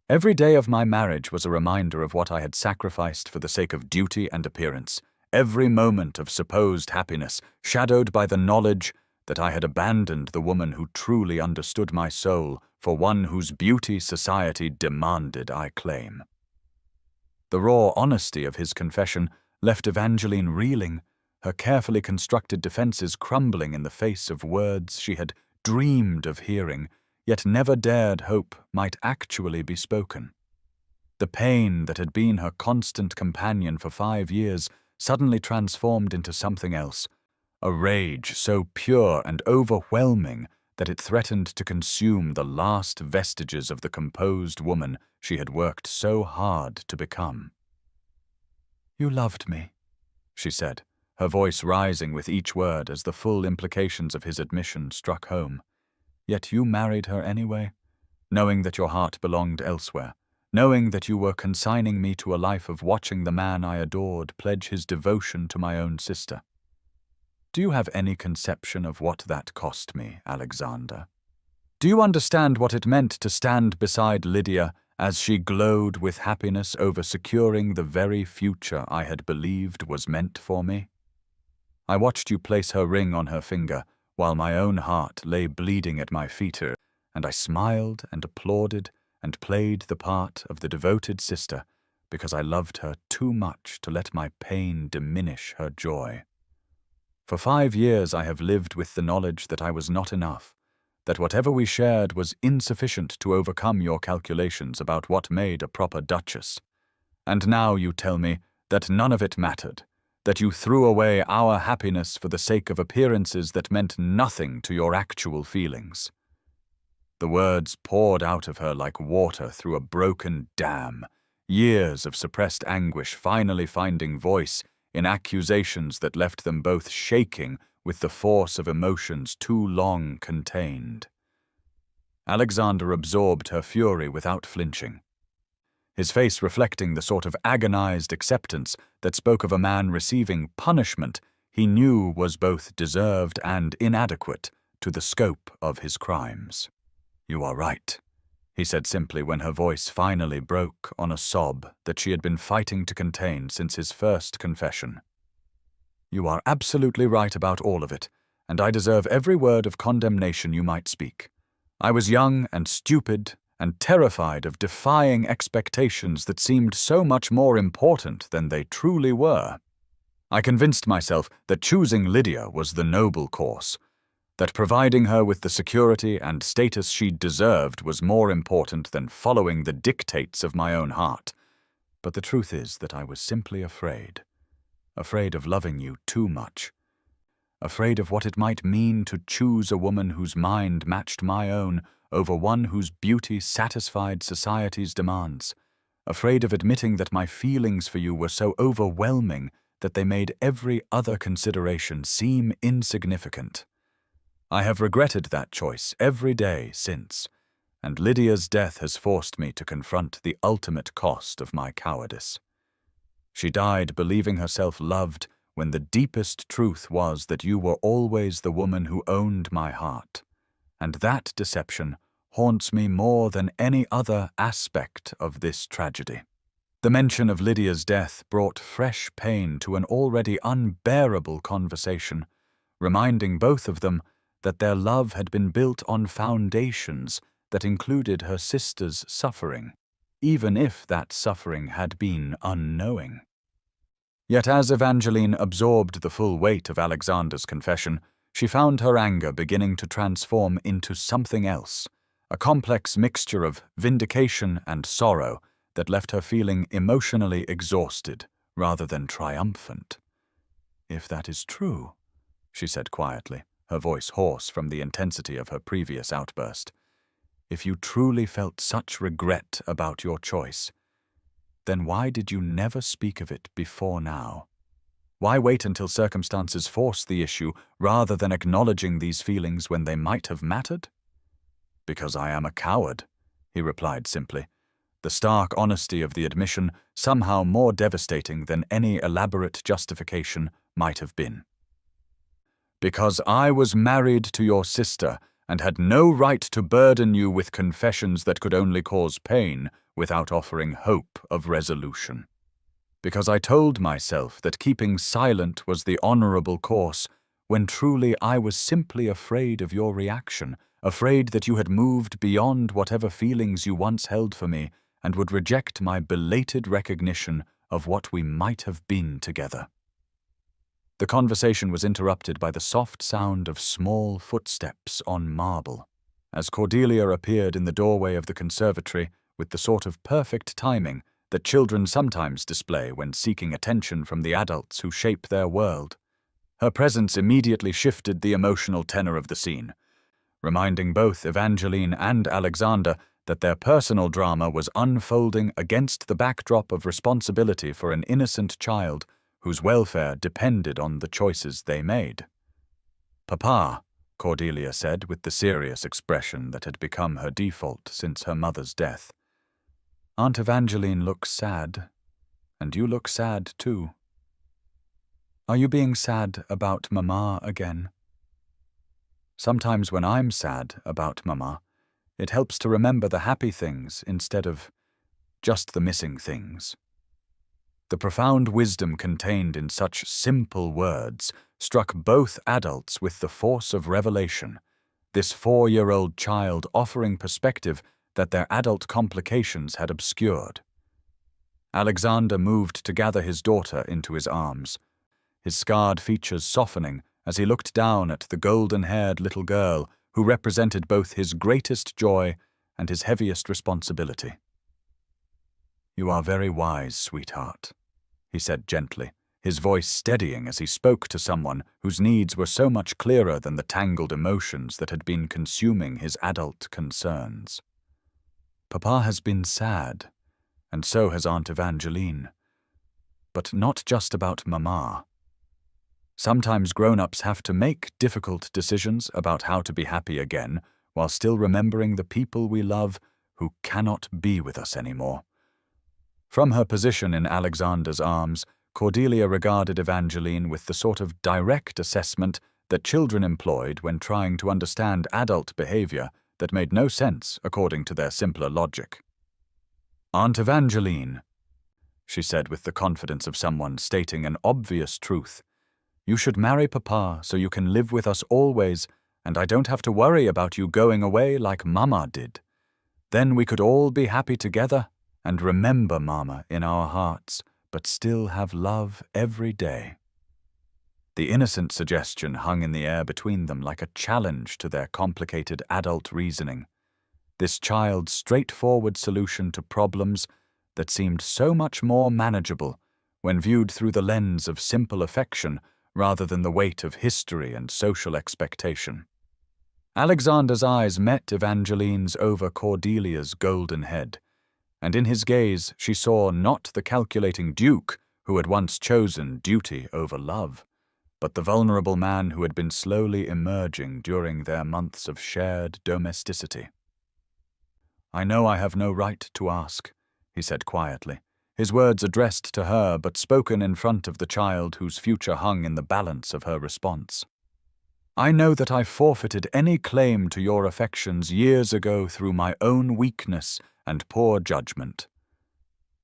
Every day of my marriage was a reminder of what I had sacrificed for the sake of duty and appearance, every moment of supposed happiness shadowed by the knowledge that I had abandoned the woman who truly understood my soul for one whose beauty society demanded I claim." The raw honesty of his confession left Evangeline reeling, her carefully constructed defenses crumbling in the face of words she had dreamed of hearing, yet never dared hope might actually be spoken. The pain that had been her constant companion for 5 years suddenly transformed into something else, a rage so pure and overwhelming that it threatened to consume the last vestiges of the composed woman she had worked so hard to become. "You loved me," she said, her voice rising with each word as the full implications of his admission struck home. "Yet you married her anyway, knowing that your heart belonged elsewhere, knowing that you were consigning me to a life of watching the man I adored pledge his devotion to my own sister. Do you have any conception of what that cost me, Alexander? Do you understand what it meant to stand beside Lydia as she glowed with happiness over securing the very future I had believed was meant for me? I watched you place her ring on her finger while my own heart lay bleeding at my feet, and I smiled and applauded and played the part of the devoted sister because I loved her too much to let my pain diminish her joy. For 5 years I have lived with the knowledge that I was not enough, that whatever we shared was insufficient to overcome your calculations about what made a proper duchess. And now you tell me that none of it mattered, that you threw away our happiness for the sake of appearances that meant nothing to your actual feelings." The words poured out of her like water through a broken dam, years of suppressed anguish finally finding voice in accusations that left them both shaking with the force of emotions too long contained. Alexander absorbed her fury without flinching, his face reflecting the sort of agonized acceptance that spoke of a man receiving punishment he knew was both deserved and inadequate to the scope of his crimes. "You are right," he said simply when her voice finally broke on a sob that she had been fighting to contain since his first confession. "You are absolutely right about all of it, and I deserve every word of condemnation you might speak. I was young and stupid and terrified of defying expectations that seemed so much more important than they truly were. I convinced myself that choosing Lydia was the noble course, that providing her with the security and status she deserved was more important than following the dictates of my own heart. But the truth is that I was simply afraid of loving you too much, afraid of what it might mean to choose a woman whose mind matched my own over one whose beauty satisfied society's demands, afraid of admitting that my feelings for you were so overwhelming that they made every other consideration seem insignificant. I have regretted that choice every day since, and Lydia's death has forced me to confront the ultimate cost of my cowardice. She died believing herself loved when the deepest truth was that you were always the woman who owned my heart, and that deception haunts me more than any other aspect of this tragedy. The mention of Lydia's death brought fresh pain to an already unbearable conversation, reminding both of them that their love had been built on foundations that included her sister's suffering, even if that suffering had been unknowing. Yet as Evangeline absorbed the full weight of Alexander's confession, she found her anger beginning to transform into something else, a complex mixture of vindication and sorrow that left her feeling emotionally exhausted rather than triumphant. "If that is true," she said quietly, her voice hoarse from the intensity of her previous outburst, "if you truly felt such regret about your choice, then why did you never speak of it before now? Why wait until circumstances force the issue rather than acknowledging these feelings when they might have mattered?" "Because I am a coward," he replied simply, the stark honesty of the admission somehow more devastating than any elaborate justification might have been. "Because I was married to your sister and had no right to burden you with confessions that could only cause pain without offering hope of resolution. Because I told myself that keeping silent was the honorable course, when truly I was simply afraid of your reaction, afraid that you had moved beyond whatever feelings you once held for me and would reject my belated recognition of what we might have been together." The conversation was interrupted by the soft sound of small footsteps on marble, as Cordelia appeared in the doorway of the conservatory with the sort of perfect timing that children sometimes display when seeking attention from the adults who shape their world. Her presence immediately shifted the emotional tenor of the scene. reminding both Evangeline and Alexander that their personal drama was unfolding against the backdrop of responsibility for an innocent child whose welfare depended on the choices they made. "Papa," Cordelia said with the serious expression that had become her default since her mother's death, "Aunt Evangeline looks sad, and you look sad too. Are you being sad about Mama again? Sometimes when I'm sad about Mama, it helps to remember the happy things instead of just the missing things." The profound wisdom contained in such simple words struck both adults with the force of revelation, this 4-year-old child offering perspective that their adult complications had obscured. Alexander moved to gather his daughter into his arms, his scarred features softening as he looked down at the golden-haired little girl who represented both his greatest joy and his heaviest responsibility. "You are very wise, sweetheart," he said gently, his voice steadying as he spoke to someone whose needs were so much clearer than the tangled emotions that had been consuming his adult concerns. "Papa has been sad, and so has Aunt Evangeline. But not just about Mama. Sometimes grown-ups have to make difficult decisions about how to be happy again while still remembering the people we love who cannot be with us anymore." From her position in Alexander's arms, Cordelia regarded Evangeline with the sort of direct assessment that children employed when trying to understand adult behavior that made no sense according to their simpler logic. "Aunt Evangeline," she said with the confidence of someone stating an obvious truth, "you should marry Papa so you can live with us always, and I don't have to worry about you going away like Mama did. Then we could all be happy together and remember Mama in our hearts, but still have love every day." The innocent suggestion hung in the air between them like a challenge to their complicated adult reasoning. This child's straightforward solution to problems that seemed so much more manageable when viewed through the lens of simple affection rather than the weight of history and social expectation. Alexander's eyes met Evangeline's over Cordelia's golden head, and in his gaze she saw not the calculating duke who had once chosen duty over love, but the vulnerable man who had been slowly emerging during their months of shared domesticity. "I know I have no right to ask," he said quietly, his words addressed to her but spoken in front of the child whose future hung in the balance of her response. "I know that I forfeited any claim to your affections years ago through my own weakness and poor judgment.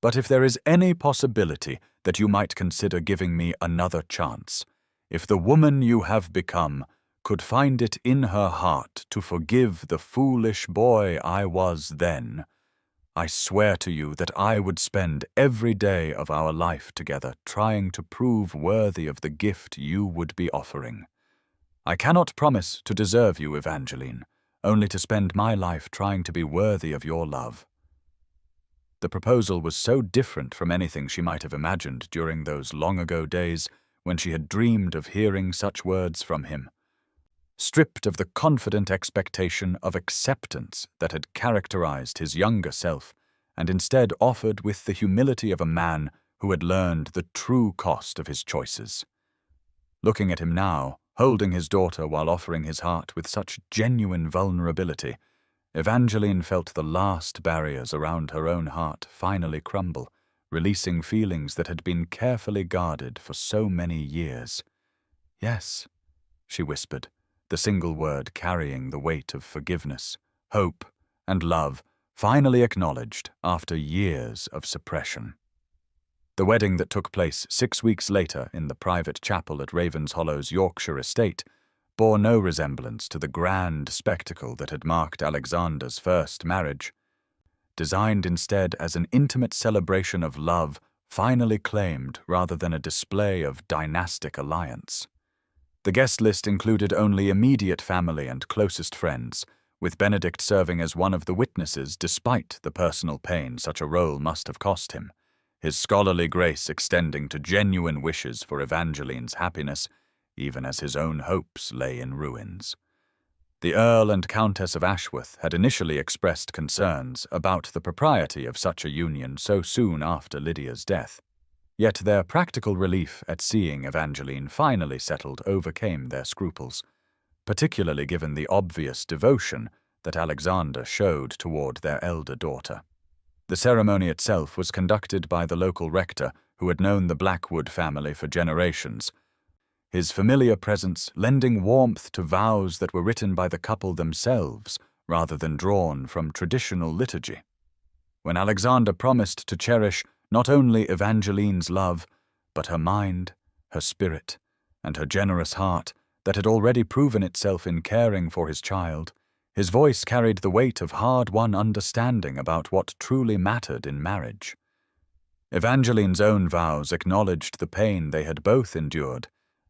But if there is any possibility that you might consider giving me another chance, if the woman you have become could find it in her heart to forgive the foolish boy I was then, I swear to you that I would spend every day of our life together trying to prove worthy of the gift you would be offering. I cannot promise to deserve you, Evangeline, only to spend my life trying to be worthy of your love." The proposal was so different from anything she might have imagined during those long-ago days when she had dreamed of hearing such words from him. Stripped of the confident expectation of acceptance that had characterized his younger self, and instead offered with the humility of a man who had learned the true cost of his choices. Looking at him now, holding his daughter while offering his heart with such genuine vulnerability, Evangeline felt the last barriers around her own heart finally crumble, releasing feelings that had been carefully guarded for so many years. "Yes," she whispered, the single word carrying the weight of forgiveness, hope, and love, finally acknowledged after years of suppression. The wedding that took place 6 weeks later in the private chapel at Ravenshollow's Yorkshire estate bore no resemblance to the grand spectacle that had marked Alexander's first marriage. Designed instead as an intimate celebration of love finally claimed rather than a display of dynastic alliance. The guest list included only immediate family and closest friends, with Benedict serving as one of the witnesses despite the personal pain such a role must have cost him, his scholarly grace extending to genuine wishes for Evangeline's happiness, even as his own hopes lay in ruins. The Earl and Countess of Ashworth had initially expressed concerns about the propriety of such a union so soon after Lydia's death. Yet their practical relief at seeing Evangeline finally settled overcame their scruples, particularly given the obvious devotion that Alexander showed toward their elder daughter. The ceremony itself was conducted by the local rector who had known the Blackwood family for generations, his familiar presence lending warmth to vows that were written by the couple themselves rather than drawn from traditional liturgy. When Alexander promised to cherish not only Evangeline's love, but her mind, her spirit, and her generous heart that had already proven itself in caring for his child, his voice carried the weight of hard-won understanding about what truly mattered in marriage. Evangeline's own vows acknowledged the pain they had both endured,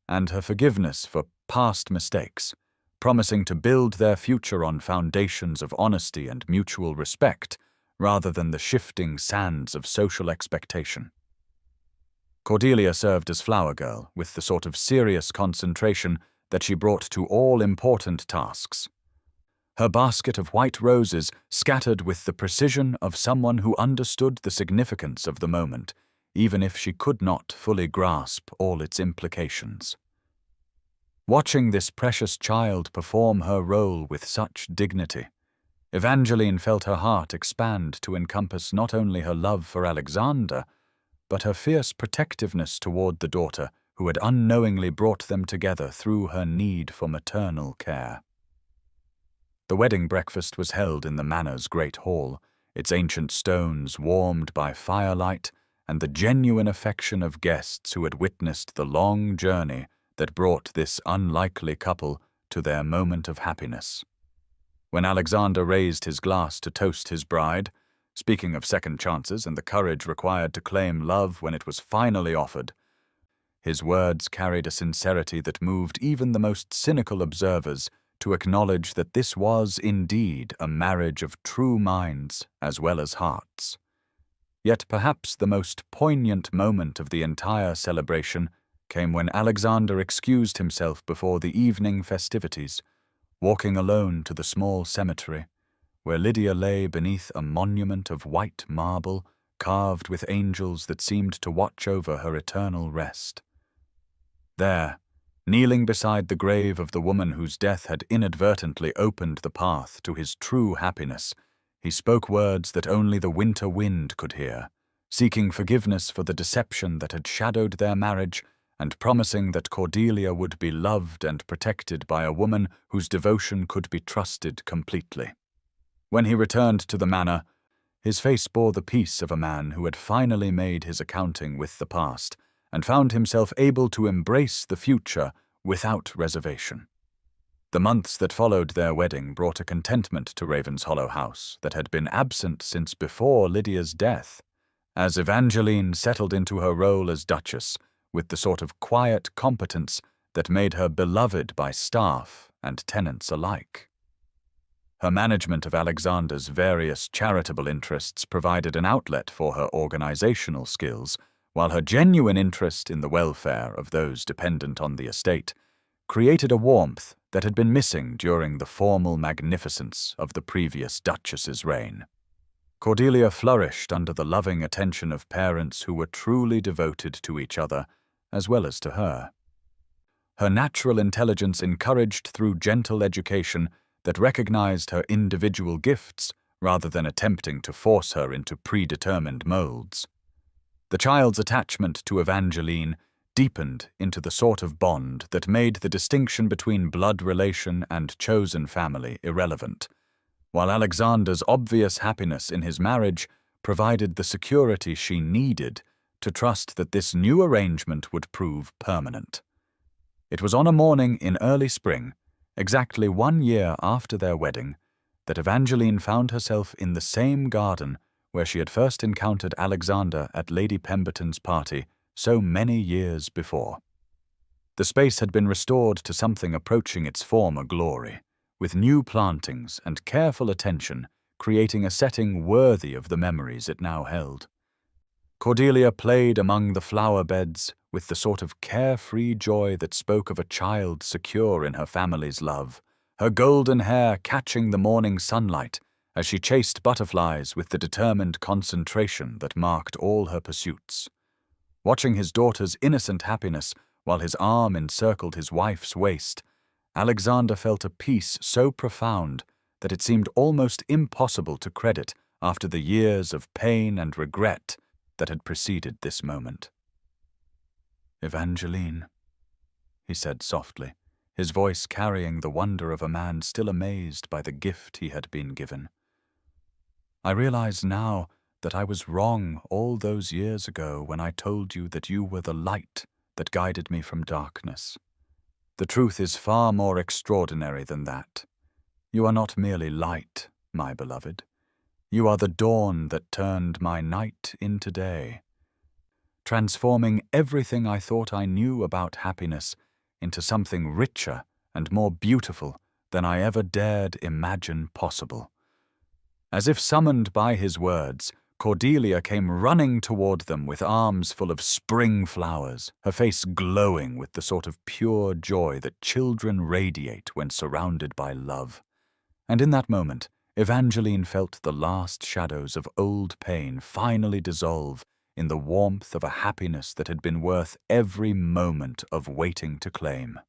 and her forgiveness for past mistakes, promising to build their future on foundations of honesty and mutual respect, rather than the shifting sands of social expectation. Cordelia served as flower girl with the sort of serious concentration that she brought to all important tasks. Her basket of white roses scattered with the precision of someone who understood the significance of the moment, even if she could not fully grasp all its implications. Watching this precious child perform her role with such dignity, Evangeline felt her heart expand to encompass not only her love for Alexander, but her fierce protectiveness toward the daughter who had unknowingly brought them together through her need for maternal care. The wedding breakfast was held in the manor's great hall, its ancient stones warmed by firelight and the genuine affection of guests who had witnessed the long journey that brought this unlikely couple to their moment of happiness. When Alexander raised his glass to toast his bride, speaking of second chances and the courage required to claim love when it was finally offered, his words carried a sincerity that moved even the most cynical observers to acknowledge that this was indeed a marriage of true minds as well as hearts. Yet perhaps the most poignant moment of the entire celebration came when Alexander excused himself before the evening festivities, walking alone to the small cemetery, where Lydia lay beneath a monument of white marble carved with angels that seemed to watch over her eternal rest. There, kneeling beside the grave of the woman whose death had inadvertently opened the path to his true happiness, he spoke words that only the winter wind could hear, seeking forgiveness for the deception that had shadowed their marriage and promising that Cordelia would be loved and protected by a woman whose devotion could be trusted completely. When he returned to the manor, his face bore the peace of a man who had finally made his accounting with the past and found himself able to embrace the future without reservation. The months that followed their wedding brought a contentment to Ravenshollow House that had been absent since before Lydia's death, as Evangeline settled into her role as Duchess with the sort of quiet competence that made her beloved by staff and tenants alike. Her management of Alexander's various charitable interests provided an outlet for her organizational skills, while her genuine interest in the welfare of those dependent on the estate created a warmth that had been missing during the formal magnificence of the previous Duchess's reign. Cordelia flourished under the loving attention of parents who were truly devoted to each other, as well as to her. Her natural intelligence encouraged through gentle education that recognized her individual gifts rather than attempting to force her into predetermined molds. The child's attachment to Evangeline deepened into the sort of bond that made the distinction between blood relation and chosen family irrelevant, while Alexander's obvious happiness in his marriage provided the security she needed to trust that this new arrangement would prove permanent. It was on a morning in early spring, exactly 1 year after their wedding, that Evangeline found herself in the same garden where she had first encountered Alexander at Lady Pemberton's party so many years before. The space had been restored to something approaching its former glory, with new plantings and careful attention creating a setting worthy of the memories it now held. Cordelia played among the flower beds with the sort of carefree joy that spoke of a child secure in her family's love, her golden hair catching the morning sunlight as she chased butterflies with the determined concentration that marked all her pursuits. Watching his daughter's innocent happiness while his arm encircled his wife's waist, Alexander felt a peace so profound that it seemed almost impossible to credit after the years of pain and regret that had preceded this moment. "Evangeline," he said softly, his voice carrying the wonder of a man still amazed by the gift he had been given. "I realize now that I was wrong all those years ago when I told you that you were the light that guided me from darkness. The truth is far more extraordinary than that. You are not merely light, my beloved. You are the dawn that turned my night into day, transforming everything I thought I knew about happiness into something richer and more beautiful than I ever dared imagine possible." As if summoned by his words, Cordelia came running toward them with arms full of spring flowers, her face glowing with the sort of pure joy that children radiate when surrounded by love. And in that moment, Evangeline felt the last shadows of old pain finally dissolve in the warmth of a happiness that had been worth every moment of waiting to claim.